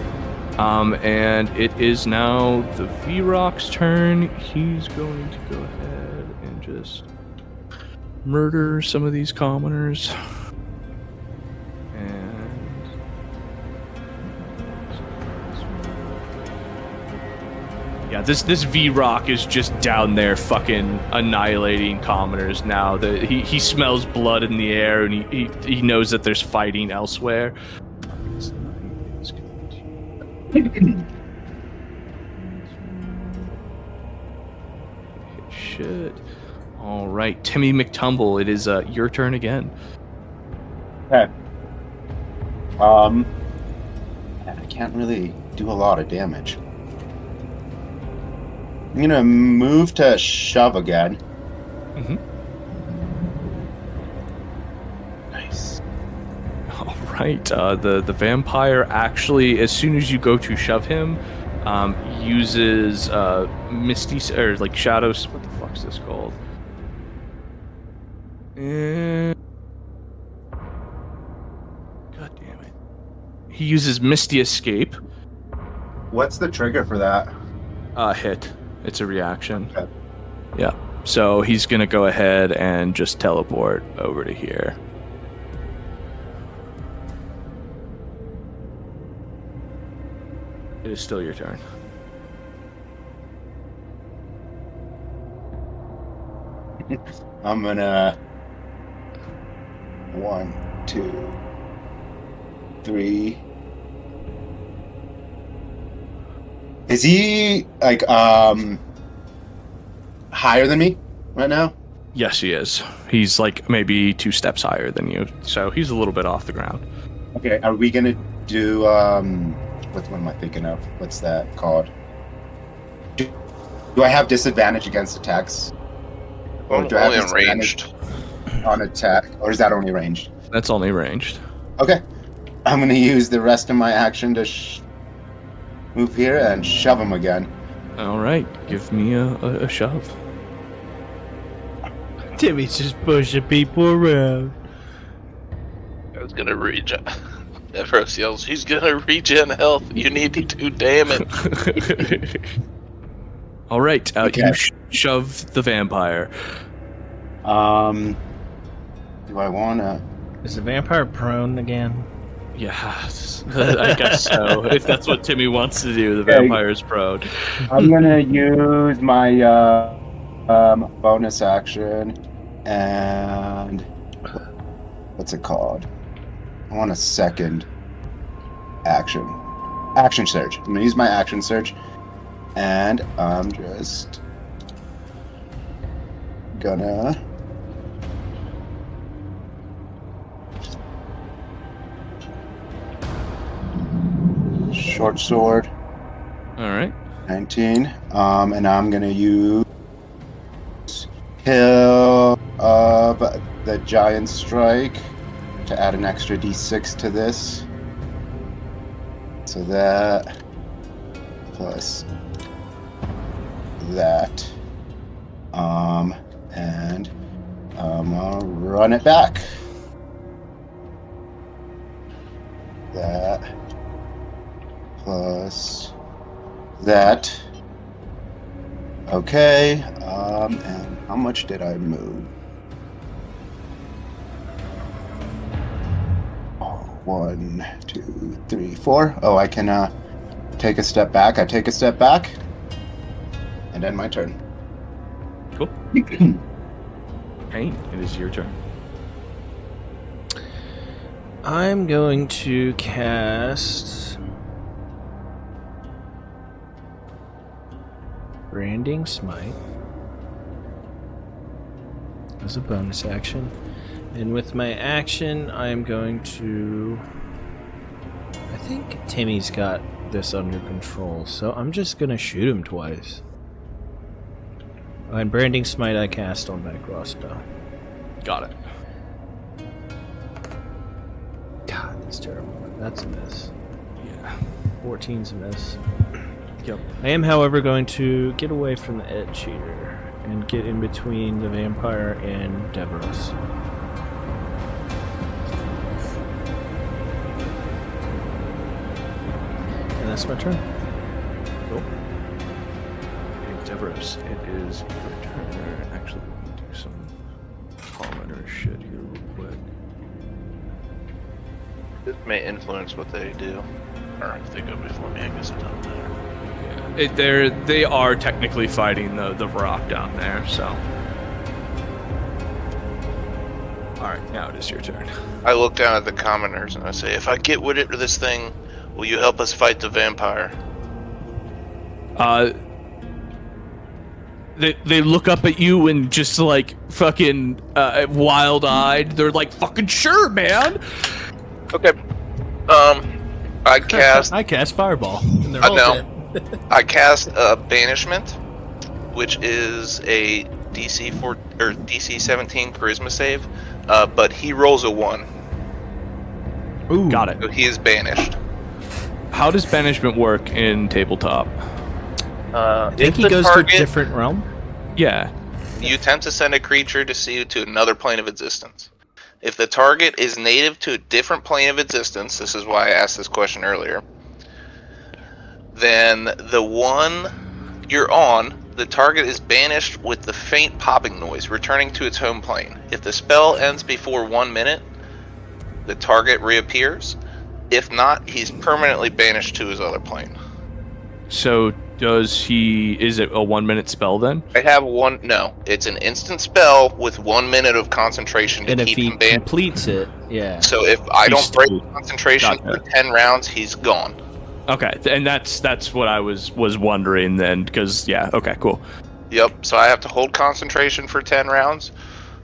And it is now the V-Rock's turn. He's going to go ahead and just murder some of these commoners. Yeah, this V-Rock is just down there fucking annihilating commoners now. He smells blood in the air, and he knows that there's fighting elsewhere. Shit. All right, Timmy McTumble, it is your turn again. Okay. I can't really do a lot of damage. I'm gonna move to shove again. Mm-hmm. Nice. All right. The vampire actually, as soon as you go to shove him, uses misty or like shadows. What the fuck's this called? And God damn it! He uses Misty Escape. What's the trigger for that? Hit. It's a reaction. Okay. Yeah. So he's gonna go ahead and just teleport over to here. It is still your turn. I'm gonna 1, 2, 3. Is he like higher than me right now? Yes, he is. He's like maybe 2 steps higher than you, so he's a little bit off the ground. Okay, are we gonna do what am I thinking of? What's that called? Do I have disadvantage against attacks? Or do I have Only disadvantage ranged. on attack? Or is that only ranged? That's only ranged. Okay. I'm gonna use the rest of my action to move here and shove him again. All right, give me a shove. Timmy's just pushing people around. I was gonna regen. Devros yells, he's gonna regen health. You need to do damage. All right, Okay. you shove the vampire. Do I wanna? Is the vampire prone again? Yeah, I guess so. If that's what Timmy wants to do, the Okay. vampire's prone. I'm gonna use my bonus action and what's it called? I want a second action surge. I'm gonna use my action surge, and I'm just gonna short sword. All right. 19. And I'm gonna use Hill of the Giant Strike to add an extra d6 to this. So that plus that. And I'll run it back. That plus that. Okay, and how much did I move? Oh, 1, 2, 3, 4. Oh, I can take a step back. I take a step back, and end my turn. Cool. Paene, it is your turn. I'm going to cast Branding Smite. as a bonus action. And with my action, I'm going to... I think Timmy's got this under control, so I'm just going to shoot him twice. And Branding Smite I cast on that crossbow. Got it. God, that's terrible. That's a miss. Yeah. 14's a miss. Yep. I am, however, going to get away from the edge here and get in between the vampire and Devros. And that's my turn. Cool. Hey, Devros, it is your turn. Actually, let me do some commoner shit here real quick. This may influence what they do. Or if they go before me, I guess it doesn't matter. Yeah. They are technically fighting the rock down there, so. Alright, now it is your turn. I look down at the commoners and I say, if I get rid of this thing, will you help us fight the vampire? They look up at you and just like fucking wild-eyed. They're like, fucking sure, man! Okay. I cast... I cast Fireball. And they're I all know. dead. I cast Banishment, which is a DC 17 Charisma save, but he rolls a 1. Ooh. Got it. So he is banished. How does banishment work in tabletop? I think If he the goes target, to a different realm. Yeah. You attempt to send a creature to another plane of existence. If the target is native to a different plane of existence, this is why I asked this question earlier, then the one you're on, the target is banished with the faint popping noise, returning to its home plane. If the spell ends before 1 minute, the target reappears. If not, he's permanently banished to his other plane. So is it a 1 minute spell then? I have one. No, it's an instant spell with 1 minute of concentration to And if keep he him banned. completes it, yeah. So if I He's don't break still- concentration for Gotcha. 10 rounds, he's gone. Okay, and that's what I was wondering then, because yeah, okay, cool. Yep. So I have to hold concentration for 10 rounds.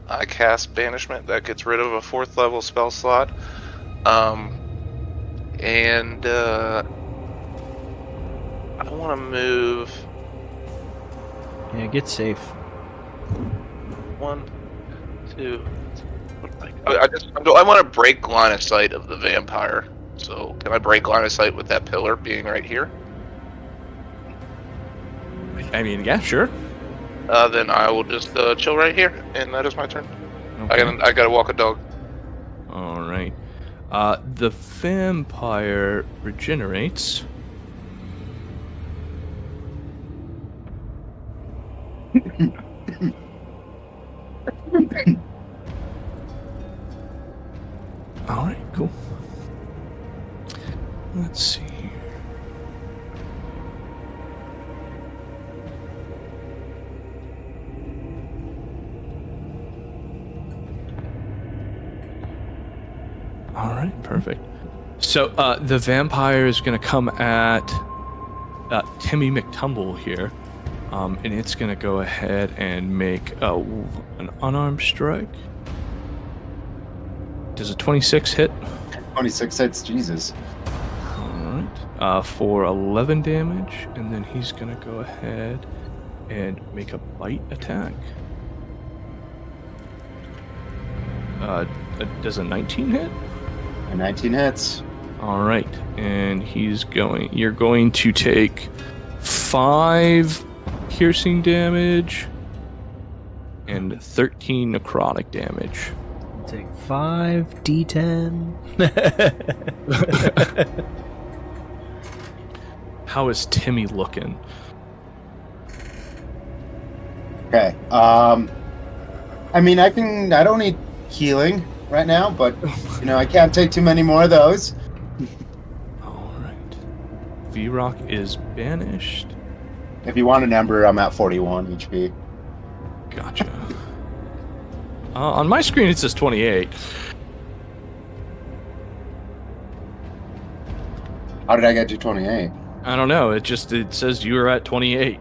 I cast Banishment. That gets rid of a 4th level spell slot. And I want to move Yeah, get safe. 1, 2. I want to break line of sight of the vampire. So can I break line of sight with that pillar being right here? I mean, yeah, sure. Then I will just chill right here, and that is my turn. Okay. I gotta walk a dog. All right. The vampire regenerates. All right, cool. Let's see. All right, perfect. So the vampire is going to come at Timmy McTumble here, and it's going to go ahead and make an unarmed strike. Does a 26 hit? 26 hits, Jesus. All right, for 11 damage, and then he's going to go ahead and make a bite attack. Does a 19 hit? And 19 hits. All right, and you're going to take 5 piercing damage and 13 necrotic damage. Take 5 D10. How is Timmy looking? Okay. I mean, I don't need healing right now, but I can't take too many more of those. All right. V-Rock is banished. If you want a number, I'm at 41 HP. Gotcha. On my screen, it says 28. How did I get to 28? I don't know. It says you were at 28.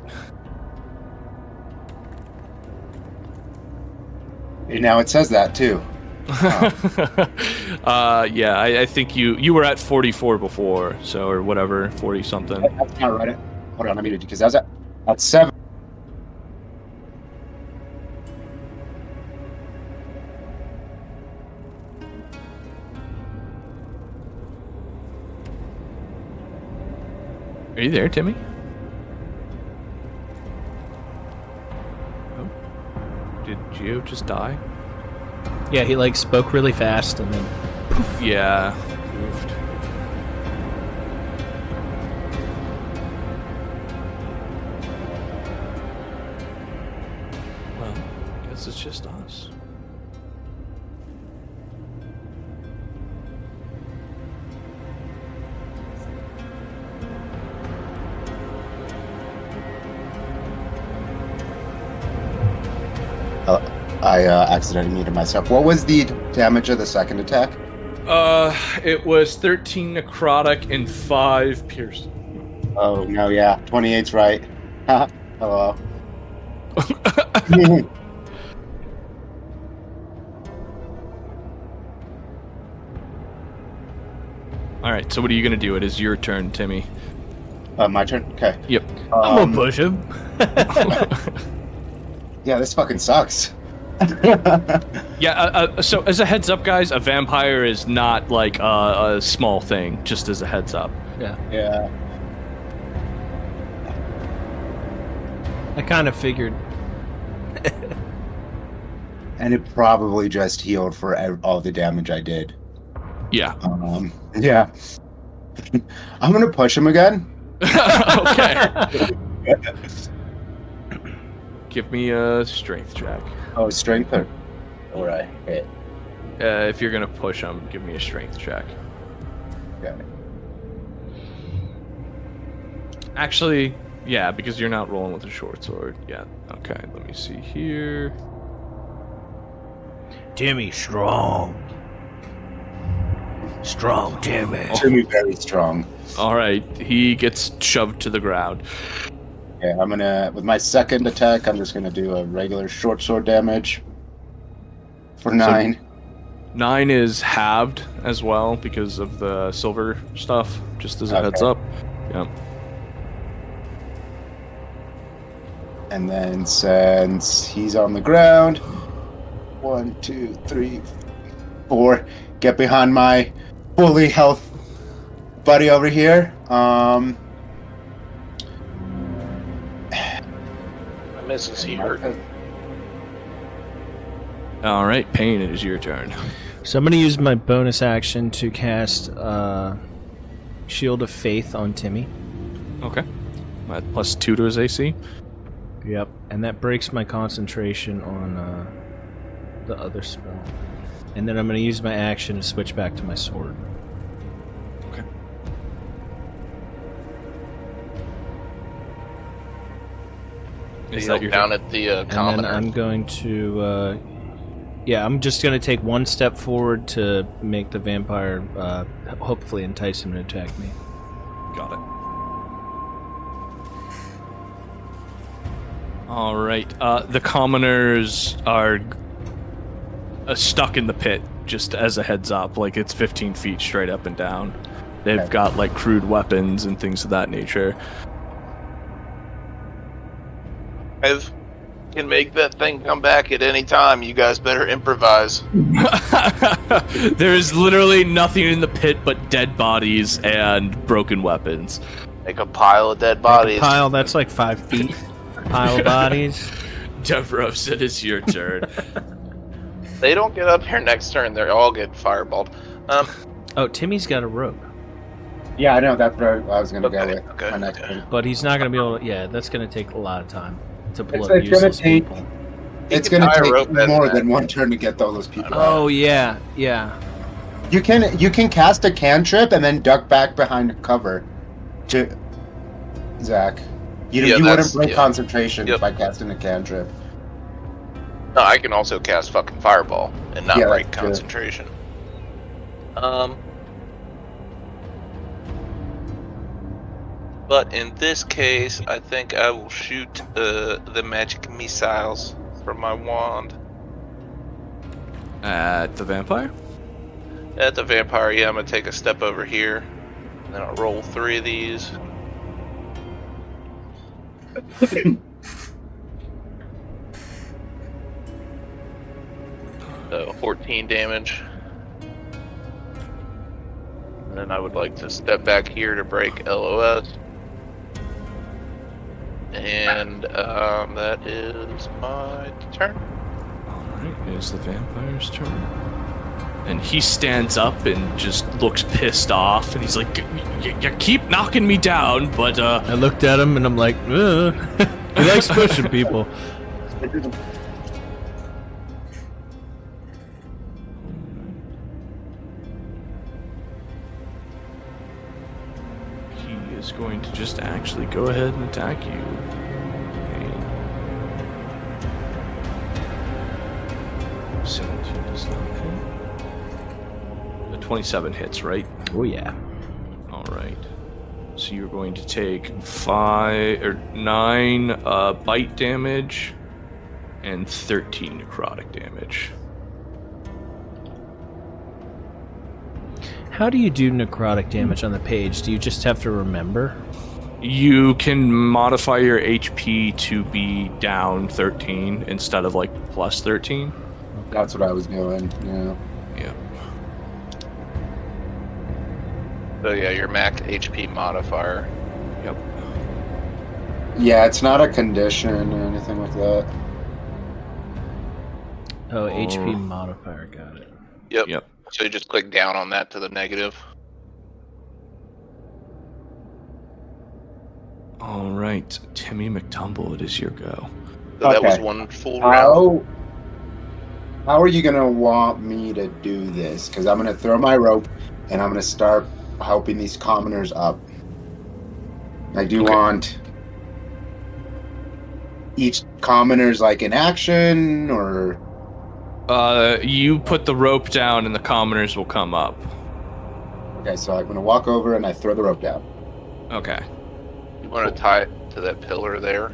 And now it says that too. Yeah, I think you were at 44 before, so or whatever, 40 something. That's not right. Hold on, I mean, because that's at 7. Are you there, Timmy? Oh, did Gio just die? Yeah, he like spoke really fast and then Yeah. Goofed. Well, I guess it's just us. I accidentally muted myself. What was the damage of the second attack? It was 13 necrotic and 5 piercing. Oh, no, yeah. 28's right. Hello. All right, so what are you gonna do? It is your turn, Timmy. My turn? Okay. Yep. I'm gonna push him. Yeah, this fucking sucks. Yeah, so as a heads up, guys, a vampire is not like a small thing, just as a heads up. Yeah. Yeah. I kind of figured. And it probably just healed for all the damage I did. Yeah. Yeah. I'm gonna push him again. Okay. Give me a strength check. Oh, strength. All right. Okay. If you're gonna push him, give me a strength check. Okay. Actually, yeah, because you're not rolling with a short sword. Yeah. Okay. Let me see here. Timmy, strong. Strong Timmy. Timmy very strong. All right. He gets shoved to the ground. Okay, I'm gonna, with my second attack, I'm just gonna do a regular short sword damage for 9. 9 is halved as well because of the silver stuff, just as a heads up. Yeah. And then since he's on the ground, 1, 2, 3, 4, get behind my fully health buddy over here. Misses here. All right, Paene, it is your turn. So I'm going to use my bonus action to cast Shield of Faith on Timmy. Okay. At +2 to his AC. Yep. And that breaks my concentration on the other spell. And then I'm going to use my action to switch back to my sword. Okay. Is that your down at the And commoner? then I'm going to... yeah, I'm just going to take one step forward to make the vampire hopefully entice him to attack me. Got it. All right. The commoners are stuck in the pit, just as a heads up. Like, it's 15 feet straight up and down. They've got, like, crude weapons and things of that nature. I can make that thing come back at any time. You guys better improvise. There is literally nothing in the pit but dead bodies and broken weapons. Make a pile of dead bodies. Pile, that's like 5 feet. Pile of bodies. Devros, it is your turn. They don't get up here next turn. They all get fireballed. Oh, Timmy's got a rope. Yeah, I know. That's what I was gonna go Okay, with. okay, My next okay. one. But he's not going to be able to... Yeah, that's going to take a lot of time to pull It's up gonna useless take- people. It's can gonna tie a take rope as more that. than one turn to get all those people out. Oh, yeah, yeah. You can cast a cantrip and then duck back behind cover. Zack, you Yeah, wouldn't that's- break yeah. concentration Yep. by casting a cantrip. No, I can also cast fucking fireball and not Yeah, break that's true. concentration. But in this case, I think I will shoot the magic missiles from my wand. At the vampire? At the vampire, yeah, I'm gonna take a step over here. And then I'll roll 3 of these. 14 damage. And then I would like to step back here to break LOS. And that is my turn. Alright, it is the vampire's turn. And he stands up and just looks pissed off, and he's like, you keep knocking me down, but I looked at him and I'm like, ugh. He likes pushing people. he is going to just actually go ahead and attack you. Okay. 17 does not hit. The 27 hits, right? Oh yeah. All right. So you're going to take 9 bite damage and 13 necrotic damage. How do you do necrotic damage on the page? Do you just have to remember? You can modify your HP to be down 13 instead of like plus 13. That's what I was doing. Yeah. Yeah. So yeah, your max HP modifier. Yep. Yeah, it's not a condition or anything like that. Oh, HP modifier, got it. Yep. Yep. So you just click down on that to the negative. All right, Timmy McTumble, it is your go. So that was Okay. one full round. How are you gonna want me to do this? Because I'm gonna throw my rope and I'm gonna start helping these commoners up. I do want each commoner's like in action, or You put the rope down and the commoners will come up. okay. So I'm gonna walk over and I throw the rope down. Okay. You want to tie it to that pillar there?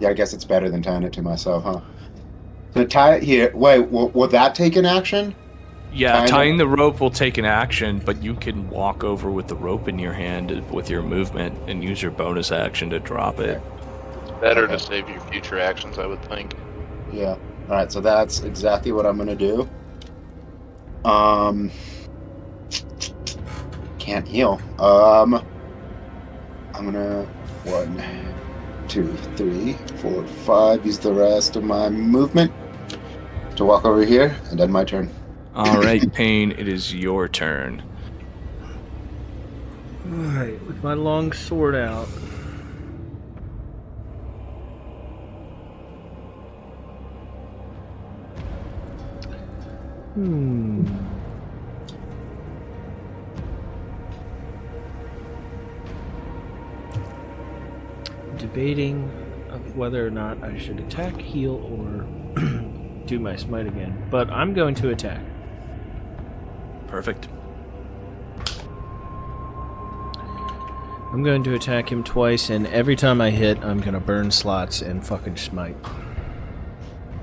Yeah, I guess it's better than tying it to myself, huh? So tie it here. Wait, will that take an action? Yeah, Kinda. tying the rope will take an action, but you can walk over with the rope in your hand with your movement and use your bonus action to drop it. Better Okay. to save your future actions, I would think. Yeah. All right. So that's exactly what I'm gonna do. Can't heal. I'm gonna 1, 2, 3, 4, 5. Use the rest of my movement to walk over here and end my turn. All right, Paene, it is your turn. Alright, with my long sword out. Debating of whether or not I should attack, heal, or do my smite again. But I'm going to attack. Perfect. I'm going to attack him twice, and every time I hit, I'm going to burn slots and fucking smite.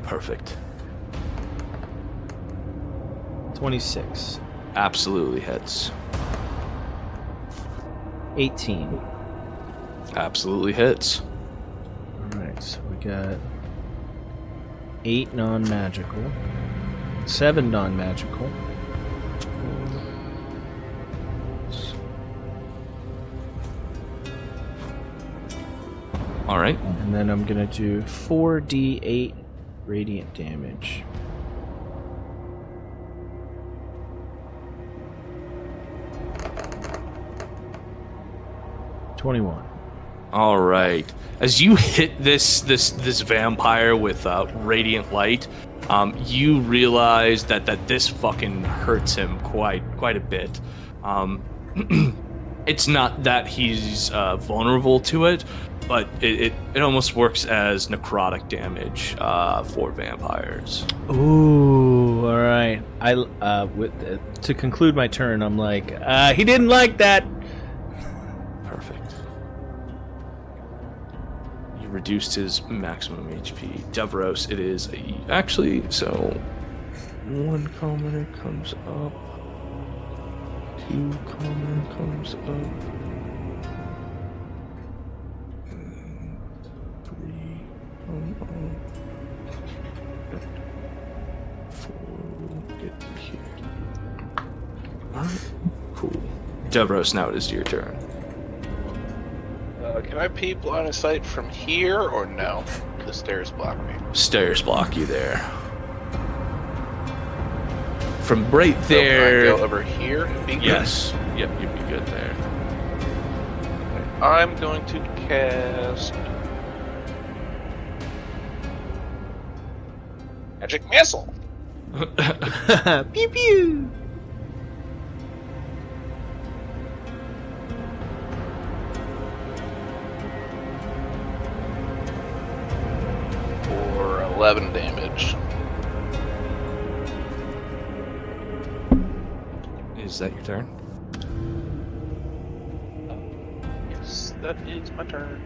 Perfect. 26. Absolutely hits. 18. Absolutely hits. Alright, so we got 8 non-magical, 7 non-magical, All right. and then I'm gonna do 4d8 radiant damage. $21. All right. As you hit this vampire with radiant light, you realize that this fucking hurts him quite a bit. It's not that he's vulnerable to it, but it almost works as necrotic damage for vampires. Ooh, all right. To conclude my turn, I'm like, he didn't like that. Perfect. You reduced his maximum HP. Devros, it is actually, so 1 commoner comes up. 2 commoner comes up. And 3 come up. 4 will get to here. Alright, cool. Devros, now it is your turn. Can I peep line of sight from here or no? The stairs block me. Stairs block you there. From right So there. can I go over here and be good? Yes. Yep, you'd be good there. I'm going to cast Magic Missile. Pew pew. For 11 damage. Is that your turn? Yes, that is my turn.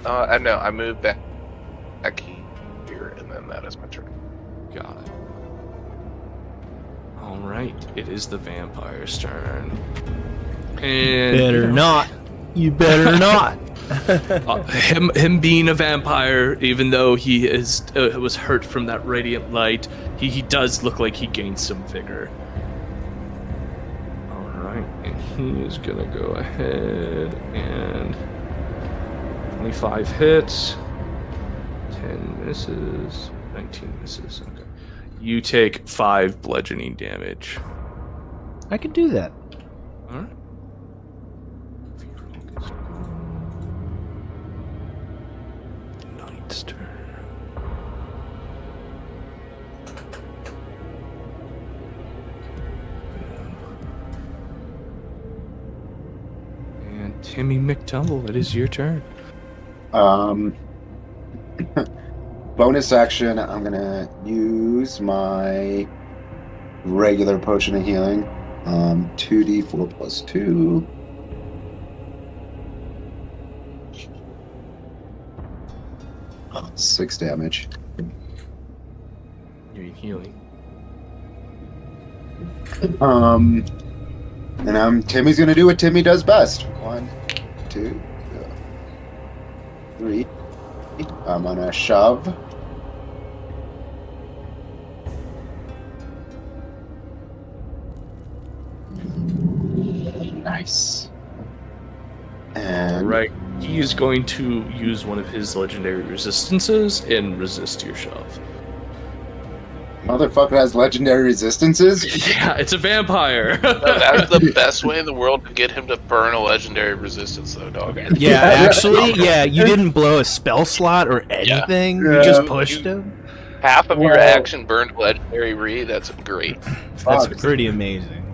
I know, I moved back here, and then that is my turn. Got it. Alright, it is the vampire's turn. And Better not. You better not. him being a vampire, even though he is was hurt from that radiant light, he does look like he gained some vigor. Alright, and he is gonna go ahead and 25 hits, 10 misses, 19 misses. Okay. You take 5 bludgeoning damage. I can do that. Alright. Knight's turn. And Timmy McTumble, it is your turn. Bonus action, I'm gonna use my regular potion of healing. 2d4 plus 2. Oh, 6 damage. You're healing. And Timmy's gonna do what Timmy does best. 1, 2, 3. I'm gonna shove. Nice. And Right. He is going to use one of his legendary resistances and resist your shove. motherfucker has legendary resistances. Yeah, it's a vampire. That's the best way in the world to get him to burn a legendary resistance, though, dog. Yeah, actually, yeah, you didn't blow a spell slot or anything. You Yeah. just pushed him. Half of your Well- action burned legendary re. That's great. That's Fuck. pretty amazing.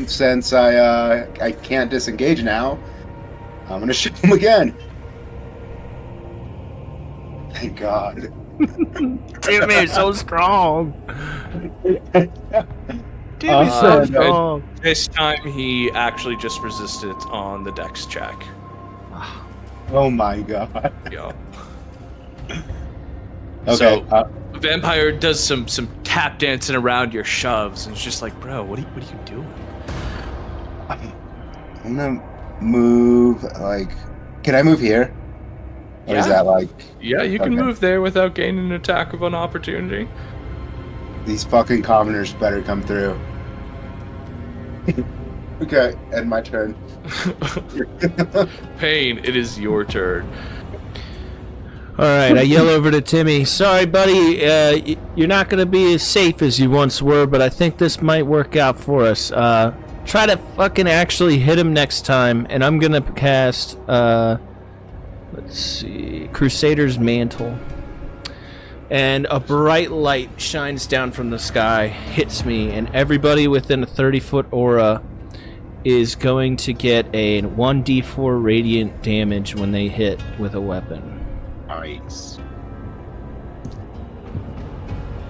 Since I can't disengage now, I'm gonna shoot him again. Thank God. Timmy is so strong. Timmy's Uh, so and- strong. This time he actually just resisted on the dex check. Oh my God. Yeah. Okay. So, Vampire does some tap dancing around your shoves, and it's just like, bro, what are you doing? I'm gonna move. Like, can I move here? Or is Yeah. that like Yeah, you can Okay. move there without gaining an attack of an opportunity. these fucking commoners better come through? Okay, and my turn. Paene, it is your turn. All right, I yell over to Timmy. Sorry, buddy. You're not going to be as safe as you once were, but I think this might work out for us. Try to fucking actually hit him next time, and I'm going to cast, let's see, Crusader's Mantle. And a bright light shines down from the sky, hits me, and everybody within a 30-foot aura is going to get a 1d4 radiant damage when they hit with a weapon. Nice.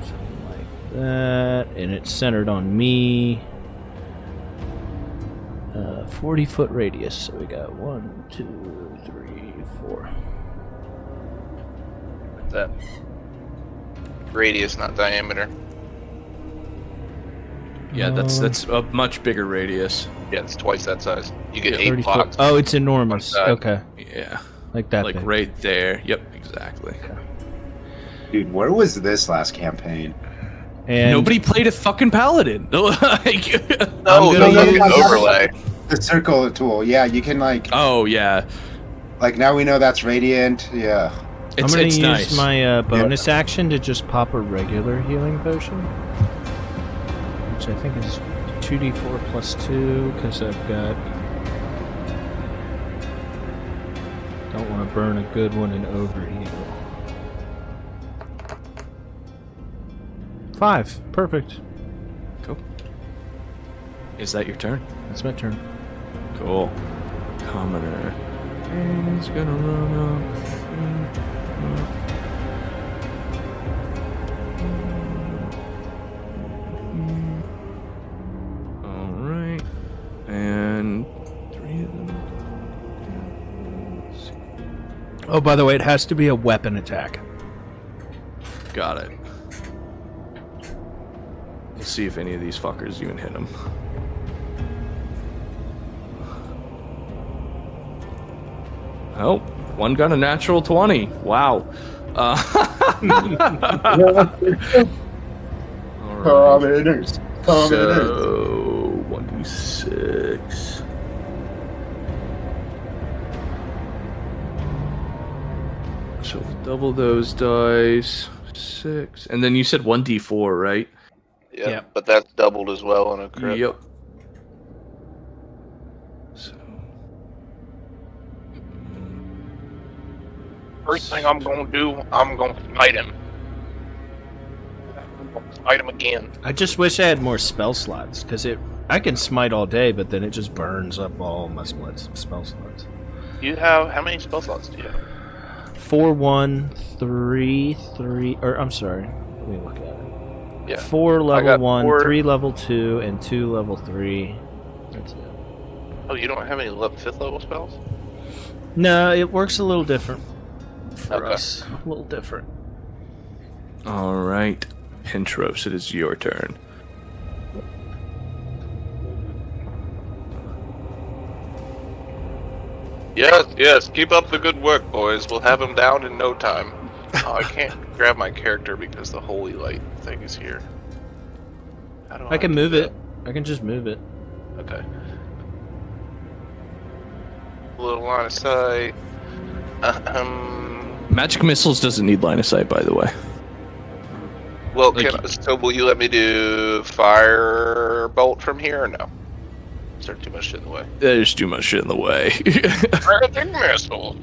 Something like that, and it's centered on me. 40-foot radius. So we got 1, 2, 3, 4. That radius, not diameter. Yeah, that's a much bigger radius. Yeah, it's twice that size. You get 8 30 blocks. foot. Oh, it's enormous. Okay, Yeah, like that. like big. right there. Yep, exactly. Dude, where was this last campaign? And Nobody played a fucking paladin. Like, No, gonna no, use- overlay. The circle tool. Yeah, you can oh yeah, like now we know that's radiant. Yeah. I'm it's gonna it's use nice. my bonus action to just pop a regular healing potion, which I think is 2d4 plus 2 because I've got. Don't want to burn a good one and overheal. 5. Perfect. Cool. Is that your turn? That's my turn. Cool. Commoner is gonna run up. Alright. And 3 of them. Oh, by the way, it has to be a weapon attack. Got it. Let's see if any of these fuckers even hit him. Oh, one got a natural 20. Wow. Commoners. So 1d6. So double those dice. 6. And then you said 1d4, right? Yeah, Yep. but that's doubled as well on a crit. Yep. So First thing I'm gonna do, I'm gonna smite him. I'm gonna smite him again. I just wish I had more spell slots because I can smite all day, but then it just burns up all my spell slots. You have how many spell slots do you have? 4, 1, 3, 3. Or I'm sorry. Let me look at it. Yeah. 4 I level got 1, 4. 3 level 2, and 2 level 3. That's it. Oh, you don't have any 5th level spells? No, it works a little different for Okay. us. A little different. all right, Pentros, it is your turn. Yes, keep up the good work, boys. We'll have him down in no time. Oh, I can't grab my character because the holy light thing is here. How do I can do move that? it. I can just move it. Okay. Little line of sight. Magic missiles doesn't need line of sight, by the way. Well, Like- so will you let me do fire bolt from here or no? Is there too much shit in the way? There's too much shit in the way. Magic missile.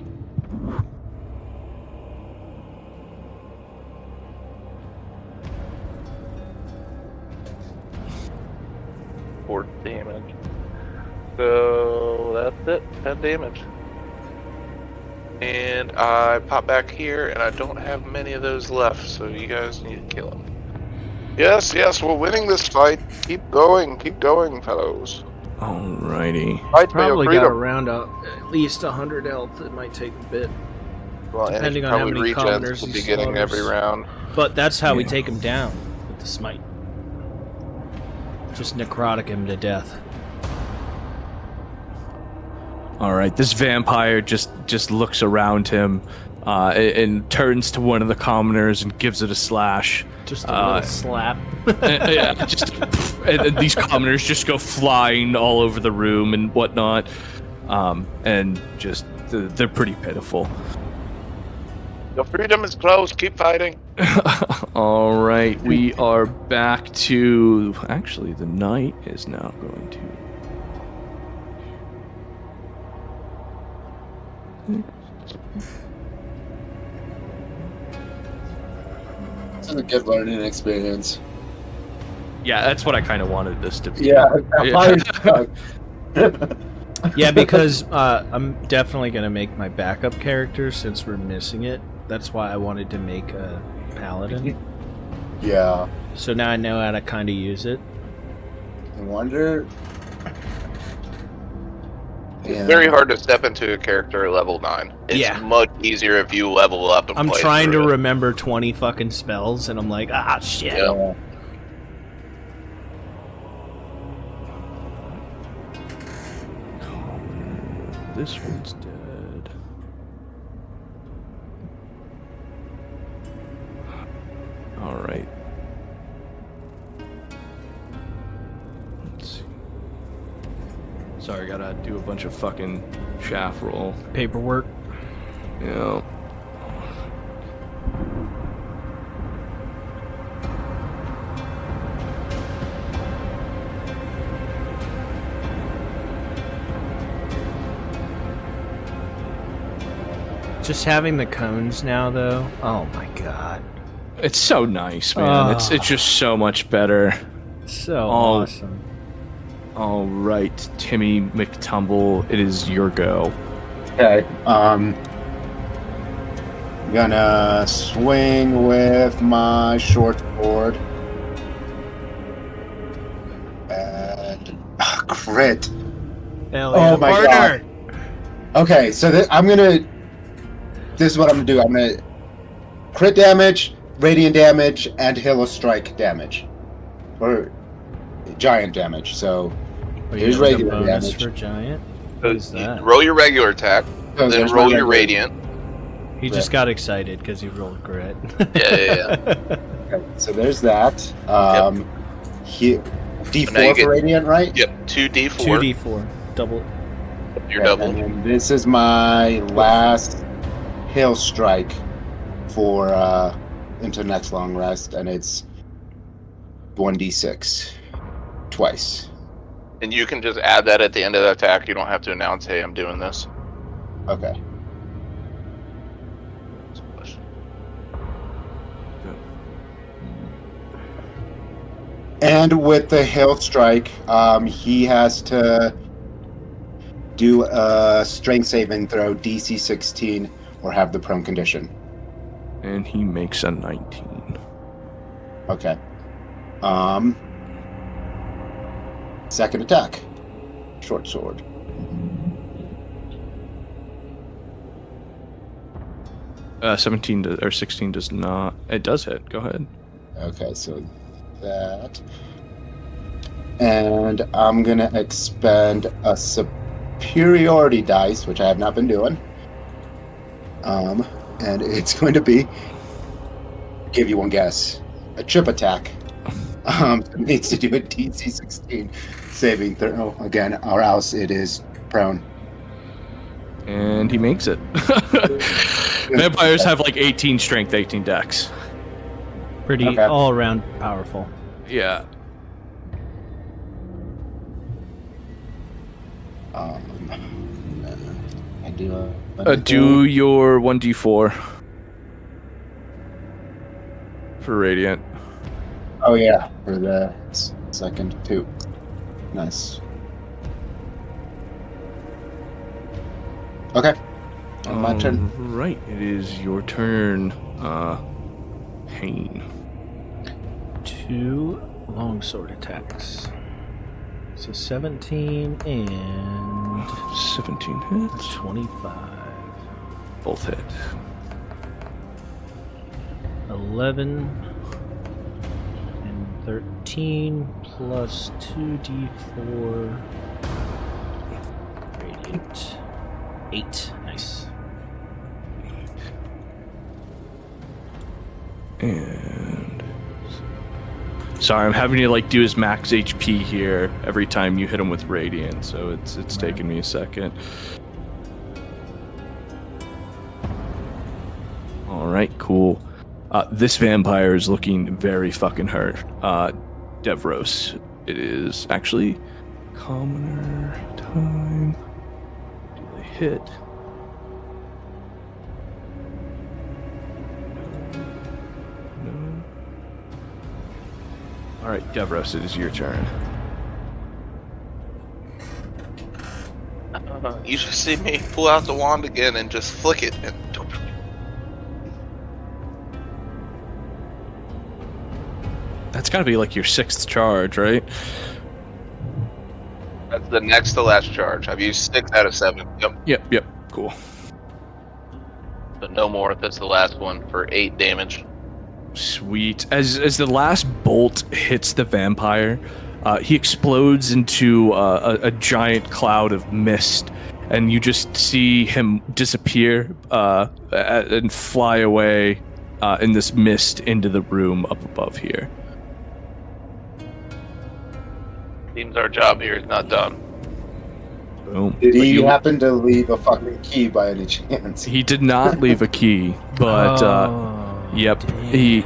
Four damage. So that's it. 10 damage. And I pop back here, and I don't have many of those left, so you guys need to kill him. Yes, we're winning this fight. Keep going, fellows. Alrighty. Fight for Probably your got freedom. around at least 100 health. It might take a bit. Well, and depending it's on how probably many regens commoners at the he beginning slaughters. every round. But that's how we Yeah. take him down with the smite. Just necrotic him to death. All right, this vampire just looks around him and turns to one of the commoners and gives it a slash. Just a little slap. Yeah, and these commoners just go flying all over the room and whatnot, and just they're pretty pitiful. Your freedom is close. Keep fighting. All right, we are back to actually the knight is now going to. This is a good learning experience. Yeah, that's what I kind of wanted this to be. Yeah. Yeah, because I'm definitely going to make my backup character since we're missing it. That's why I wanted to make a paladin. Yeah. So now I know how to kind of use it. I wonder. It's very hard to step into a character at level 9. It's much easier if you level up and I'm play trying to through it. remember 20 fucking spells, and I'm like, shit. Yeah. This one's dead. All right. Let's see. Sorry, gotta do a bunch of fucking shaft roll. Paperwork. Yeah. Just having the cones now, though. Oh my god. It's so nice, man. It's just so much better. So awesome. All right, Timmy McTumble, it is your go. Okay. Gonna swing with my short sword. And crit. Hell yeah, Oh my partner. Okay, so I'm gonna. This is what I'm gonna do. I'm gonna crit damage, radiant damage, and Hill of Strike damage, or giant damage. So here's regular bonus damage. for giant. What is that? Roll your regular attack, So then there's roll my your regular- radiant. He just got excited because he rolled crit. Yeah. Okay, so there's that. D4 now you for get- radiant, right? Yep, 2d4. 2d4. Double. Your Okay, double. and then this is my last Hail Strike for into next long rest, and it's 1d6 twice. And you can just add that at the end of the attack. You don't have to announce, hey, I'm doing this. Okay. And with the Hail Strike, he has to do a strength saving throw, DC 16, or have the prone condition. And he makes a 19. Okay. Second attack. Short sword. Uh, 16 does not. It does hit. Go ahead. Okay, so that. And I'm gonna expend a superiority dice, which I have not been doing. And it's going to be, give you one guess, a trip attack. It needs to do a DC 16 saving throw again, or else it is prone. And he makes it. Vampires have like 18 strength, 18 dex. Pretty Okay. all around powerful. Yeah. I do Do your 1d4 for radiant. Oh yeah, for the second two. Nice. Okay. My turn. Right, it is your turn, Paene. 2 longsword attacks. So 17 and 17 hits. 25. Both hit. 11 and 13 plus 2d4 radiant. 8. Nice. And sorry, I'm having to like do his max HP here every time you hit him with radiant, so it's taking me a second. All right, cool. This vampire is looking very fucking hurt. Devros, it is actually commoner time. Do they hit? No. All right, Devros, it is your turn. You just see me pull out the wand again and just flick it. And That's got to be like your 6th charge, right? that's the next to last charge. I've used 6 out of 7. Yep. Yep. Cool. But no more. That's the last one for 8 damage. Sweet. As the last bolt hits the vampire, he explodes into a giant cloud of mist, and you just see him disappear and fly away in this mist into the room up above here. Seems our job here is not done. Boom. Did he happen to leave a fucking key by any chance? He did not leave a key, but yep, he.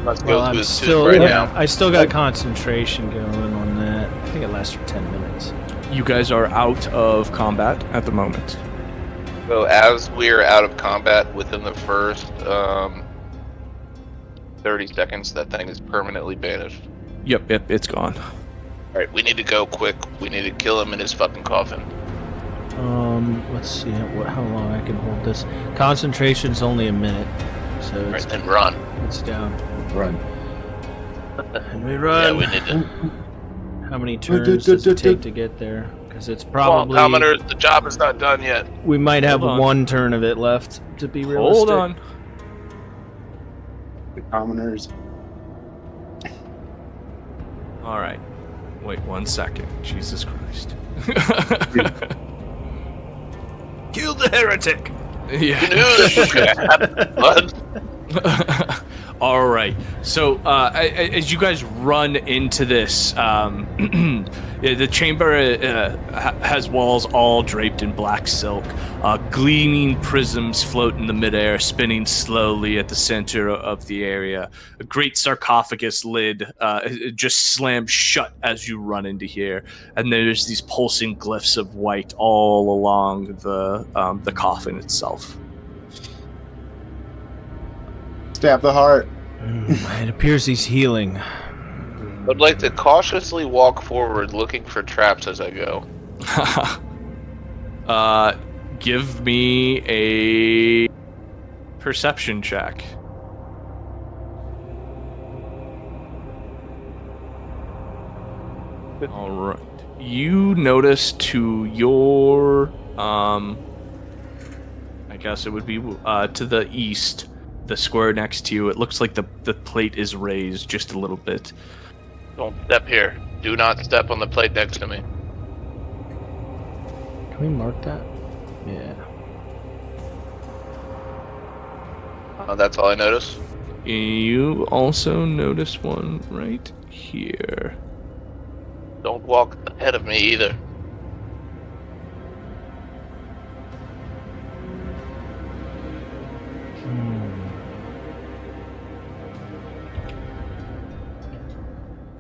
Let's Well, go I'm through this still, right now. I still got concentration going on that. I think it lasts for 10 minutes. You guys are out of combat at the moment. So as we're out of combat within the first 30 seconds, that thing is permanently banished. Yep, it's gone. Alright, we need to go quick. We need to kill him in his fucking coffin. Let's see how long I can hold this. Concentration's only a minute, so Alright, then run. it's down. Run. And we run. Yeah, we need to. How many turns does it take to get there? Because it's probably... Well, commoners, the job is not done yet. We might have Hold on. one turn of it left, to be realistic. Hold on. The commoners. All right. Wait 1 second. Jesus Christ. Kill the heretic! You Yeah. knew this was gonna happen, bud. All right. So as you guys run into this, the chamber has walls all draped in black silk. Gleaming prisms float in the midair, spinning slowly at the center of the area. A great sarcophagus lid just slams shut as you run into here, and there's these pulsing glyphs of white all along the coffin itself. Stab the heart. It appears he's healing. I'd like to cautiously walk forward looking for traps as I go. Give me a perception check. All right. You notice to your, I guess it would be to the east, the square next to you. It looks like the plate is raised just a little bit. Don't step here. Do not step on the plate next to me. Can we mark that? Yeah. That's all I notice. You also notice one right here. Don't walk ahead of me either.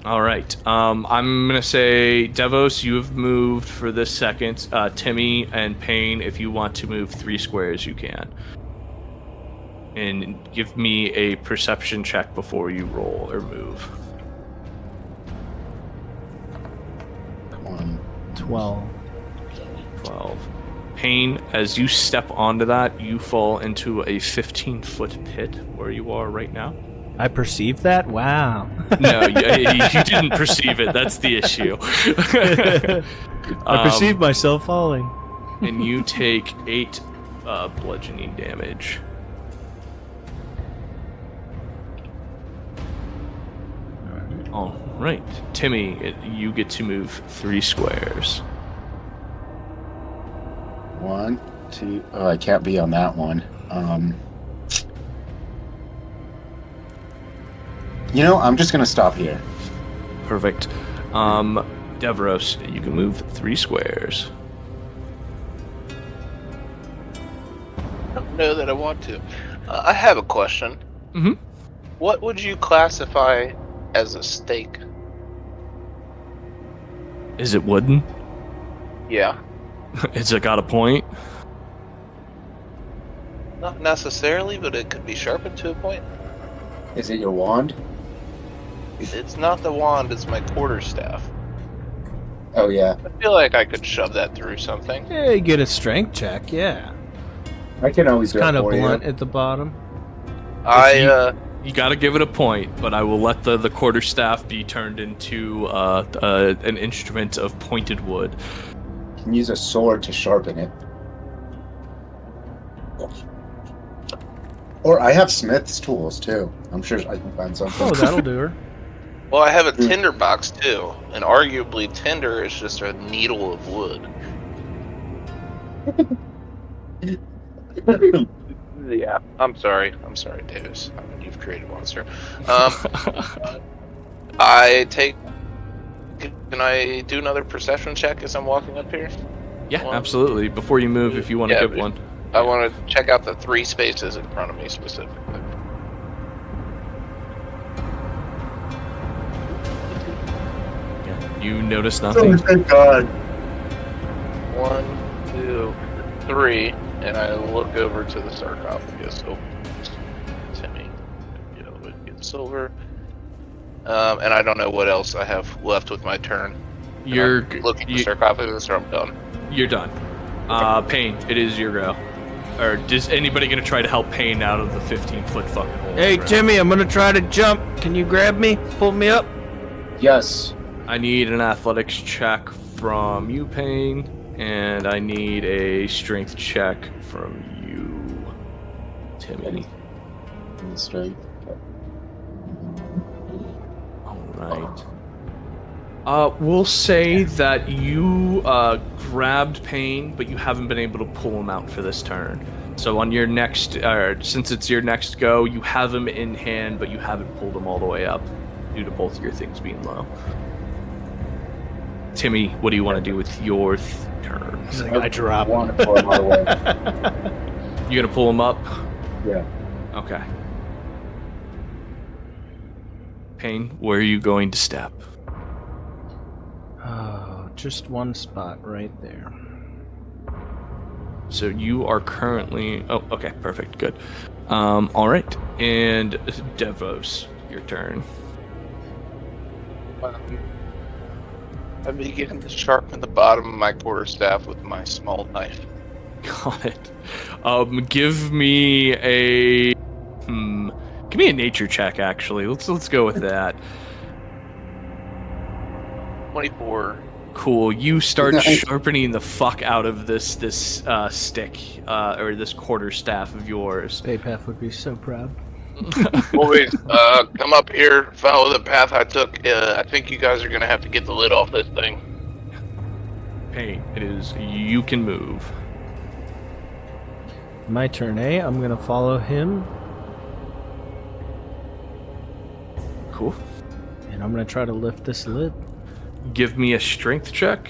All right. I'm gonna say, Devros, you have moved for this second. Timmy and Paene, if you want to move 3 squares, you can. And give me a perception check before you roll or move. 12. 12. Paene, as you step onto that, you fall into a 15-foot pit where you are right now. I perceive that? Wow. No, you didn't perceive it. That's the issue. I perceive myself falling. And you take 8 bludgeoning damage. All right, Timmy, you get to move 3 squares. 1, 2. Oh, I can't be on that one. You know, I'm just gonna stop here. Perfect. Devros, you can move 3 squares. I don't know that I want to. I have a question. Mm-hmm. What would you classify as a steak? Is it wooden? Yeah. Has it got a point? Not necessarily, but it could be sharpened to a point. Is it your wand? It's not the wand, it's my quarterstaff. Oh yeah, I feel like I could shove that through something. Yeah, you get a strength check, yeah. I can always do Kind it of for blunt you. at the bottom. You gotta give it a point, but I will let the quarterstaff be turned into an instrument of pointed wood. You can use a sword to sharpen it. Or I have smith's tools too. I'm sure I can find something. Oh, that'll do her. Well, I have a tinder box too, and arguably tinder is just a needle of wood. Yeah, I'm sorry, Davis. You've created a monster. Can I do another perception check as I'm walking up here? Yeah, absolutely. Before you move, if you want to give one. I want to check out the 3 spaces in front of me specifically. Yeah, you notice nothing. Oh, thank God. 1, 2, 3, and I look over to the sarcophagus. Oh, Timmy, get silver. And I don't know what else I have left with my turn. You're looking at the sarcophagus, or I'm done. You're done. Paene, it is your go. Or is anybody gonna try to help Paene out of the 15-foot fucking hole? Hey, Timmy, I'm gonna try to jump. Can you grab me? Pull me up? Yes. I need an athletics check from you, Paene, and I need a strength check from you, Timmy. Strength. Alright. We'll say that you grabbed Paene, but you haven't been able to pull him out for this turn. So on your next, since it's your next go, you have him in hand, but you haven't pulled him all the way up due to both of your things being low. Timmy, what do you want to do with your turn? I drop. Want to pull him out of the way. You gonna pull him up? Yeah. Okay. Paene, where are you going to step? Oh, just one spot right there. So you are currently... Oh, okay, perfect, good. All right, and Devros, your turn. I'm beginning to sharpen the bottom of my quarterstaff with my small knife. Got it. Give me a... Give me a nature check, actually. Let's go with that. 24. Cool. You start sharpening the fuck out of this stick, or this quarterstaff of yours. Baypath would be so proud. Boys, come up here, follow the path I took. I think you guys are gonna have to get the lid off this thing. Paene, it is... You can move. My turn, eh? I'm gonna follow him. Cool. And I'm gonna try to lift this lid. Give me a strength check.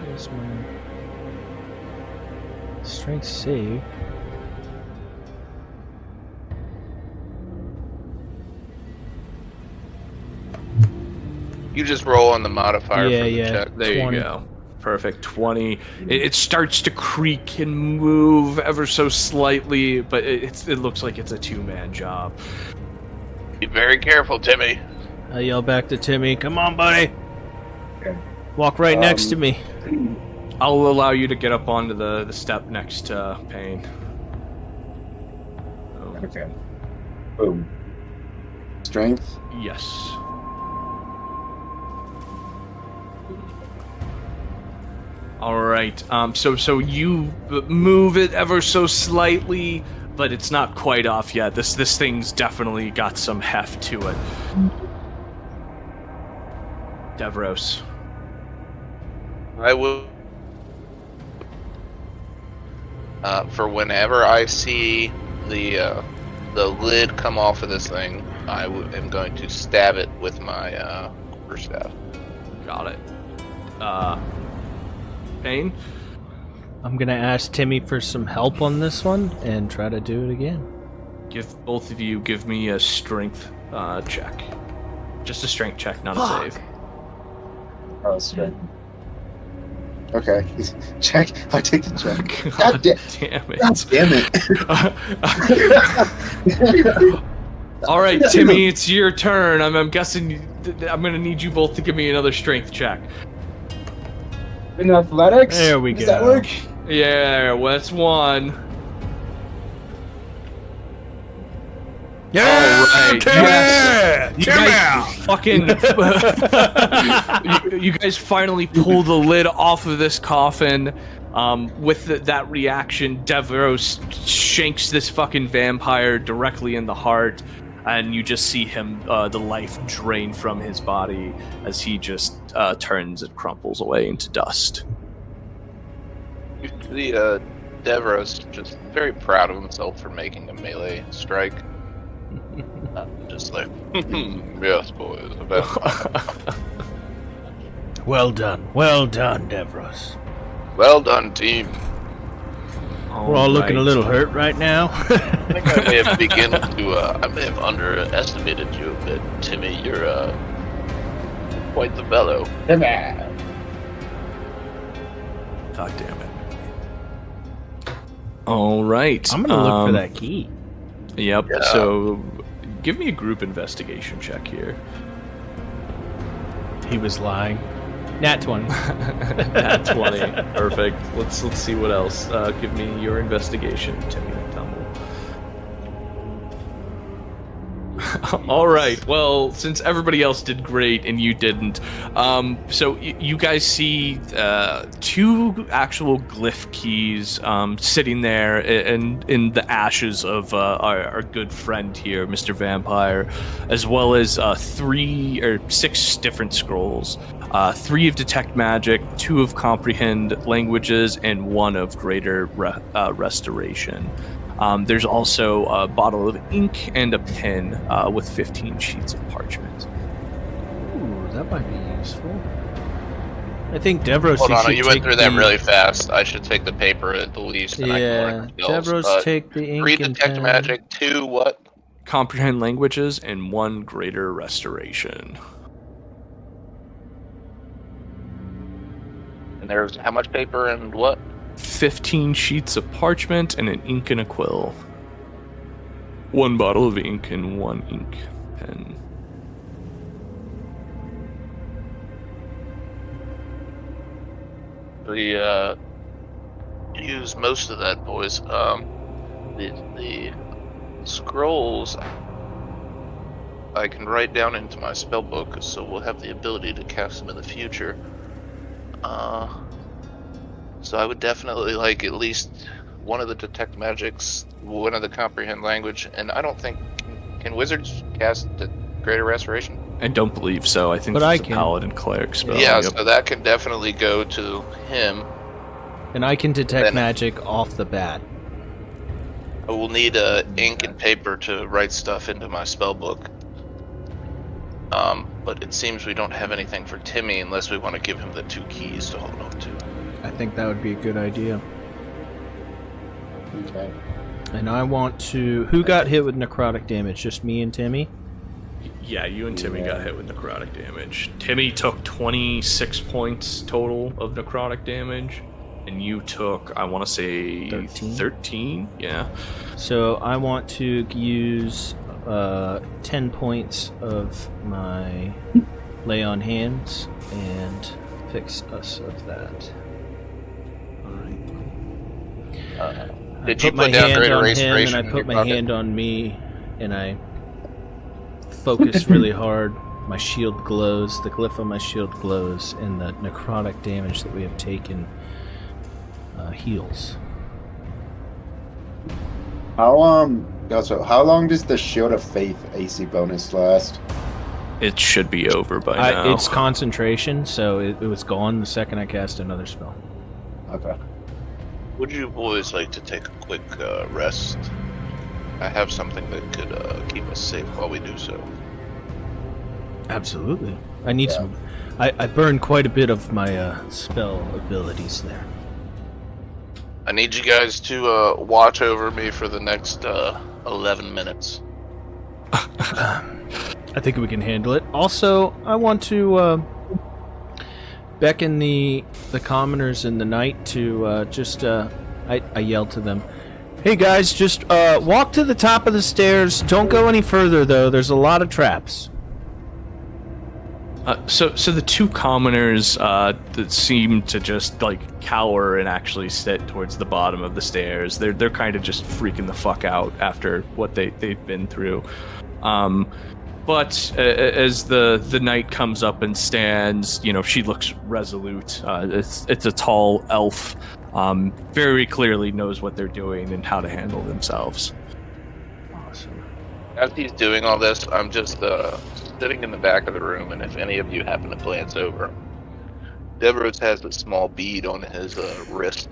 Where's my strength save? You just roll on the modifier Yeah, for the yeah. check. There 20. you go. Perfect. 20. It starts to creak and move ever so slightly, but it looks like it's a 2-man job. Be very careful, Timmy. I yell back to Timmy, "Come on, buddy! Okay. Walk right next to me." I'll allow you to get up onto the step next to Paene. Oh, Okay. Boom. Strength. yes. All right. So you move it ever so slightly, but it's not quite off yet. This thing's definitely got some heft to it. Devros. I will. For whenever I see the lid come off of this thing, I am going to stab it with my quarterstaff. Got it. Paene? I'm gonna ask Timmy for some help on this one and try to do it again. Both of you give me a strength check. Just a strength check, not a save. Oh, strength. Okay. Check. I take the check. God damn it. God damn it. All right, Timmy, it's your turn. I'm guessing I'm going to need you both to give me another strength check. In athletics? There we Does go. that work? Yeah, that's one. Yeah, All right. Timmy! Yes. You Timmy! guys fucking. you guys finally pull the lid off of this coffin. With that reaction, Devros shanks this fucking vampire directly in the heart, and you just see him, the life drain from his body as he just turns and crumples away into dust. The Devros just very proud of himself for making a melee strike. Just like, yes, boys. Well done, Devros. Well done, team. We're all looking a little hurt right now. I think I may have I may have underestimated you a bit, Timmy. You're quite the fellow. God damn it. All right. I'm gonna look for that key. Yep. Yeah. So, give me a group investigation check here. He was lying. Nat 20. Nat 20. Perfect. Let's see what else. Give me your investigation, Timmy McTumble. All right. Well, since everybody else did great and you didn't, so you guys see two actual glyph keys sitting there in the ashes of our good friend here, Mr. Vampire, as well as 3 or 6 different scrolls. 3 of Detect Magic, 2 of Comprehend Languages, and 1 of Greater Restoration. There's also a bottle of ink and a pen with 15 sheets of parchment. Ooh, that might be useful. I think Devros. Hold on, should you went take through that really fast. I should take the paper at the least. And Yeah, I can learn skills. Devros take the ink 3 and Detect pen. Magic, 2 what? Comprehend Languages and 1 Greater Restoration. And there's how much paper and what? 15 sheets of parchment and an ink and a quill. 1 bottle of ink and 1 ink pen. We use most of that, boys. The scrolls I can write down into my spell book, so we'll have the ability to cast them in the future. So I would definitely like at least one of the Detect Magics, one of the Comprehend Language, and I don't think can wizards cast the Greater Restoration? I don't believe so. I think But it's I a can. paladin cleric spell. Yeah, Yep. so that can definitely go to him. And I can detect Then- magic off the bat. I will need ink and paper to write stuff into my spell book. But it seems we don't have anything for Timmy unless we want to give him the 2 keys to hold on to. I think that would be a good idea. Okay. And I want to. Who got hit with necrotic damage? Just me and Timmy? Yeah, you and Timmy got hit with necrotic damage. Timmy took 26 points total of necrotic damage, and you took, I want to say, 13? Yeah. So I want to use 10 points of my lay on hands and fix us of that. Did I you put my put down hand Greater on him and Restoration I in put your my pocket? hand on me and I focus really hard. My shield glows, the glyph on my shield glows, and the necrotic damage that we have taken heals. How also, how long does the Shield of Faith AC bonus last? It should be over by now. It's concentration, so it was gone the second I cast another spell. Okay. Would you boys like to take a quick rest? I have something that could keep us safe while we do so. Absolutely. I need some. I burned quite a bit of my spell abilities there. I need you guys to watch over me for the next 11 minutes. I think we can handle it. Also, I want to beckon the commoners in the night to I yell to them, "Hey guys, just walk to the top of the stairs. Don't go any further though. There's a lot of traps." So the two commoners that seem to just like cower and actually sit towards the bottom of the stairs. They're kind of just freaking the fuck out after what they've been through. But as the knight comes up and stands, she looks resolute. It's a tall elf, very clearly knows what they're doing and how to handle themselves. Awesome. As he's doing all this, I'm just sitting in the back of the room, and if any of you happen to glance over, Devros has a small bead on his wrist,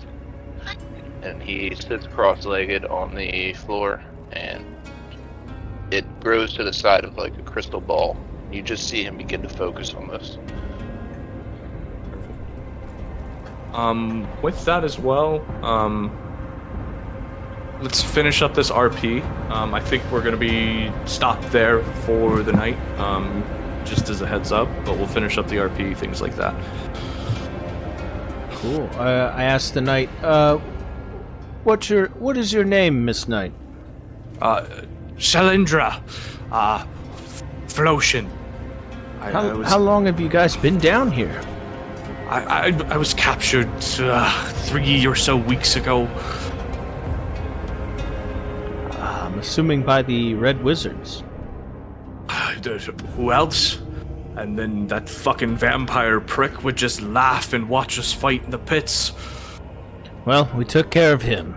and he sits cross-legged on the floor, and it grows to the side of like a crystal ball. You just see him begin to focus on this. With that as well, let's finish up this RP. I think we're going to be stopped there for the night, just as a heads up, but we'll finish up the RP, things like that. Cool. I asked the knight, what is your name, Miss Knight? Shalindra, Flotion. How long have you guys been down here? I was captured 3 or so weeks ago. I'm assuming by the Red Wizards. Who else? And then that fucking vampire prick would just laugh and watch us fight in the pits. Well, we took care of him.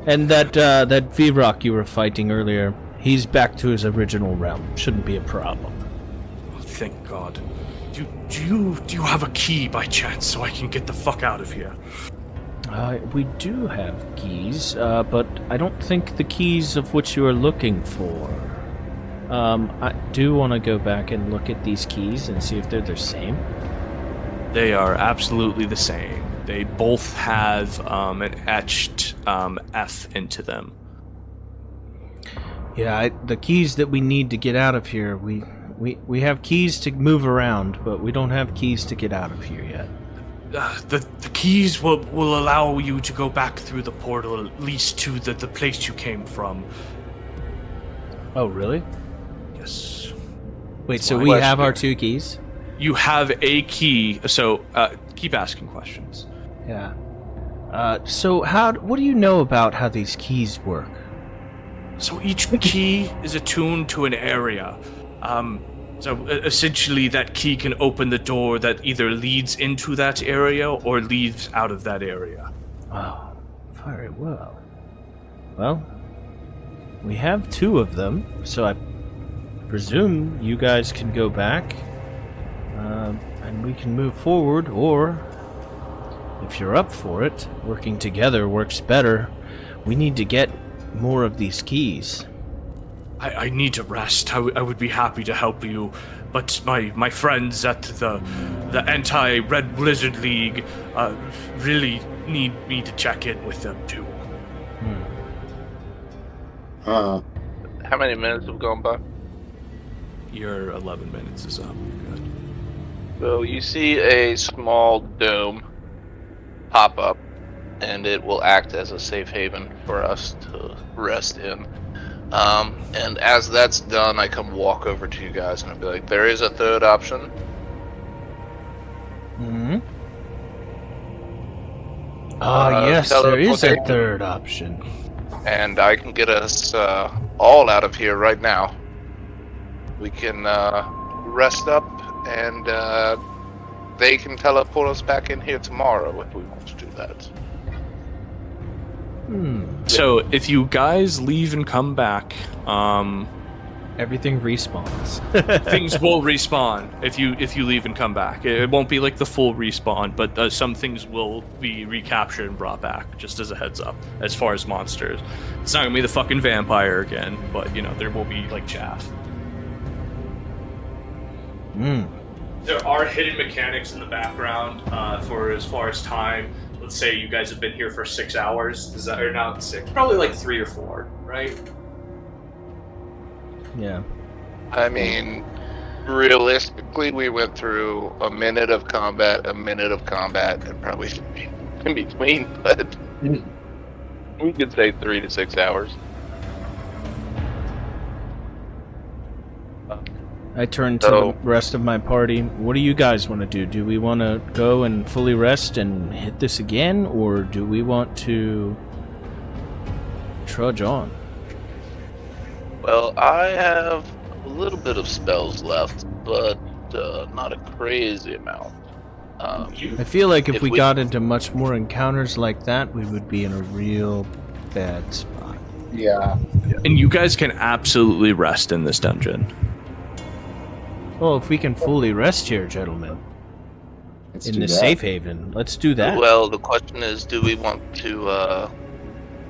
And that V-Rock you were fighting earlier, he's back to his original realm. Shouldn't be a problem. Oh, thank God. Do you have a key by chance so I can get the fuck out of here? We do have keys, but I don't think the keys of which you are looking for. I do want to go back and look at these keys and see if they're the same. They are absolutely the same. They both have an etched F into them. Yeah, the keys that we need to get out of here, we have keys to move around, but we don't have keys to get out of here yet. The keys will allow you to go back through the portal, at least to the place you came from. Oh, really? Yes. Wait, so we have our 2 keys? You have a key, so keep asking questions. Yeah. So what do you know about how these keys work? So each key is attuned to an area. So essentially that key can open the door that either leads into that area or leads out of that area. Oh, very well. Well, we have 2 of them, so I presume you guys can go back, and we can move forward, or if you're up for it, working together works better. We need to get more of these keys. I need to rest. I would be happy to help you, but my friends at the anti-Red Blizzard League really need me to check in with them too. How many minutes have gone by? Your 11 minutes is up. Good. So you see a small dome pop up, and it will act as a safe haven for us to rest in. And as that's done, I come walk over to you guys and I'll be like, there is a third option. Mm-hmm. Yes, there is a third option. And I can get us all out of here right now. We can rest up, and they can teleport us back in here tomorrow if we want to do that. So if you guys leave and come back, everything respawns. things will respawn if you leave and come back. It won't be like the full respawn, but some things will be recaptured and brought back, just as a heads up. As far as monsters, it's not gonna be the fucking vampire again, but there will be like chaff. There are hidden mechanics in the background for as far as time. Let's say you guys have been here for 6 hours. Is that, or not 6? Probably like 3 or 4, right? Yeah. I mean, realistically, we went through a minute of combat, and probably in between, but we could say 3 to 6 hours. I turn to the rest of my party. What do you guys want to do? Do we want to go and fully rest and hit this again, or do we want to trudge on? Well, I have a little bit of spells left, but not a crazy amount. I feel like if we got into much more encounters like that, we would be in a real bad spot. Yeah. And you guys can absolutely rest in this dungeon. Well, if we can fully rest here, gentlemen, in the safe haven, let's do that. Well, the question is, do we want to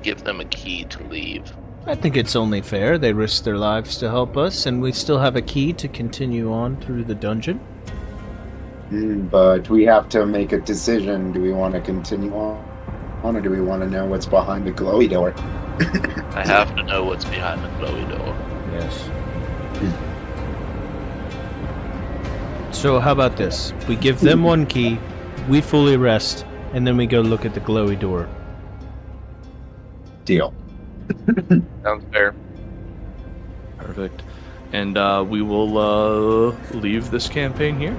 give them a key to leave? I think it's only fair. They risk their lives to help us, and we still have a key to continue on through the dungeon. But we have to make a decision. Do we want to continue on, or do we want to know what's behind the glowy door? I have to know what's behind the glowy door. Yes. So how about this? We give them one key, we fully rest, and then we go look at the glowy door. Deal. Sounds fair. Perfect. And we will leave this campaign here.